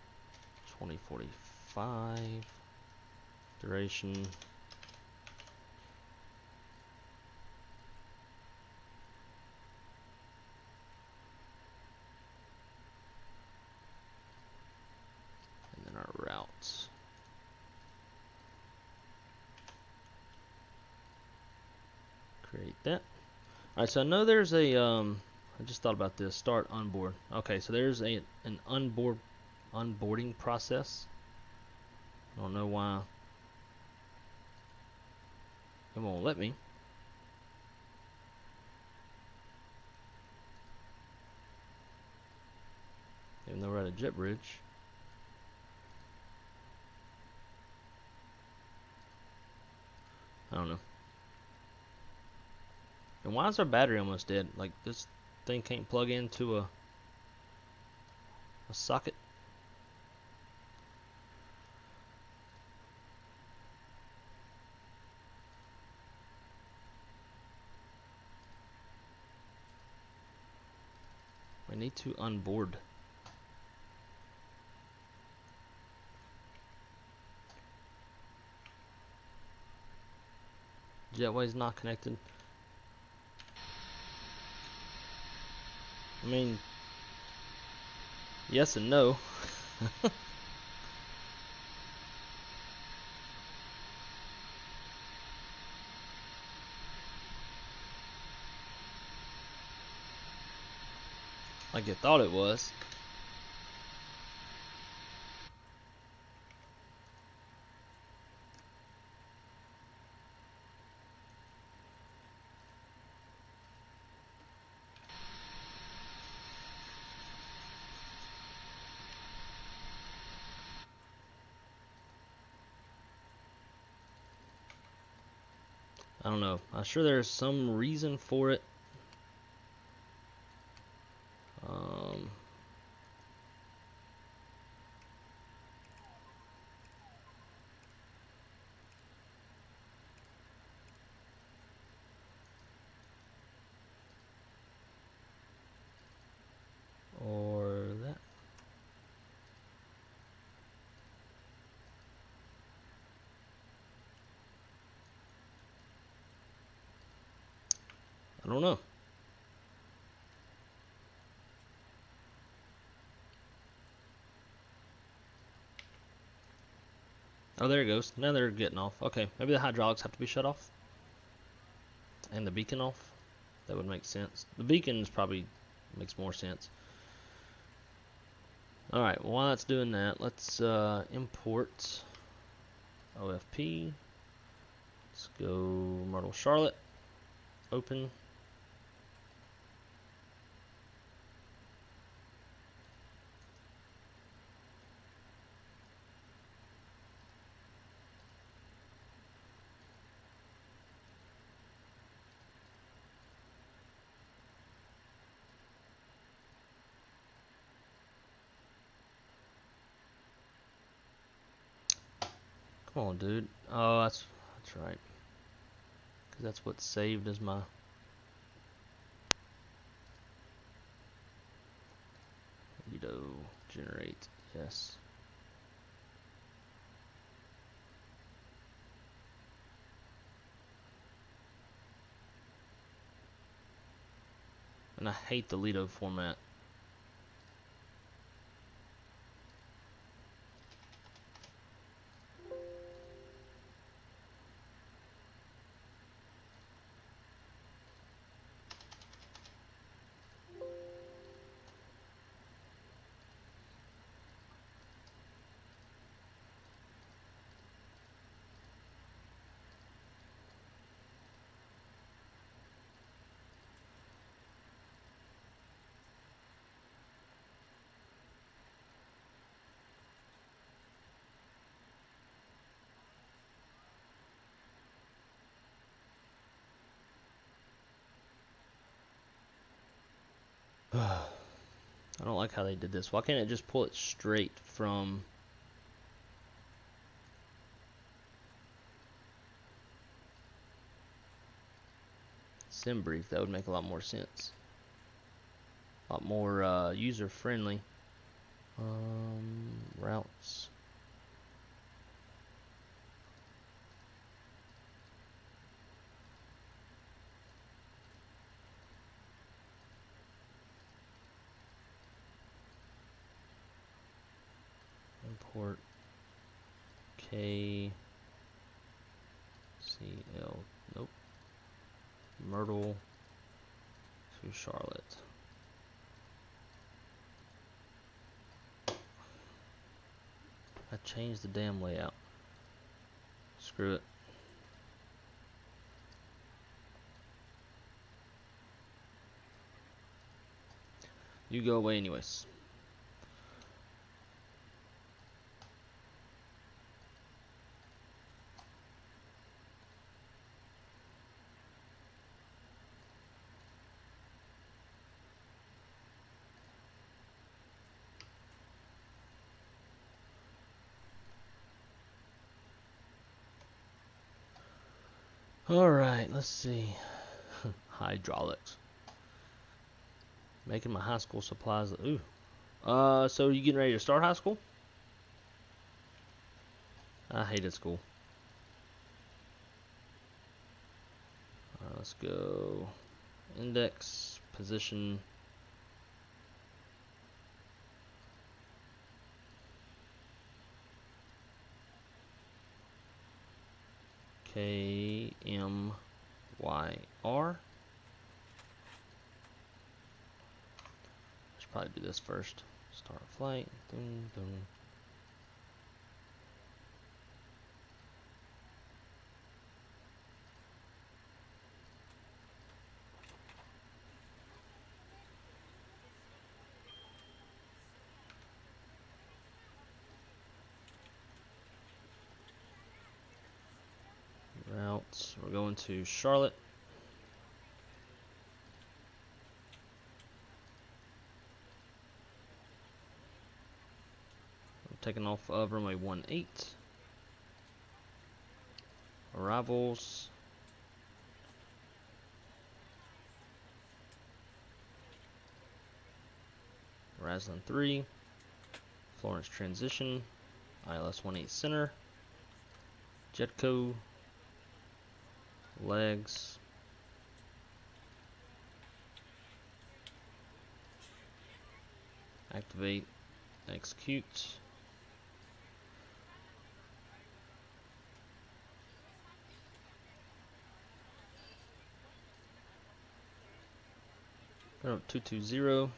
2045. Duration. And then our routes. Create that. Alright, so I know there's a, I just thought about this, start onboard. Okay, so there's an onboarding process. I don't know why it won't let me. Even though we're at a jet bridge. I don't know. And why is our battery almost dead? Like, this thing can't plug into a socket. We need to onboard. Jetway's not connected. I mean, yes and no. Like you thought it was. I don't know. I'm sure there's some reason for it. Or that. I don't know. Oh, there it goes. Now they're getting off. Okay, maybe the hydraulics have to be shut off. And the beacon off. That would make sense. The beacons probably makes more sense. Alright, while it's doing that, let's import OFP. Let's go Myrtle Charlotte. Open. Come on, dude. Oh, that's right. Because that's what's saved as my... Lido generate. Yes. And I hate the Lido format. I don't like how they did this. Why can't it just pull it straight from... SimBrief? That would make a lot more sense. A lot more user friendly. Routes. Import Kcl. Nope. Myrtle to Charlotte. I changed the damn layout. Screw it. You go away anyways. Alright, let's see. Hydraulics. Making my high school supplies. Ooh. So you getting ready to start high school? I hated school. Alright, let's go. Index, position. Kmyr. Should probably do this first. Start flight. Dun, dun. Routes. We're going to Charlotte. I'm taking off of runway 18. Arrivals. Raslin 3. Florence transition. ILS 18 center. Jetco. Legs. Activate. Execute. Go up 220.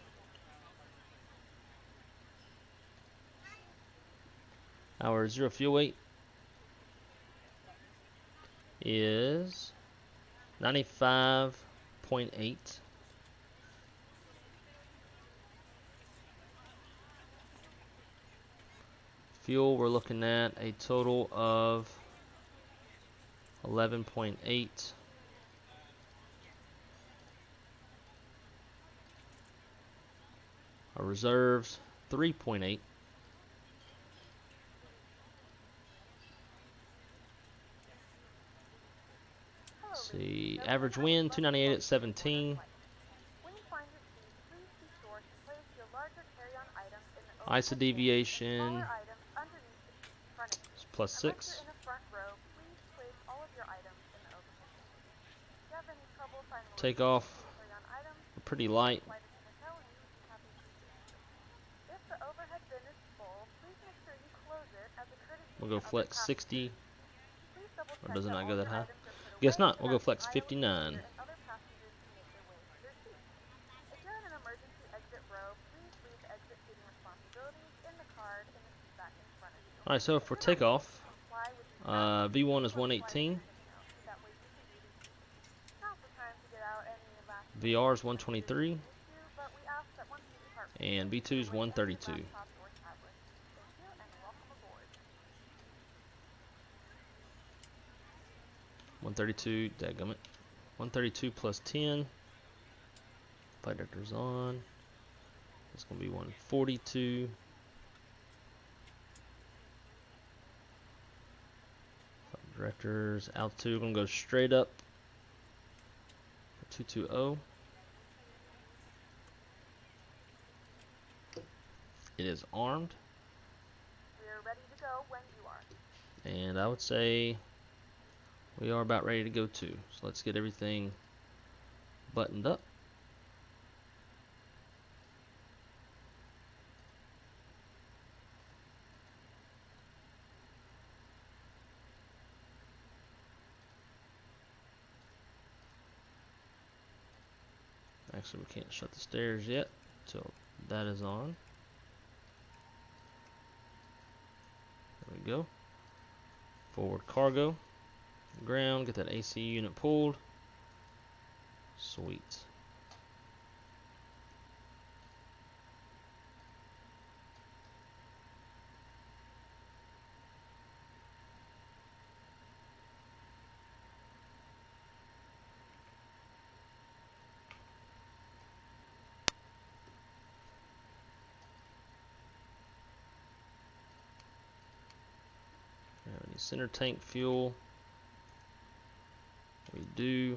Our zero fuel weight is 95.8. Fuel, we're looking at a total of 11.8. Our reserves, 3.8. See, average wind 298 at 17. ISO deviation is +6. Takeoff, pretty light. We'll go flex 60. Or does it not go that high? Guess not. We'll go flex 59. Alright, so for takeoff, V1 is 118. VR is 123. And V2 is 132. 132, dadgummit. 132 plus 10. Flight director's on. It's going to be 142. Flight director's altitude. I'm going to go straight up. 220. It is armed. We are ready to go when you are. And I would say we are about ready to go too. So let's get everything buttoned up. Actually, we can't shut the stairs yet until that is on. There we go. Forward cargo. Ground, get that AC unit pulled. Sweet. Have any center tank fuel? We do.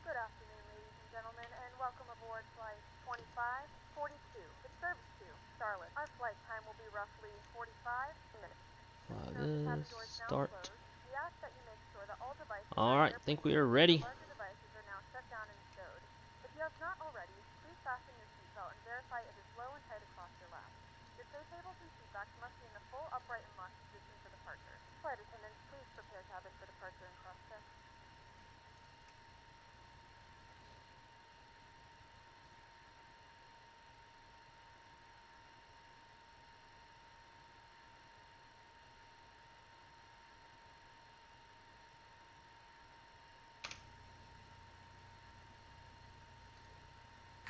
Good afternoon, ladies and gentlemen, and welcome aboard flight 2542 with service to Charlotte. Our flight time will be roughly 45 minutes. Start. We ask that you make sure that all devices Alright, I think we are ready. larger devices are now shut down and stowed. If you have not already, please fasten your seatbelt and verify it is low and tight across your lap. Your tray tables and seat backs must be in the full upright and locked position for departure. Flight attendants, please prepare cabin for departure and cross check.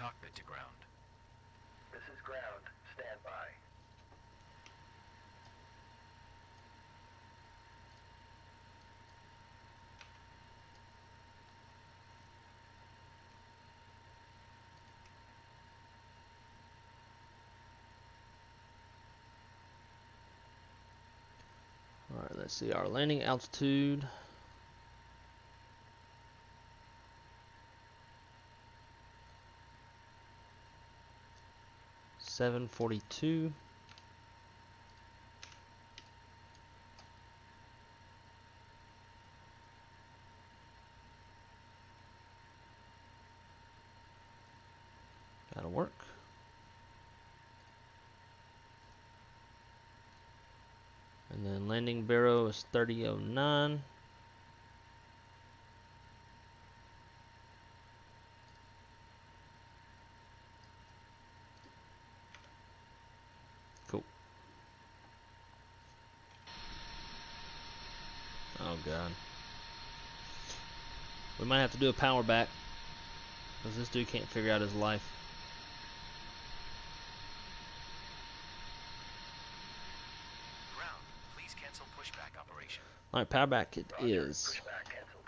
cockpit to ground. This is ground. Stand by. Alright, let's see our landing altitude. 742. That'll work. And then landing baro is 3009. Cool. Oh god. We might have to do a power back, because this dude can't figure out his life. Ground, please cancel pushback operation. Alright, power back it Roger, is. pushback canceled.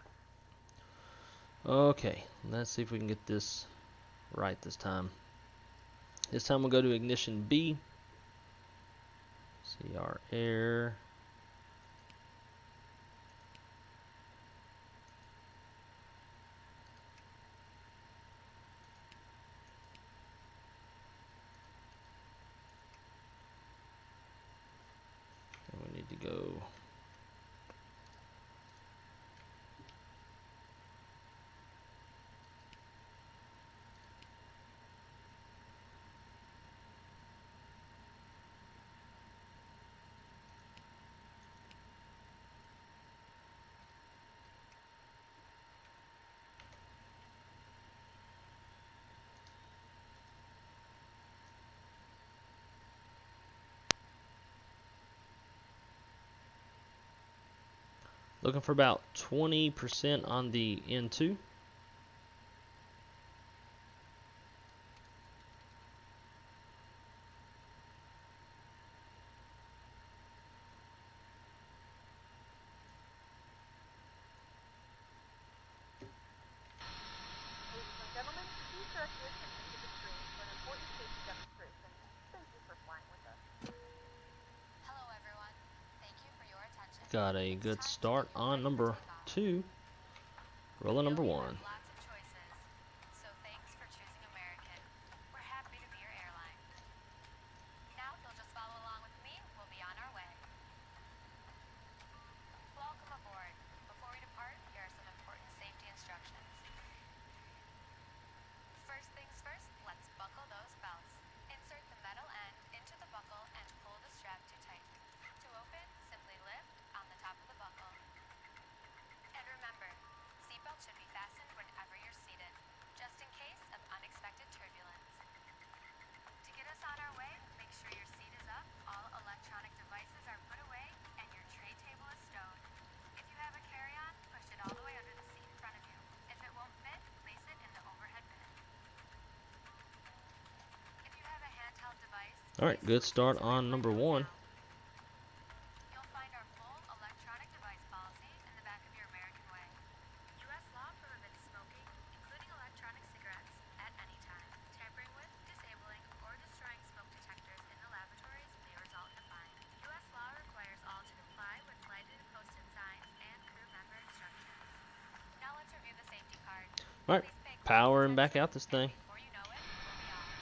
Okay, let's see if we can get this right this time. This time we'll go to ignition B. See our air. And we need to go. Looking for about 20% on the N2. Ladies and gentlemen, please direct your attention to the screen for an important safety demonstration. Thank you for flying with us. Hello everyone. Thank you for your attention. Got a good start on number 2. Roller number 1. Lots of choices, so thanks for choosing American. We're happy to be your airline. Now, if you'll just follow along with me, we'll be on our way. Welcome aboard. Before we depart, here are some important safety instructions. First things first, let's buckle those belts. Insert the metal end into the buckle and pull the strap to tighten. To open, simply lift on the top of the buckle. And remember, seatbelt should be fastened whenever you're seated, just in case of unexpected turbulence. To get us on our way, make sure your seat is up, all electronic devices are put away, and your tray table is stowed. If you have a carry-on, push it all the way under the seat in front of you. If it won't fit, place it in the overhead bin. If you have a handheld device, Alright, good start on number 1. You'll find our full electronic device policy in the back of your American Way. U.S. law prohibits smoking, including electronic cigarettes, at any time. Tampering with, disabling, or destroying smoke detectors in the lavatories may result in a fine. U.S. law requires all to comply with lighted and posted signs and crew member instructions. Now let's review the safety card. Alright, Please pay close powering back attention, out this and thing. before you know it, we'll be off.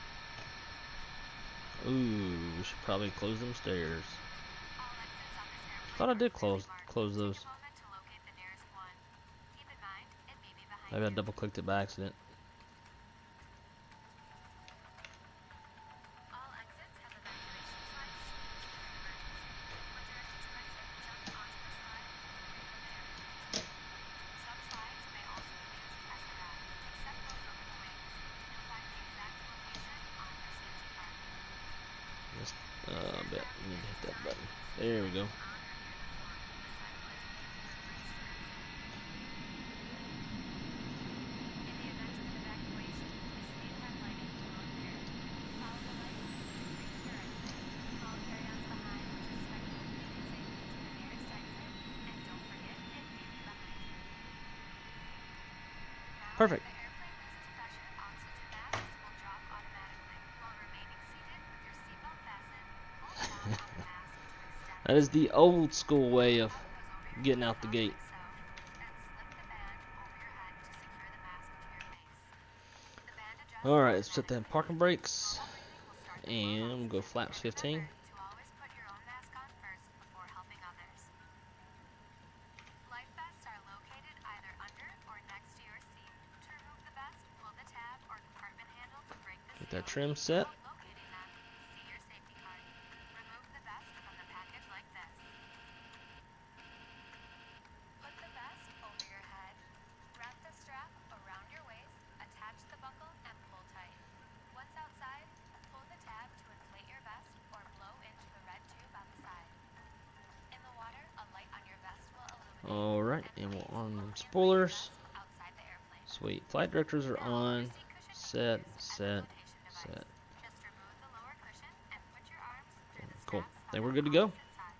Ooh, we should probably close them stairs. All exits on this airplane Thought I are did clearly close marked. those. Take a moment to locate the nearest one. Keep in mind, it may be behind Maybe I you. double clicked it by accident. All exits have evacuation slides to use in an emergency. When directed to exit, jump onto the slide and pull away from the aircraft. Some slides may also be used as a raft, except those over the wings. You'll find the exact location on your safety card. Just, bet we need to hit that button. There we go. On or near the floor. The sign will indicate you have reached your exit. In the event of an evacuation, a state path lighting Perfect. The airplane loses pressure, oxygen masks will drop automatically. While remaining seated with your seatbelt fastened, hold down on the mask to extend That is the old school way of cup goes over your getting face out the about gate. like so, and slip the band over your head to secure the mask to your face. The band adjusts Alright, let's set that automatically. parking brakes. Normal breathing will start the flow of And we'll go oxygen. flaps 15. Remember to always put your own mask on first before helping others. Life vests are located either under or next to your seat. To remove the vest, pull the tab or compartment handle to break the Get seal. that trim set. While locating them, see your safety card. Remove the vest from the package like this. Put the vest over your head. Wrap the strap around your waist, attach the buckle, and pull tight. Once outside, pull the tab to inflate your vest or blow into the red tube on the side. In the water, a light on your vest will illuminate. Alright, and please we're on only them leave the spoilers. vest outside the airplane. Sweet. Flight directors are Now, on. your seat cushion Set, can be used as a set, flotation device. set. Just remove the lower cushion and put your arms through the Cool. straps Then on we're the good to go. opposite side.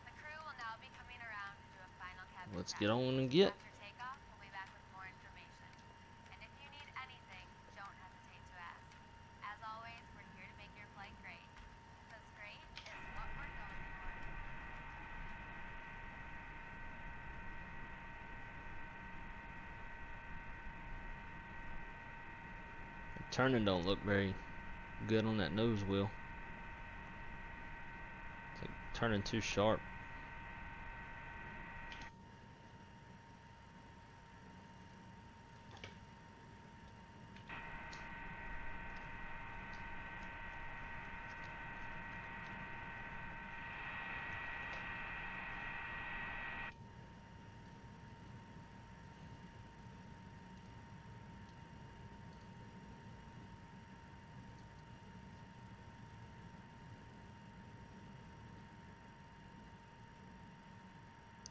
The crew will now be coming around to do a final cabin Let's check. get on and get. After takeoff, we'll be back with more information. And if you need anything, don't hesitate to ask. As always, we're here to make your flight great. Because great is what we're going for. Turning don't look very good on that nose wheel. It's like turning too sharp.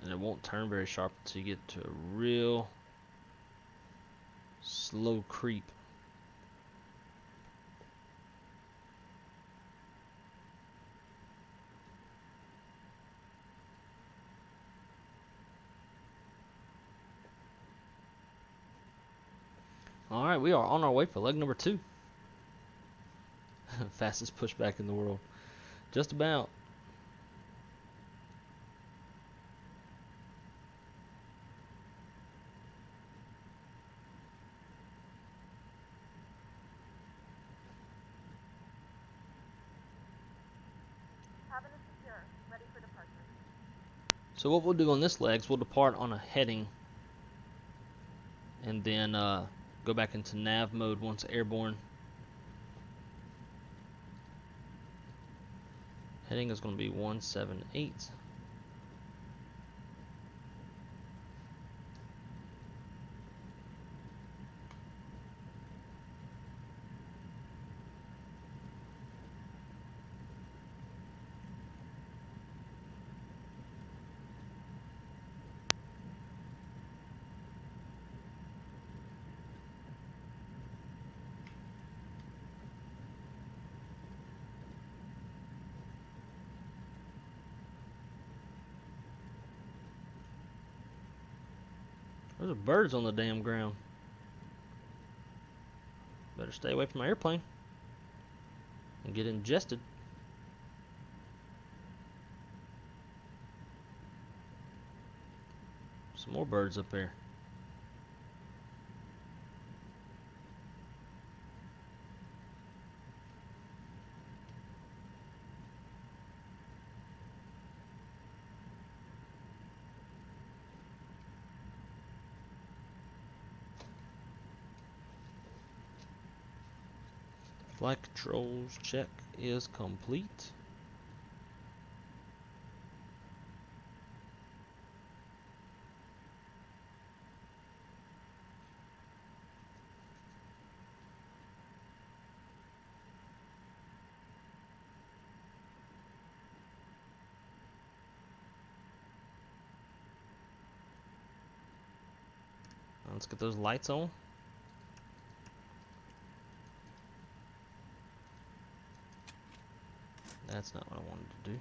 And it won't turn very sharp until you get to a real slow creep. Alright, we are on our way for leg number 2. Fastest pushback in the world. Just about. Cabin is secure. Ready for departure. So what we'll do on this leg is we'll depart on a heading. And then go back into nav mode once airborne. Heading is going to be 178. There's birds on the damn ground. Better stay away from my airplane and get ingested. Some more birds up there. Flight controls check is complete. Let's get those lights on. That's not what I wanted to do.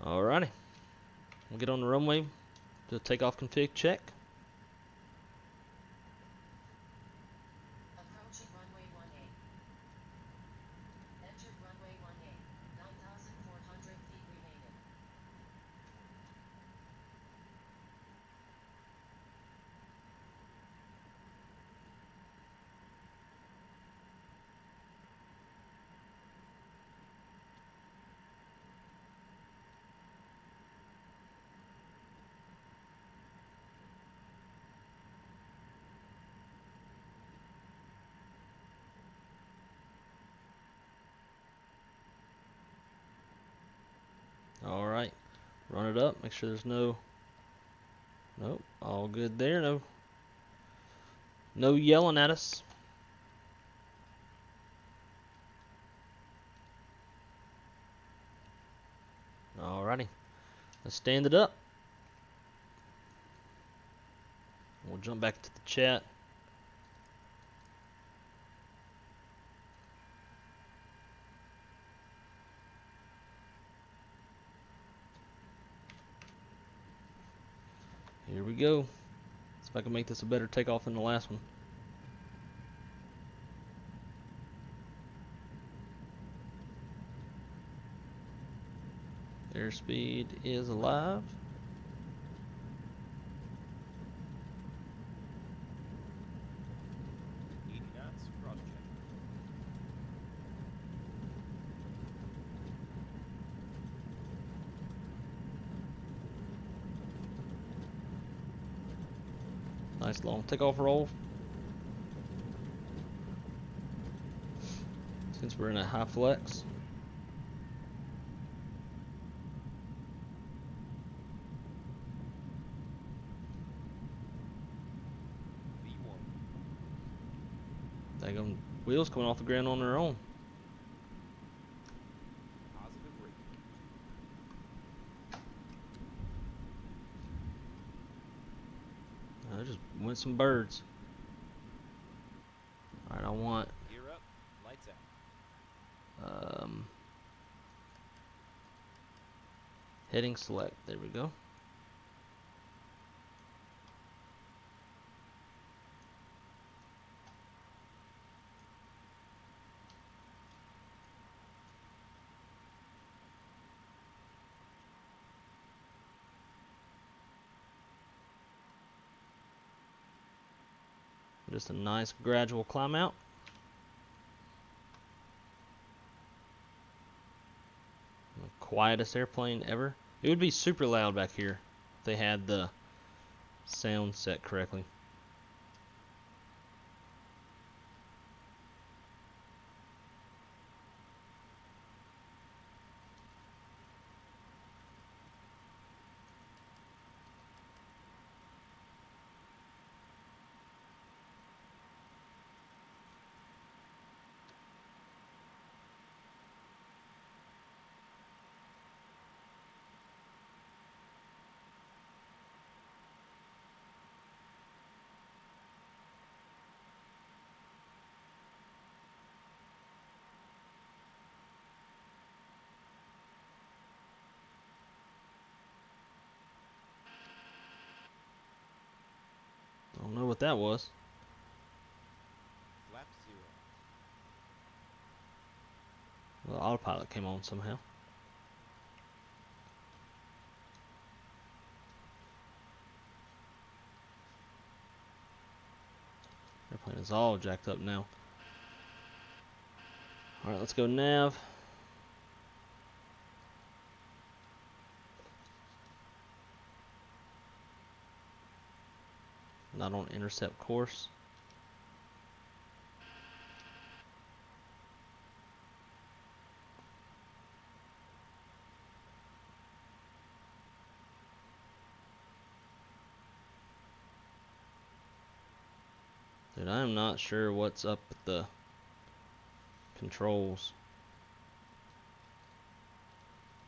Alrighty. We'll get on the runway. Do a takeoff config check. Approaching runway 18. Entered runway 18. 9,400 feet remaining. Alright. Run it up. Make sure there's no... Nope. All good there. No yelling at us. Alrighty. Let's stand it up. We'll jump back to the chat. Here we go. See if I can make this a better takeoff than the last one. Airspeed is alive. Cross check. Nice long takeoff roll. Since we're in a high flex. Daggum wheels coming off the ground on their own. Positive rate. I just went some birds. Alright, I want Gear up. Lights out. heading select. There we go. Just a nice gradual climb out. The quietest airplane ever. It would be super loud back here if they had the sound set correctly. I don't know what that was. Flap 0. Well, the autopilot came on somehow. Airplane is all jacked up now. Alright, let's go nav. Not on intercept course. Dude, I am not sure what's up with the controls.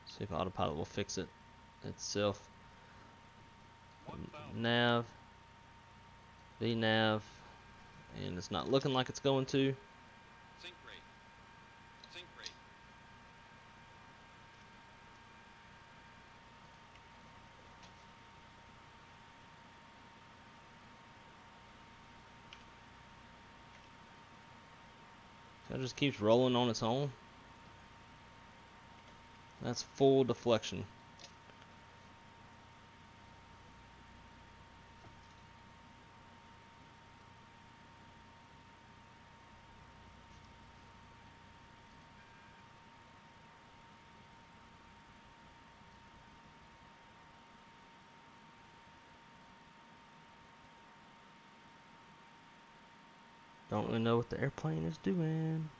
See if autopilot will fix it itself. Nav, VNav, and it's not looking like it's going to. Sync rate. Sync rate. That just keeps rolling on its own. That's full deflection. Don't really know what the airplane is doing.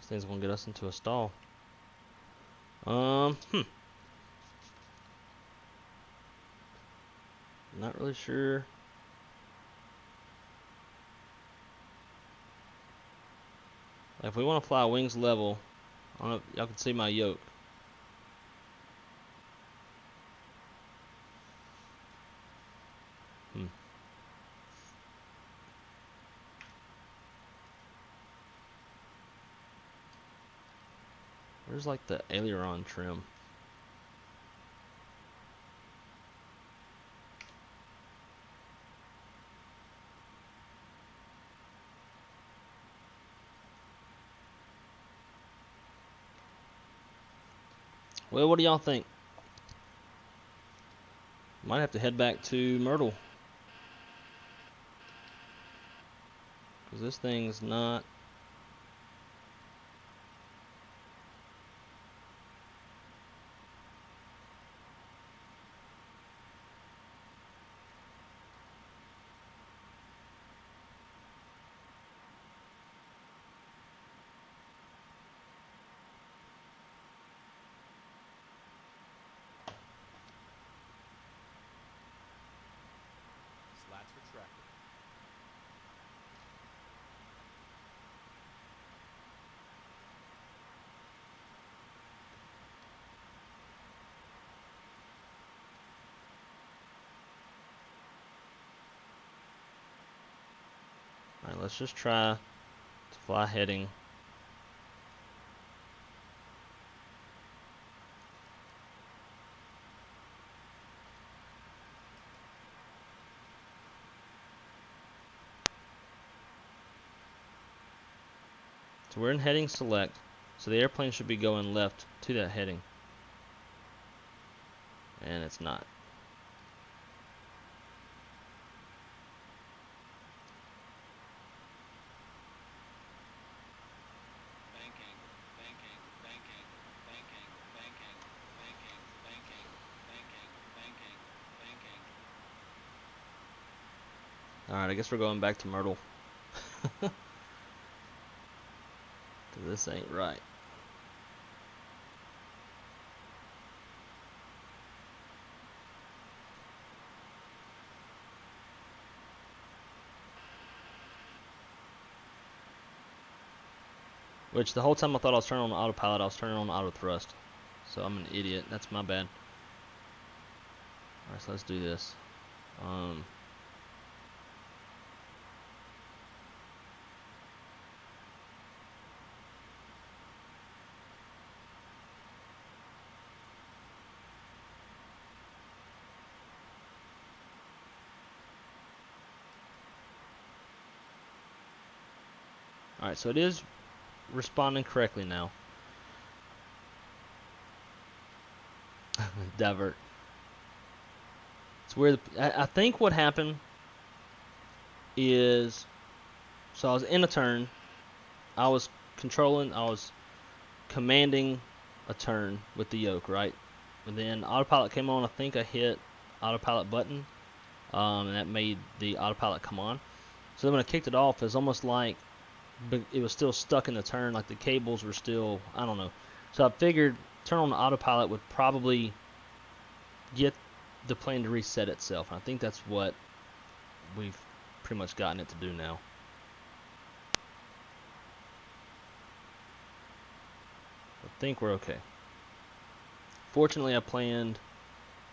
This thing's gonna get us into a stall. Not really sure. Like if we want to fly wings level, I don't know if y'all can see my yoke. Where's like the aileron trim? Well, what do y'all think? Might have to head back to Myrtle, because this thing's not. Slats retracted. Alright, let's just try to fly heading. So we're in heading select, so the airplane should be going left to that heading. And it's not. Alright, I guess we're going back to Myrtle. 'Cause this ain't right. Which the whole time I thought I was turning on the autopilot, I was turning on the auto thrust. So I'm an idiot. That's my bad. Alright, so let's do this. Alright, so it is responding correctly now. Divert. It's where I think what happened is, so I was in a turn, I was commanding a turn with the yoke, right? And then autopilot came on. I think I hit autopilot button, and that made the autopilot come on. So then when I kicked it off, it's almost like it was still stuck in the turn, like the cables were still, I don't know. So I figured turn on the autopilot would probably get the plane to reset itself. And I think that's what we've pretty much gotten it to do now. I think we're okay. Fortunately, I planned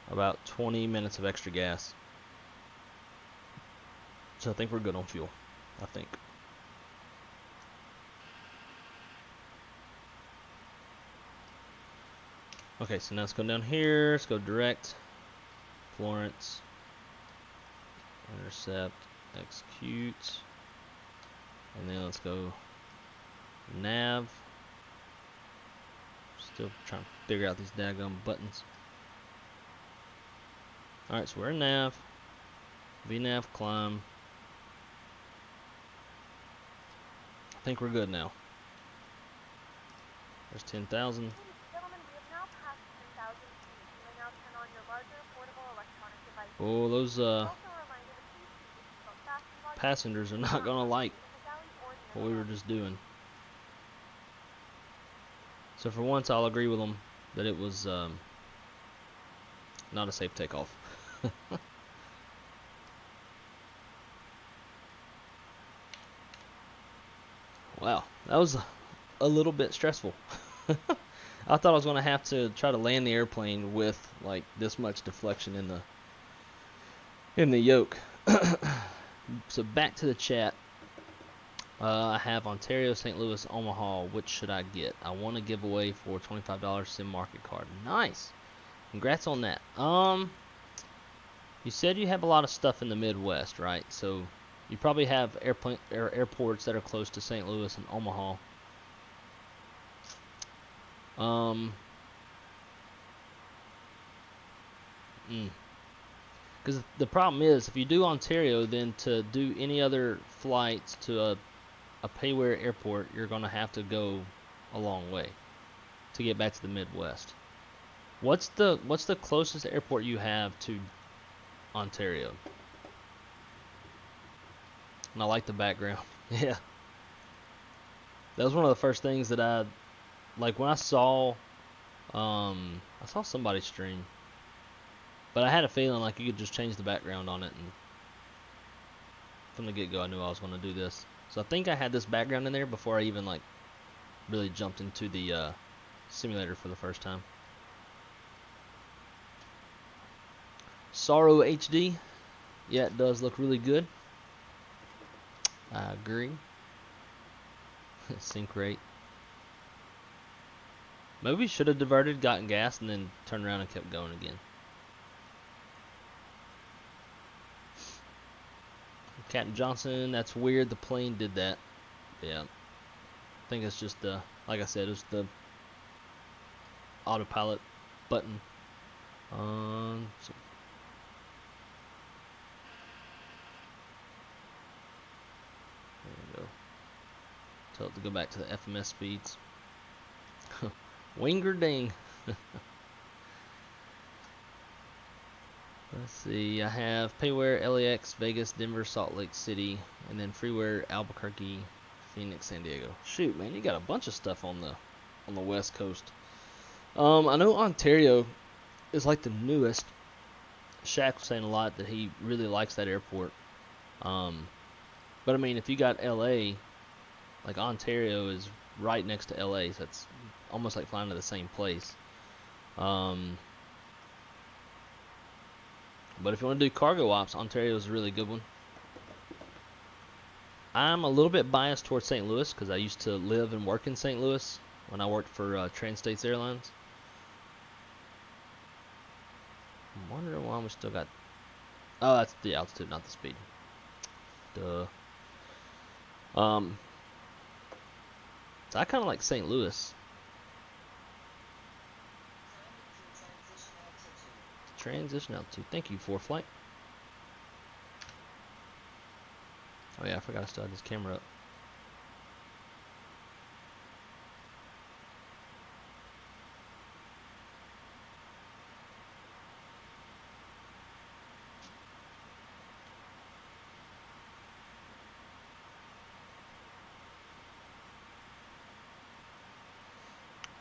about 20 minutes of extra gas. So I think we're good on fuel. I think. Okay, so now let's go down here. Let's go direct. Florence. intercept, execute, and then let's go nav. Still trying to figure out these daggum buttons. Alright, so we're in nav. VNav climb. I think we're good now. There's 10,000. Ladies and gentlemen, we have now passed 10,000 feet. You may now turn on your larger portable electronic devices. Oh, those Also a reminder to please keep your seatbelt fastened while you're passengers are not gonna like in the galley or the what we were airlock. just doing. So for once, I'll agree with them that it was not a safe takeoff. Wow, that was a little bit stressful. I thought I was going to have to try to land the airplane with like this much deflection in the yoke. So back to the chat. I have Ontario, St. Louis, Omaha. Which should I get? I want to give away for $25 sim market card. Nice. Congrats on that. You said you have a lot of stuff in the Midwest, right? So you probably have airports that are close to St. Louis and Omaha. Because the problem is, if you do Ontario, then to do any other flights to a PayWare airport, you're going to have to go a long way to get back to the Midwest. What's the closest airport you have to Ontario? And I like the background. Yeah. That was one of the first things that I like when I saw somebody stream. But I had a feeling like you could just change the background on it, and from the get-go I knew I was going to do this. So I think I had this background in there before I even like really jumped into the simulator for the first time. Sorrow HD. Yeah, it does look really good. I agree. Sync rate. Maybe we should have diverted, gotten gas, and then turned around and kept going again. Captain Johnson, that's weird. The plane did that. Yeah. I think it's just the, like I said, it's the autopilot button. So there we go. Tell it to go back to the FMS speeds. Winger ding. Let's see, I have PayWare, LAX, Vegas, Denver, Salt Lake City, and then Freeware, Albuquerque, Phoenix, San Diego. Shoot, man, you got a bunch of stuff on the West Coast. I know Ontario is like the newest. Shaq was saying a lot that he really likes that airport. But I mean, if you got LA, like Ontario is right next to LA, so it's almost like flying to the same place. But if you want to do cargo ops, Ontario is a really good one. I'm a little bit biased towards St. Louis because I used to live and work in St. Louis when I worked for Trans-States Airlines. I'm wondering why we still got... Oh, that's the altitude, not the speed. Duh. So I kind of like St. Louis. Transition altitude. Thank you, PRFLIGHT. Oh yeah, I forgot I still had this camera up.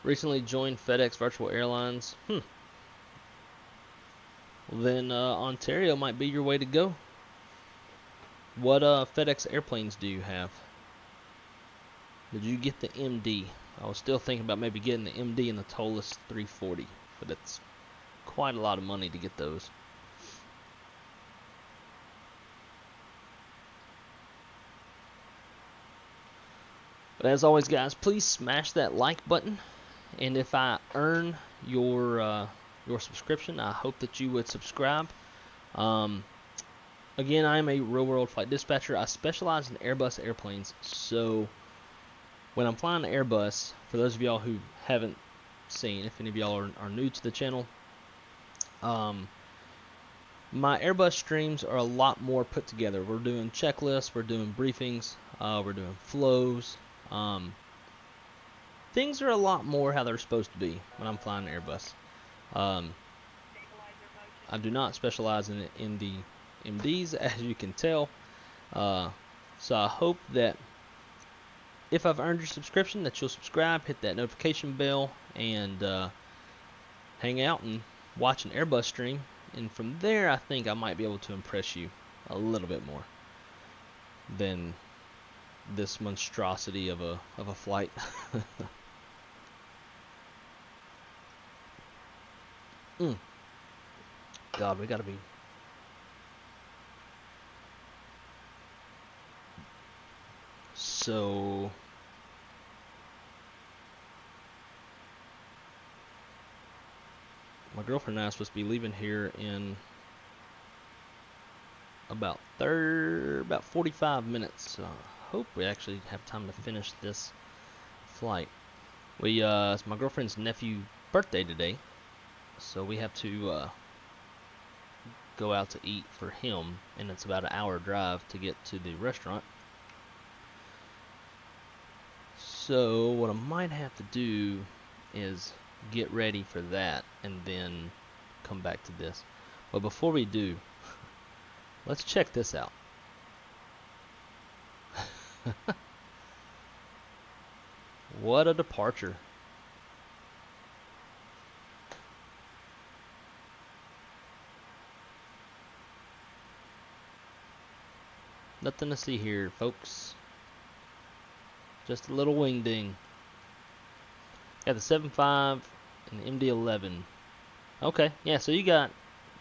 Recently joined FedEx Virtual Airlines. Well, then Ontario might be your way to go. What FedEx airplanes do you have? Did you get the MD? I was still thinking about maybe getting the MD and the Tolus 340, but it's quite a lot of money to get those. But as always, guys, please smash that like button, and if I earn your subscription, I hope that you would subscribe. again, I am a real-world flight dispatcher. I specialize in Airbus airplanes, so when I'm flying an Airbus, for those of y'all who haven't seen, if any of y'all are new to the channel, my Airbus streams are a lot more put together. We're doing checklists, we're doing briefings, we're doing flows. Things are a lot more how they're supposed to be when I'm flying an Airbus. I do not specialize in the MDs, as you can tell. So I hope that if I've earned your subscription, that you'll subscribe, hit that notification bell, and hang out and watch an Airbus stream. And from there, I think I might be able to impress you a little bit more than this monstrosity of a flight. God, we gotta be. So my girlfriend and I are supposed to be leaving here in about 45 minutes. So I hope we actually have time to finish this flight. It's my girlfriend's nephew's birthday today, so we have to go out to eat for him, and it's about an hour drive to get to the restaurant. So what I might have to do is get ready for that and then come back to this. But before we do, let's check this out. What a departure. Nothing to see here, folks. Just a little wing ding. Got the 7.5 and the MD-11. Okay, yeah, so you got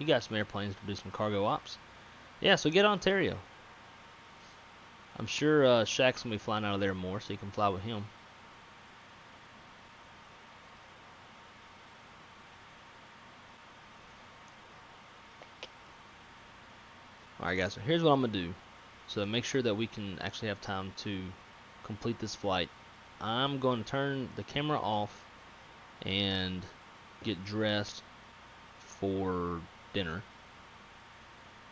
some airplanes to do some cargo ops. Yeah, so get Ontario. I'm sure Shaq's gonna be flying out of there more, so you can fly with him. Alright guys, so here's what I'm gonna do. So make sure that we can actually have time to complete this flight. I'm going to turn the camera off and get dressed for dinner,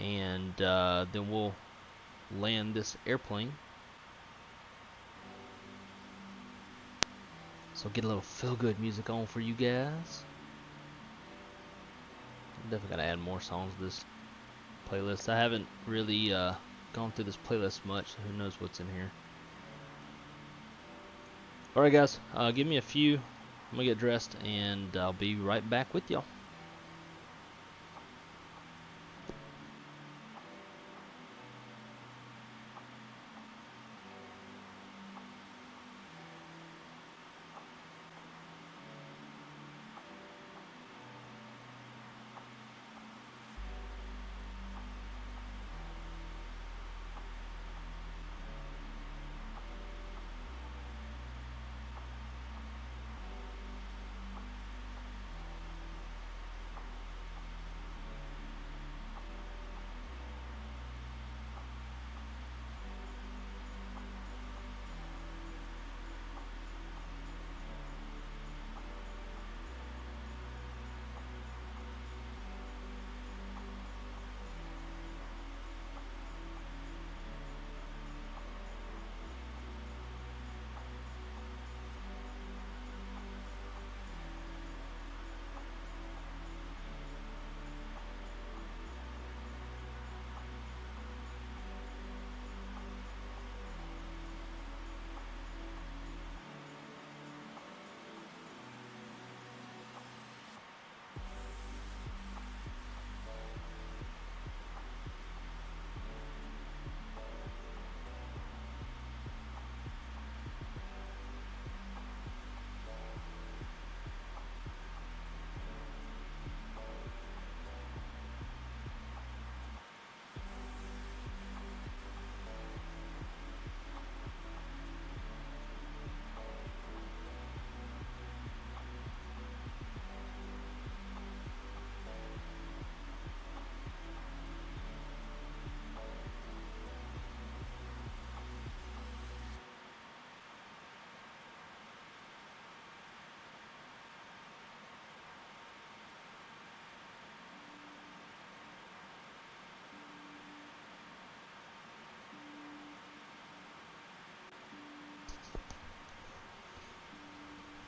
and then we'll land this airplane. So get a little feel-good music on for you guys. Definitely gotta add more songs to this playlist. I haven't really gone through this playlist much, so who knows what's in here. Alright guys, give me a few. I'm gonna get dressed and I'll be right back with y'all.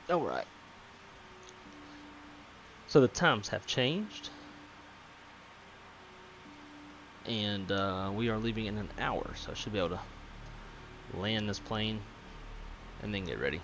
Alright. So the times have changed. And we are leaving in an hour, so I should be able to land this plane and then get ready.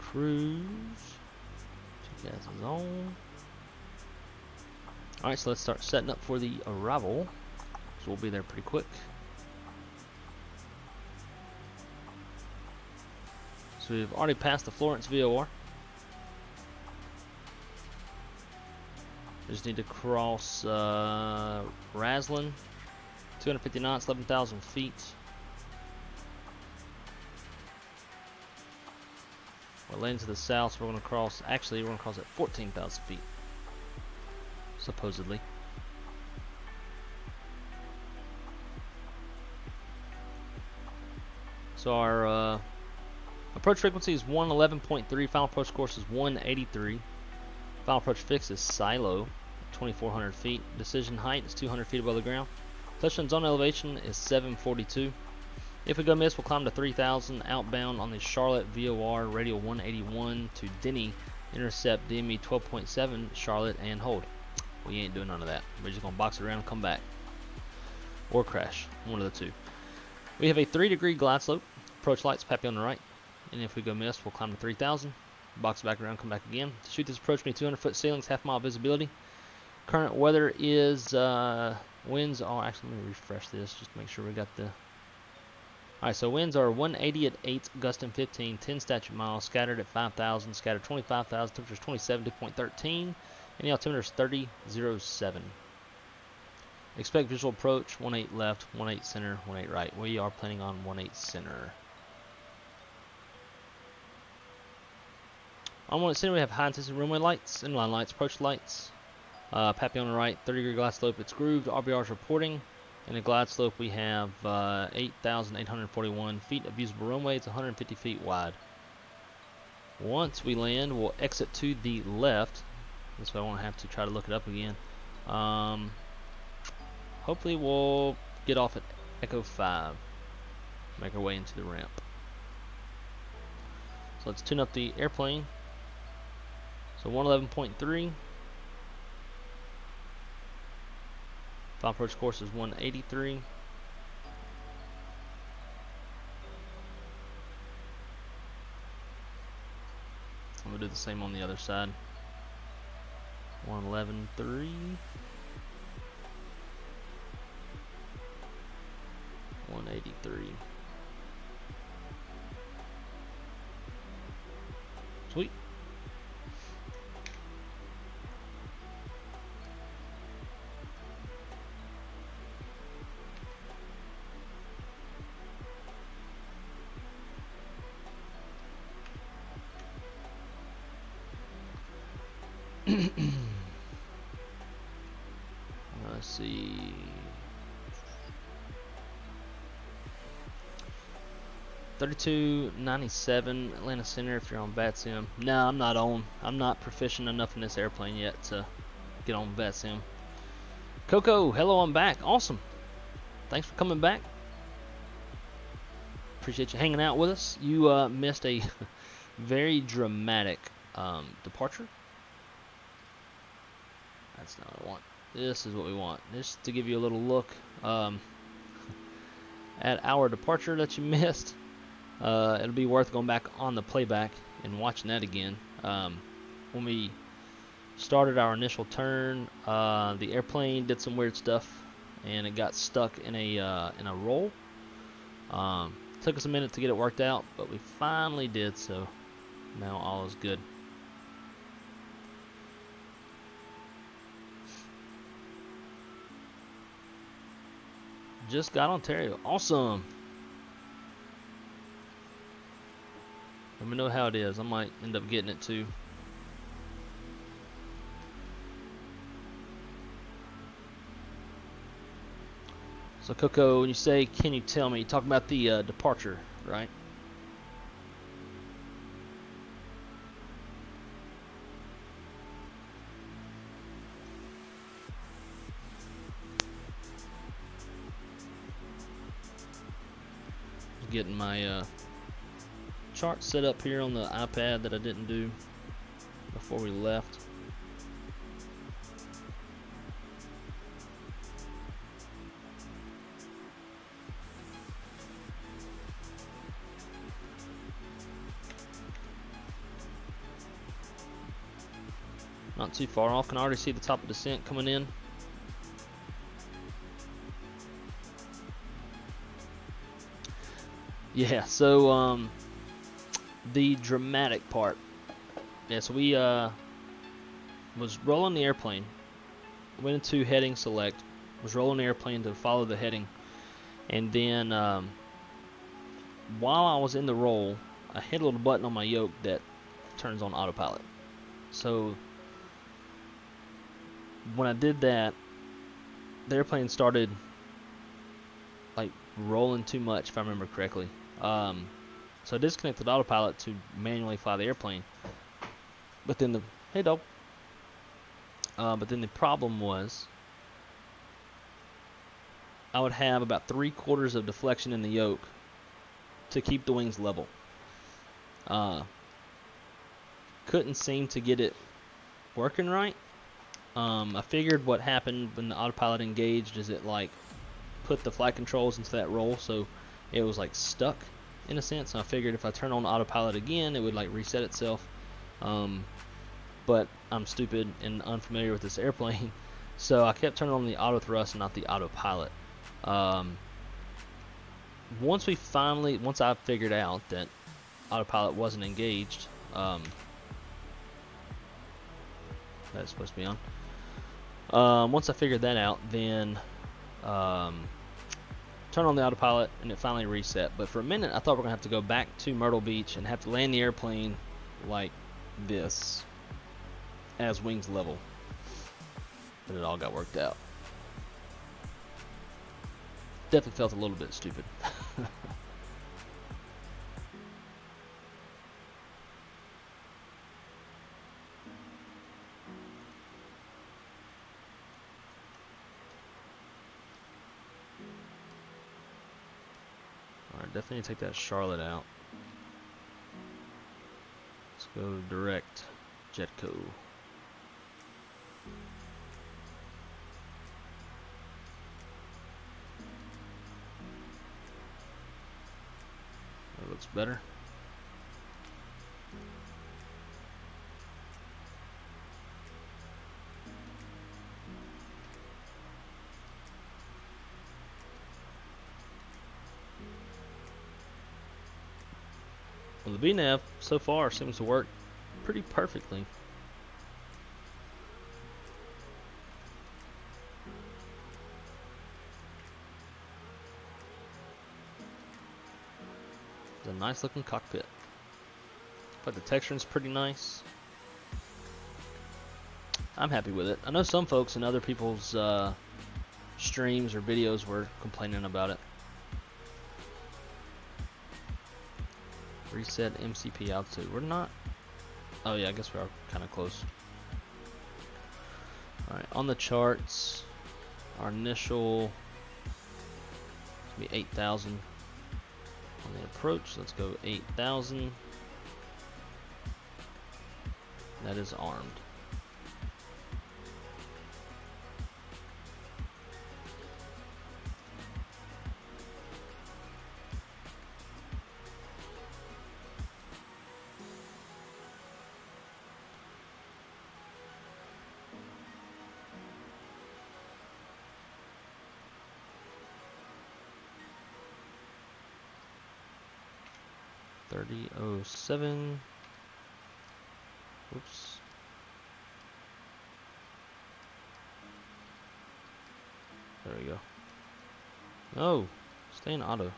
Cruise. Two gas is on. Alright, so let's start setting up for the arrival. So we'll be there pretty quick. So we've already passed the Florence VOR. We just need to cross Raslin, 250 knots, 11,000 feet. We're landing to the south, so we're going to cross, actually we're going to cross at 14,000 feet. Supposedly. So our approach frequency is 111.3, final approach course is 183. Final approach fix is silo, 2,400 feet. Decision height is 200 feet above the ground. Touchdown zone elevation is 742. If we go miss, we'll climb to 3,000 outbound on the Charlotte VOR radial 181 to Denny, intercept DME 12.7 Charlotte and hold. We ain't doing none of that. We're just gonna box it around and come back. Or crash. One of the two. We have a 3-degree glide slope. Approach lights, Pappy on the right. And if we go miss, we'll climb to 3,000. Box back around, come back again. To shoot this approach, we need 200-foot ceilings, half-mile visibility. Current weather is, winds are, actually let me refresh this just to make sure we got the... Alright, so winds are 180 at 8, gusting 15, 10 statute miles, scattered at 5,000, scattered 25,000, temperatures 27, 2.13, and the altimeter is 30.07. Expect visual approach, 18 left, 18 center, 18 right. We are planning on 18 center. On 18 center we have high intensity runway lights, inline lights, approach lights. Pappy on the right, 30-degree glide slope, it's grooved, RBR's reporting. In the glide slope we have 8,841 feet of usable runway, it's 150 feet wide. Once we land, we'll exit to the left. This way I won't have to try to look it up again. Hopefully we'll get off at Echo 5. Make our way into the ramp. So let's tune up the airplane. So 111.3. Final approach course is 183. I'm going to do the same on the other side. 111.3. 183. Sweet. Let's see. $32.97 Atlanta Center if you're on VATSIM. No, I'm not on. I'm not proficient enough in this airplane yet to get on VATSIM. Coco, hello, I'm back. Awesome. Thanks for coming back. Appreciate you hanging out with us. You missed a very dramatic departure. That's not what I want. This is what we want. Just to give you a little look at our departure that you missed. It'll be worth going back on the playback and watching that again. When we started our initial turn, the airplane did some weird stuff, and it got stuck in a roll. Took us a minute to get it worked out, but we finally did. So now all is good. Just got Ontario. Awesome. Let me know how it is. I might end up getting it too. So Coco, when you say, can you tell me, talk about the departure. right? Getting my chart set up here on the iPad that I didn't do before we left. Not too far off. Can already see the top of descent coming in. Yeah, so the dramatic part. Yeah, so we was rolling the airplane, went into heading select, was rolling the airplane to follow the heading, and then while I was in the roll, I hit a little button on my yoke that turns on autopilot. So when I did that, the airplane started like rolling too much, if I remember correctly. So I disconnected autopilot to manually fly the airplane. But then but then the problem was I would have about 3/4 of deflection in the yoke to keep the wings level. Couldn't seem to get it working right. I figured what happened when the autopilot engaged is it like put the flight controls into that roll, so it was like stuck in a sense. And I figured if I turn on autopilot again, it would like reset itself. But I'm stupid and unfamiliar with this airplane, so I kept turning on the auto thrust and not the autopilot. Once I figured out that autopilot wasn't engaged, that's supposed to be on. Once I figured that out, then turn on the autopilot and it finally reset. But for a minute, I thought we were gonna have to go back to Myrtle Beach and have to land the airplane like this, as wings level. But it all got worked out. Definitely felt a little bit stupid. Alright, definitely take that Charlotte out. Let's go direct Jetco. That looks better. Well, the VNAV so far seems to work pretty perfectly. It's a nice looking cockpit. But the texturing's pretty nice. I'm happy with it. I know some folks in other people's streams or videos were complaining about it. Reset MCP altitude. We're not. Oh yeah, I guess we are kind of close. All right, on the charts, our initial be 8,000 on the approach. Let's go 8,000. That is armed. .3007. Oops. There we go. No, stay in auto.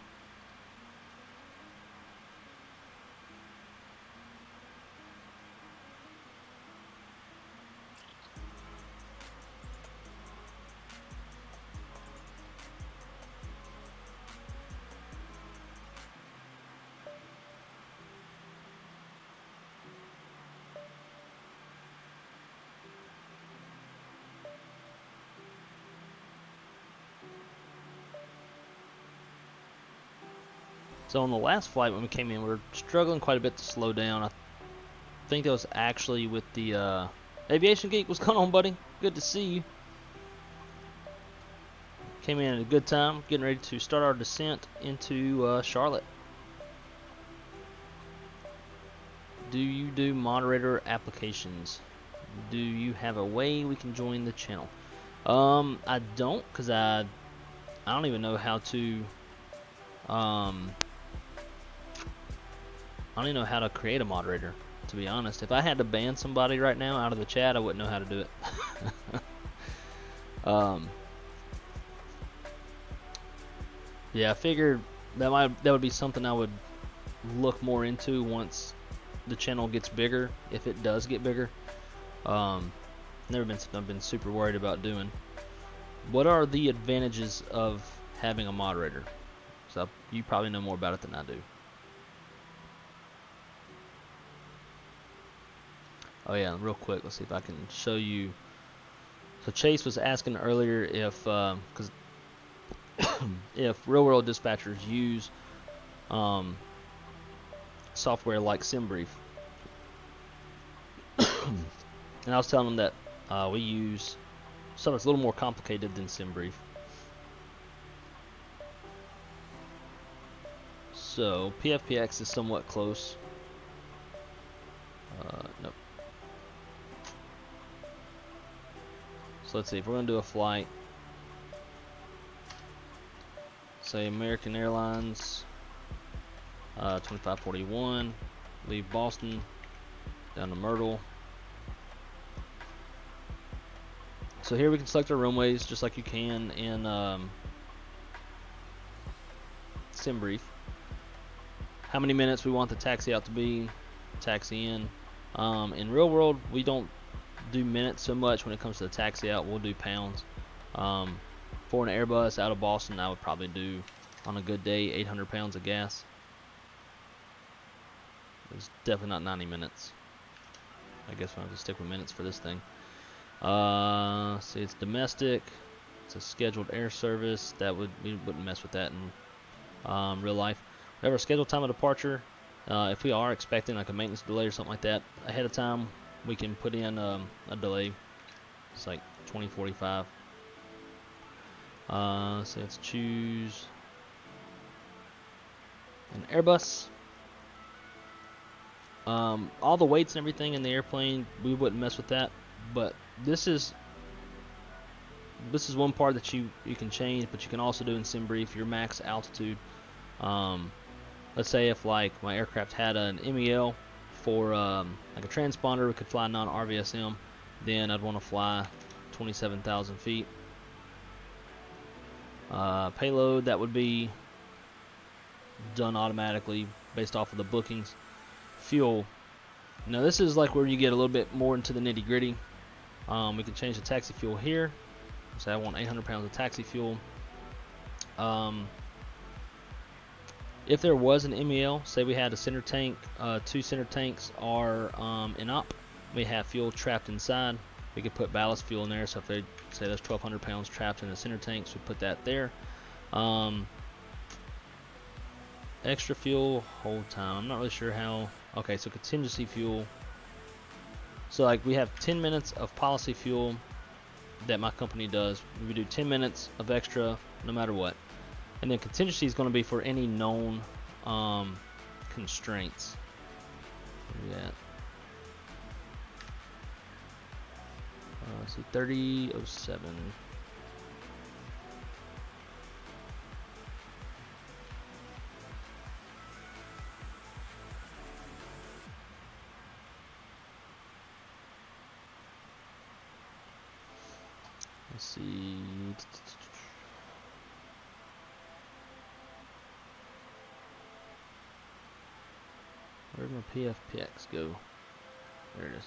So on the last flight when we came in, we were struggling quite a bit to slow down. I think that was actually with the Aviation Geek. What's going on, buddy? Good to see you. Came in at a good time, getting ready to start our descent into Charlotte. Do you do moderator applications? Do you have a way we can join the channel? I don't, because I don't even know how to I don't even know how to create a moderator, to be honest. If I had to ban somebody right now out of the chat, I wouldn't know how to do it. Yeah, I figured that would be something I would look more into once the channel gets bigger, if it does get bigger. Never been something I've been super worried about doing. What are the advantages of having a moderator? So you probably know more about it than I do. Oh yeah, real quick, let's see if I can show you. So Chase was asking earlier if, because if real-world dispatchers use software like SimBrief, and I was telling them that we use something that's a little more complicated than SimBrief. So PFPX is somewhat close. Nope. So let's see if we're gonna do a flight. Say American Airlines 2541, leave Boston down to Myrtle. So here we can select our runways just like you can in SimBrief. How many minutes we want the taxi out to be, taxi in. In real world, we don't do minutes so much when it comes to the taxi out. We'll do pounds. For an Airbus out of Boston, I would probably do, on a good day, 800 pounds of gas. It's definitely not 90 minutes. I guess we'll have to stick with minutes for this thing. See, it's domestic. It's a scheduled air service. We wouldn't mess with that in real life. We have our scheduled time of departure. If we are expecting like a maintenance delay or something like that ahead of time, we can put in a delay. It's like 2045. So let's choose an Airbus. All the weights and everything in the airplane, we wouldn't mess with that. But this is one part that you can change, but you can also do in SimBrief your max altitude. Let's say if like my aircraft had an MEL for like a transponder, we could fly non-RVSM, then I'd want to fly 27,000 feet. Payload, that would be done automatically based off of the bookings. Fuel, now this is like where you get a little bit more into the nitty gritty. We can change the taxi fuel here. So I want 800 pounds of taxi fuel. If there was an MEL, say we had a center tank, 2 center tanks are in op, we have fuel trapped inside, we could put ballast fuel in there. So if they say there's 1,200 pounds trapped in the center tanks, we put that there. Extra fuel, hold time. I'm not really sure how. Okay, so contingency fuel. So like we have 10 minutes of policy fuel that my company does. We do 10 minutes of extra no matter what. And then contingency is going to be for any known constraints. Yeah. Let's see, 3007. Let's see. Where'd my PFPX go? There it is.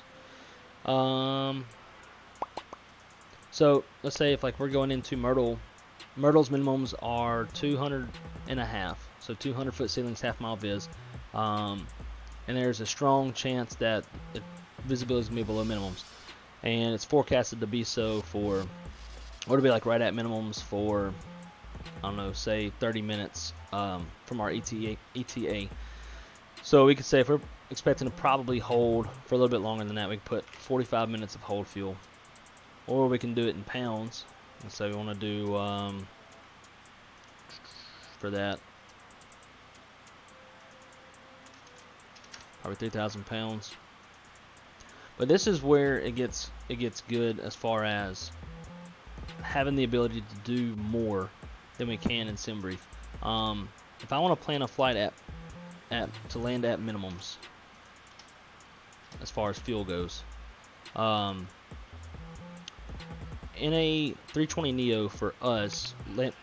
So let's say if like we're going into Myrtle, Myrtle's minimums are 200.5, so 200 foot ceilings, half-mile vis, and there's a strong chance that visibility is gonna be below minimums, and it's forecasted to be so for, or to be like right at minimums for I don't know, say 30 minutes from our ETA. So we could say if we're expecting to probably hold for a little bit longer than that, we can put 45 minutes of hold fuel. Or we can do it in pounds. And so we want to do, for that, probably 3,000 pounds. But this is where it gets good as far as having the ability to do more than we can in SimBrief. If I want to plan a flight to land at minimums as far as fuel goes, in a 320 Neo for us,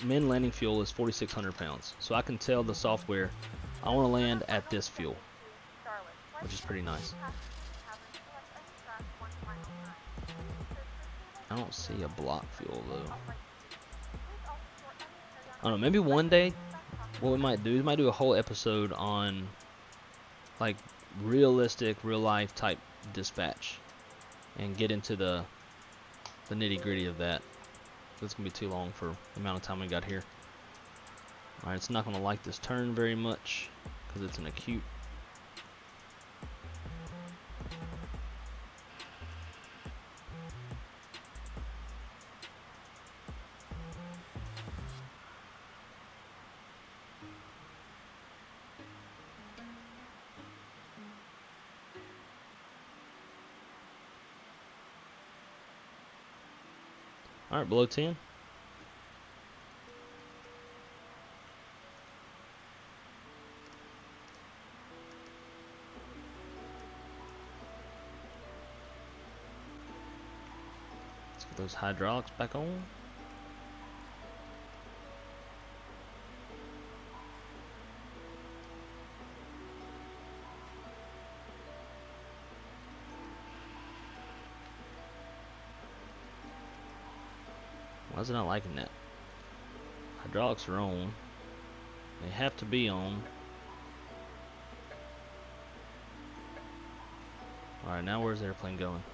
min landing fuel is 4,600 pounds. So I can tell the software I want to land at this fuel, which is pretty nice. I don't see a block fuel though. I don't know, maybe one day what we might do is we might do a whole episode on like realistic, real life type dispatch and get into the nitty gritty of that. It's gonna be too long for the amount of time we got here. Alright, it's not gonna like this turn very much because it's an acute. Alright, below 10. Let's get those hydraulics back on. Why is it not liking that? Hydraulics are on. They have to be on. Alright, now where's the airplane going?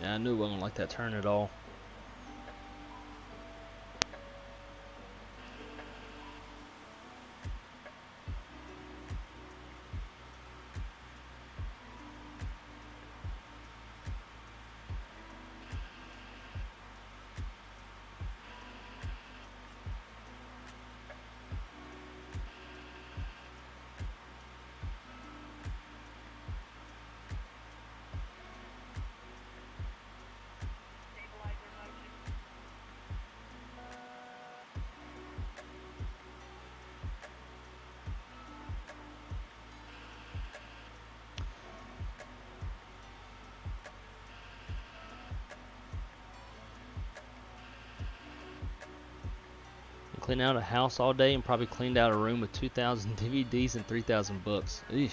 Yeah, I knew it wasn't like that turn at all. Cleaned out a house all day and probably cleaned out a room with 2,000 DVDs and 3,000 books. Eesh.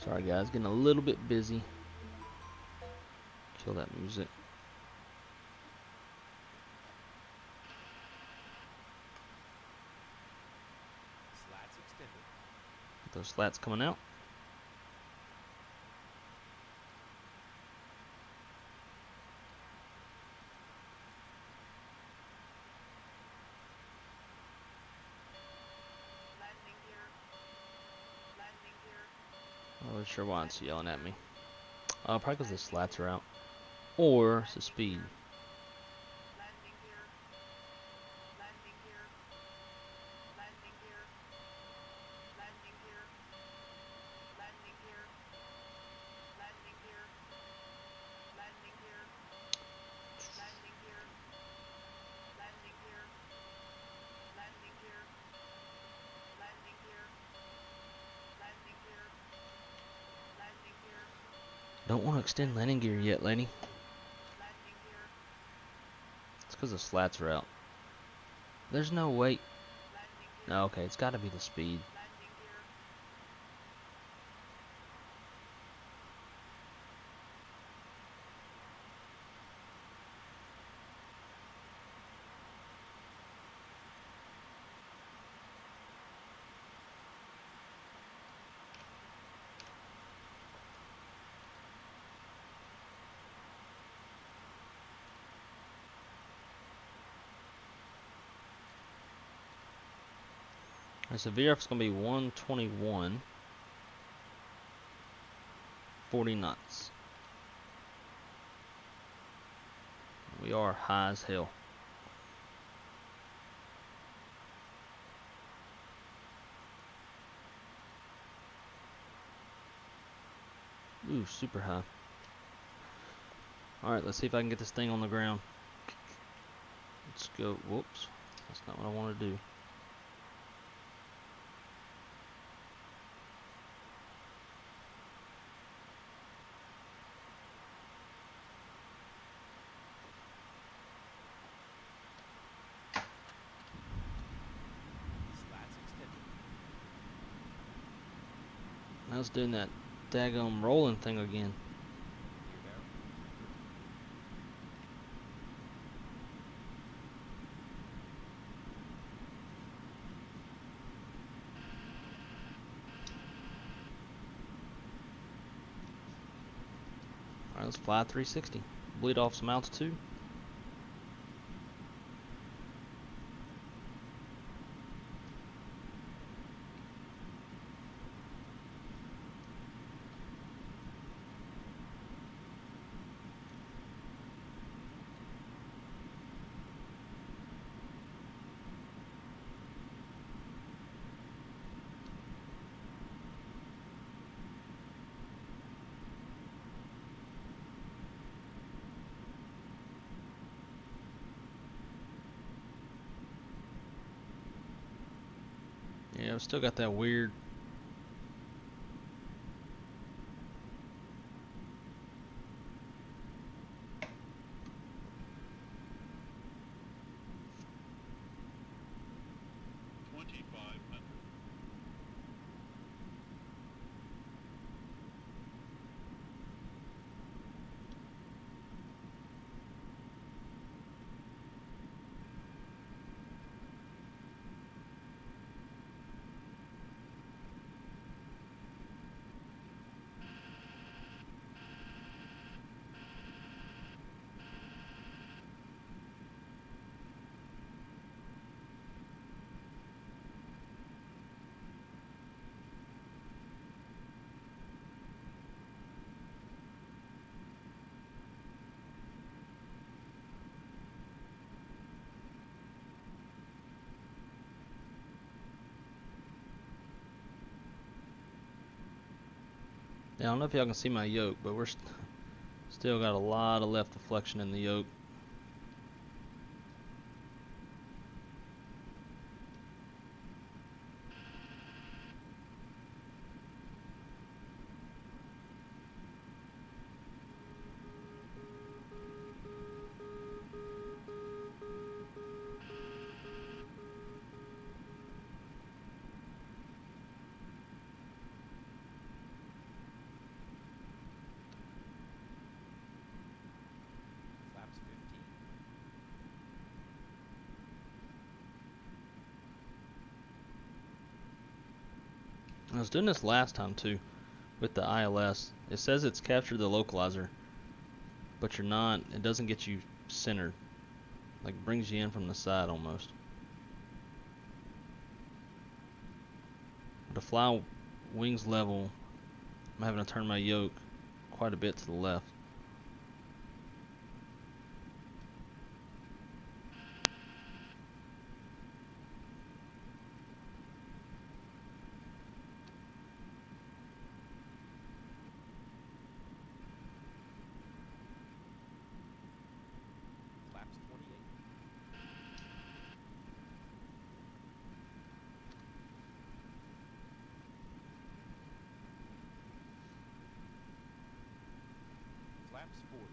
Sorry guys, getting a little bit busy. Kill that music. Slats extended. Get those slats coming out. I wasn't sure why it's yelling at me. Probably because the slats are out. Or it's the speed. Don't want to extend landing gear yet, Lenny. because the slats are out. There's no way. No, okay, it's got to be the speed. Alright, so VRF is going to be 121, 40 knots. We are high as hell. Ooh, super high. Alright, let's see if I can get this thing on the ground. Let's go. Whoops. That's not what I want to do. Slats extended. I was doing that daggum rolling thing again. Gear down. Alright, let's fly 360. Bleed off some altitude. Yeah, I've still got that weird. Yeah, I don't know if y'all can see my yoke, but we're still got a lot of left deflection in the yoke. Flaps 15. I was doing this last time too with the ILS. It says it's captured the localizer, but you're not. It doesn't get you centered. Like brings you in from the side almost. To fly wings level, I'm having to turn my yoke quite a bit to the left. Flaps 28. Flaps 40.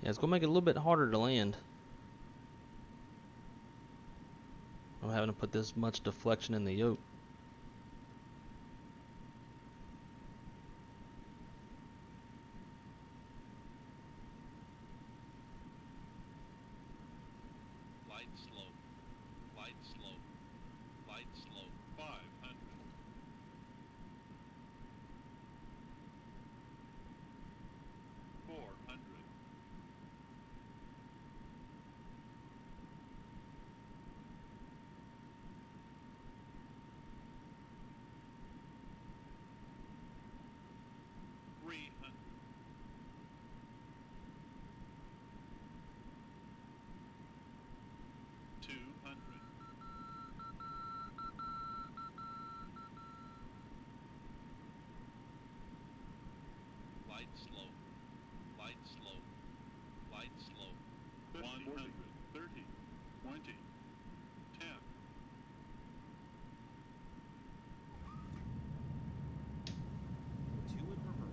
Yeah, it's gonna make it a little bit harder to land. I'm having to put this much deflection in the yoke. Light slope. Light slope. Light slope. 500. 400. 300. 200. Light slope. Light slope. Light slope. 100. 30. 20. 10. Two in reverse.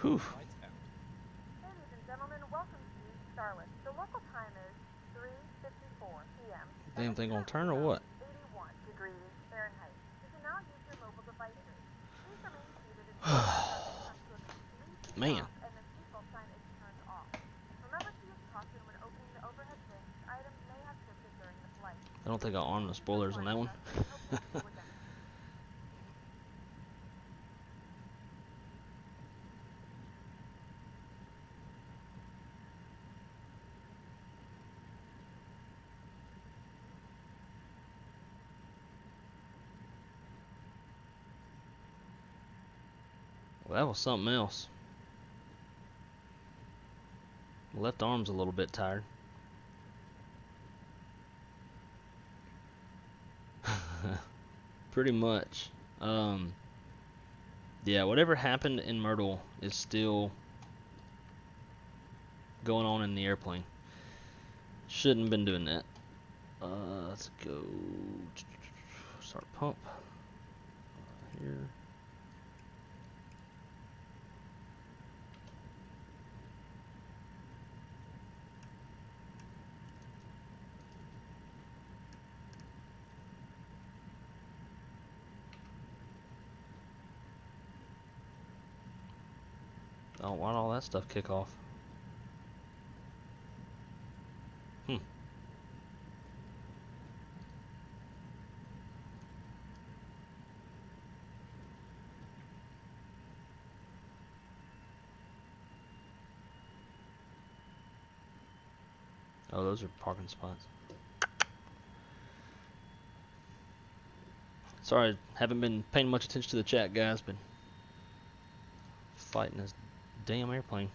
Whew. Lights out. Ladies and gentlemen, welcome to Charlotte. The local time is 3:54 p.m. Damn thing gonna turn or what? 81 degrees Fahrenheit. You can now use your mobile devices. Please remain seated until the comes to a complete Man. stop and the seatbelt sign is turned off. Remember to use caution when opening the overhead bins. Items may have shifted during the flight. I don't think I'll arm the spoilers on that one. Well, that was something else. My left arm's a little bit tired. Pretty much. Yeah, whatever happened in Myrtle is still going on in the airplane. Shouldn't have been doing that. Let's go. Start pump. Here. Oh, why'd all that stuff kick off? Oh, those are parking spots. Sorry, haven't been paying much attention to the chat, guys, but fighting this damn airplane.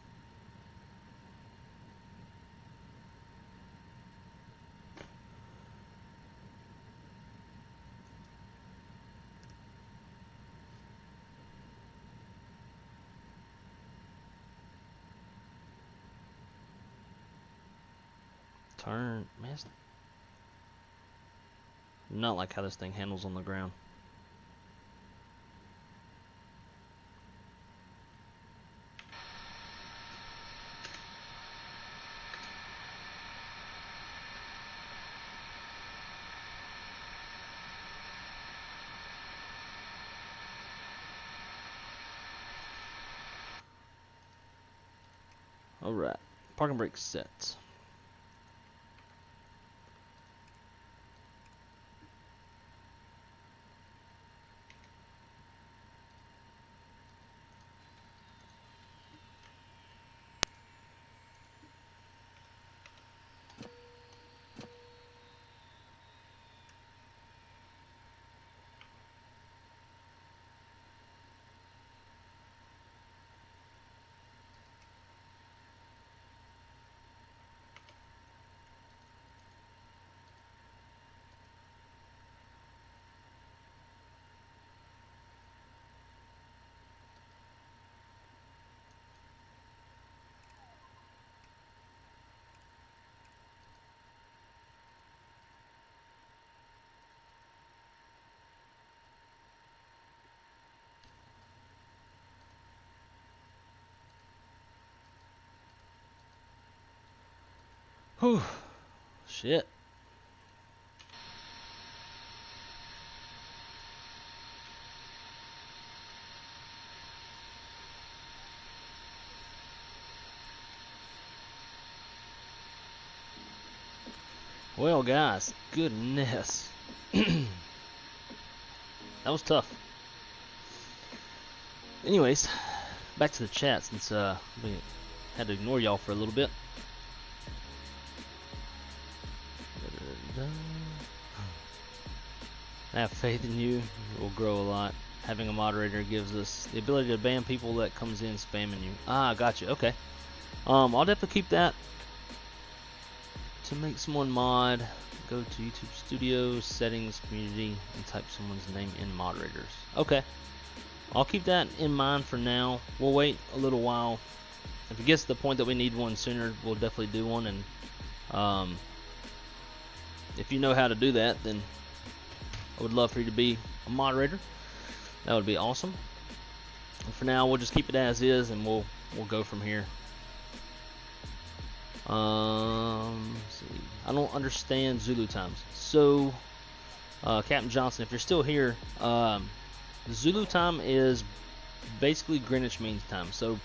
Turn, man. Not like how this thing handles on the ground. Alright, parking brake set. Whew. Shit. Well, guys, goodness. That was tough. Anyways, back to the chat since we had to ignore y'all for a little bit. I have faith in you. We'll grow a lot. Having a moderator gives us the ability to ban people that comes in spamming you. Ah, gotcha. Okay. I'll definitely keep that. To make someone mod, go to YouTube Studios, Settings, Community, and type someone's name in Moderators. Okay. I'll keep that in mind for now. We'll wait a little while. If it gets to the point that we need one sooner, we'll definitely do one. And if you know how to do that, then I would love for you to be a moderator. That would be awesome. And for now, we'll just keep it as is, and we'll go from here. Let's see. I don't understand Zulu times. So, Captain Johnson, if you're still here, Zulu time is basically Greenwich Mean Time. So,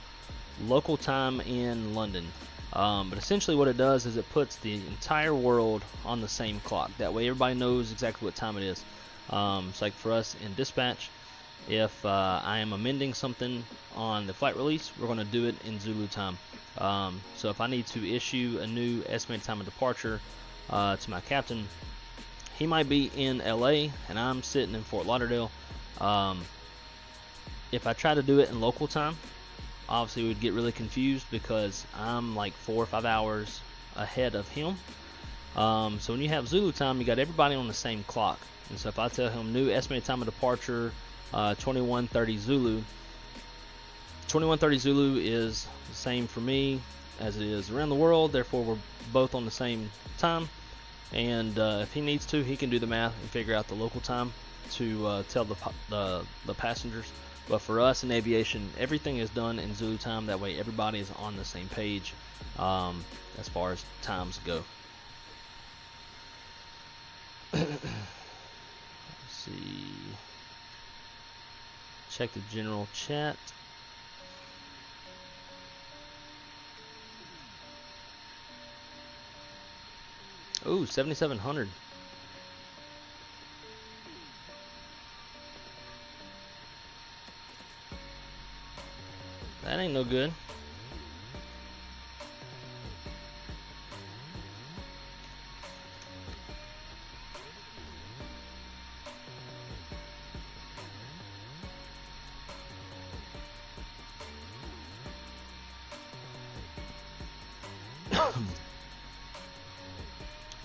local time in London. But essentially what it does is it puts the entire world on the same clock. That way everybody knows exactly what time it is. It's like for us in dispatch, if I am amending something on the flight release, we're going to do it in Zulu time. So if I need to issue a new estimated time of departure to my captain, he might be in LA and I'm sitting in Fort Lauderdale. If I try to do it in local time, obviously we would get really confused because I'm like 4 or 5 hours ahead of him. So when you have Zulu time, you got everybody on the same clock. And so if I tell him new estimated time of departure 21:30 Zulu, 21:30 Zulu is the same for me as it is around the world. Therefore we're both on the same time. And if he needs to, he can do the math and figure out the local time to tell the passengers. But for us in aviation, everything is done in Zulu time. That way everybody is on the same page as far as times go. Let's see. Check the general chat. Ooh, 7,700. That ain't no good.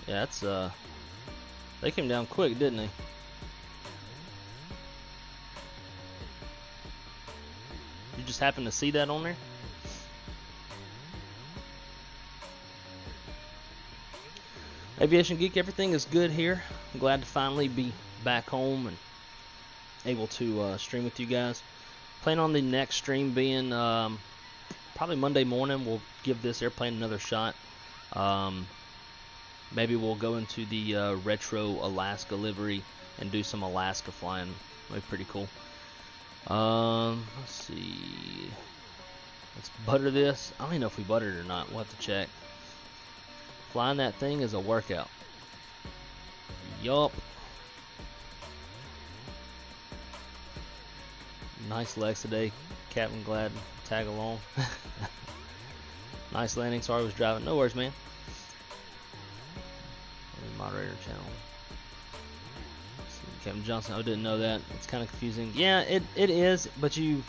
Yeah, that's they came down quick, didn't they? You just happen to see that on there? Aviation Geek, everything is good here. I'm glad to finally be back home and able to stream with you guys. Plan on the next stream being probably Monday morning. We'll give this airplane another shot. Maybe we'll go into the retro Alaska livery and do some Alaska flying. That'd be pretty cool. Let's see. Let's butter this. I don't even know if we buttered it or not. We'll have to check. Flying that thing is a workout. Yup. Nice legs today, Captain. Glad to tag along. Nice landing. Sorry I was driving. No worries, man. Moderator channel. Captain Johnson, I didn't know that. It's kind of confusing. Yeah, it is, but you,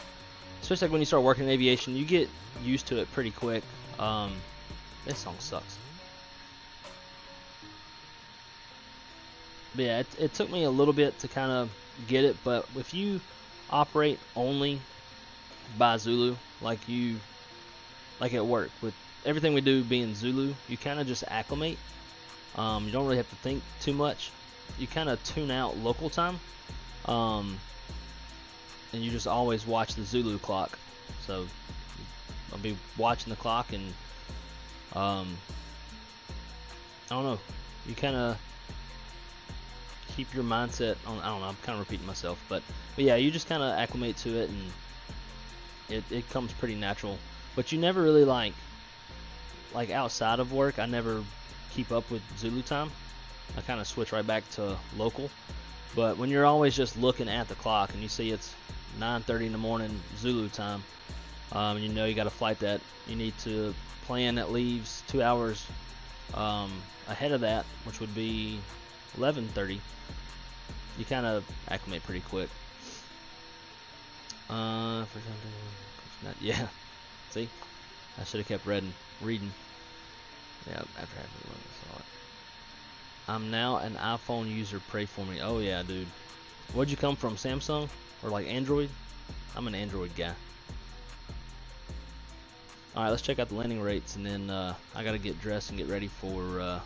especially when you start working in aviation, you get used to it pretty quick. This song sucks. But yeah, it took me a little bit to kind of get it, but if you operate only by Zulu, like at work, with everything we do being Zulu, you kind of just acclimate. You don't really have to think too much. You kind of tune out local time, and you just always watch the Zulu clock. So I'll be watching the clock, and I don't know. You kind of keep your mindset on. I don't know. I'm kind of repeating myself, but yeah, you just kind of acclimate to it, and it comes pretty natural. But you never really like outside of work. I never keep up with Zulu time. I kind of switch right back to local. But when you're always just looking at the clock and you see it's 9:30 in the morning Zulu time, and you know you got a flight that you need to plan that leaves 2 hours ahead of that, which would be 11:30, you kind of acclimate pretty quick. For something, yeah. See, I should have kept reading. Yeah, after having saw it. I'm now an iPhone user. Pray for me. Oh yeah, dude. Where'd you come from? Samsung or like Android? I'm an Android guy. All right, let's check out the landing rates, and then I gotta get dressed and get ready for little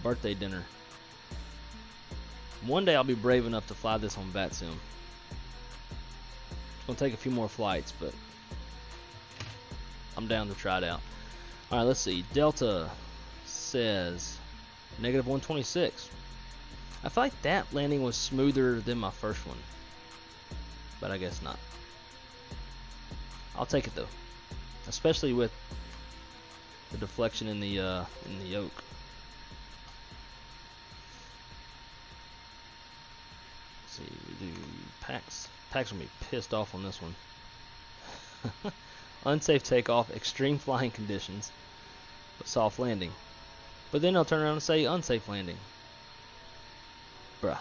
birthday dinner. One day I'll be brave enough to fly this on VATSIM. It's gonna take a few more flights, but I'm down to try it out. All right, let's see. Delta says -126. I feel like that landing was smoother than my first one, but I guess not. I'll take it though, especially with the deflection in the yoke. Let's see, we do Pax. Pax will be pissed off on this one. Unsafe takeoff, extreme flying conditions, but soft landing. But then they'll turn around and say unsafe landing. Bruh.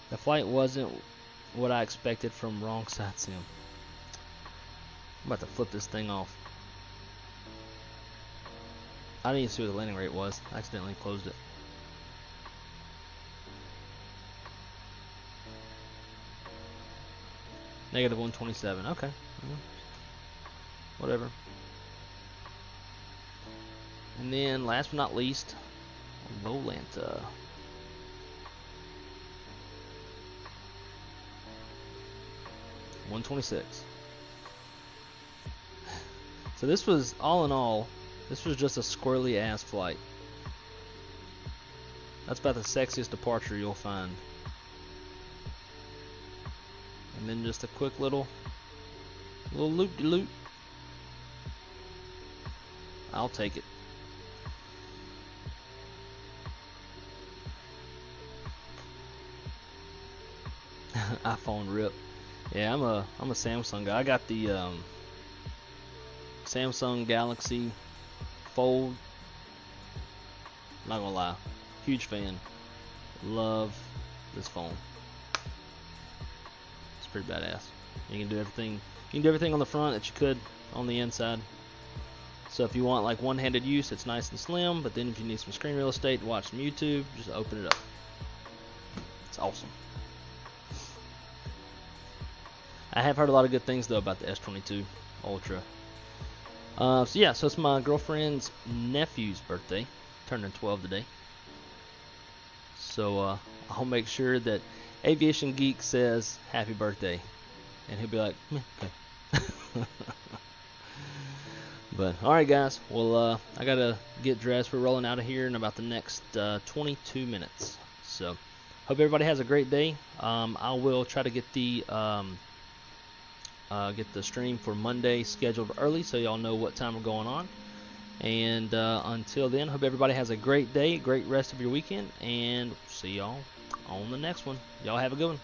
The flight wasn't what I expected from wrong side sim. I'm about to flip this thing off. I didn't even see what the landing rate was. I accidentally closed it. -127. Okay. Whatever. And then last but not least, Volanta. $126. So this was, all in all, this was just a squirrely ass flight. That's about the sexiest departure you'll find. And then just a quick little loop-de-loop. I'll take it. iPhone rip. Yeah, I'm a Samsung guy. I got the Samsung Galaxy Fold. Not gonna lie, huge fan. Love this phone. It's pretty badass. You can do everything. You can do everything on the front that you could on the inside. So if you want like one-handed use, it's nice and slim. But then if you need some screen real estate to watch some YouTube, just open it up. It's awesome. I have heard a lot of good things though about the S22 Ultra. So yeah, so it's my girlfriend's nephew's birthday, turning 12 today. So I'll make sure that Aviation Geek says happy birthday, and he'll be like, okay. But alright guys, well I gotta get dressed. We're rolling out of here in about the next 22 minutes. So hope everybody has a great day. I will try to get the stream for Monday scheduled early so y'all know what time we're going on. And until then, hope everybody has a great day, great rest of your weekend, and see y'all on the next one. Y'all have a good one.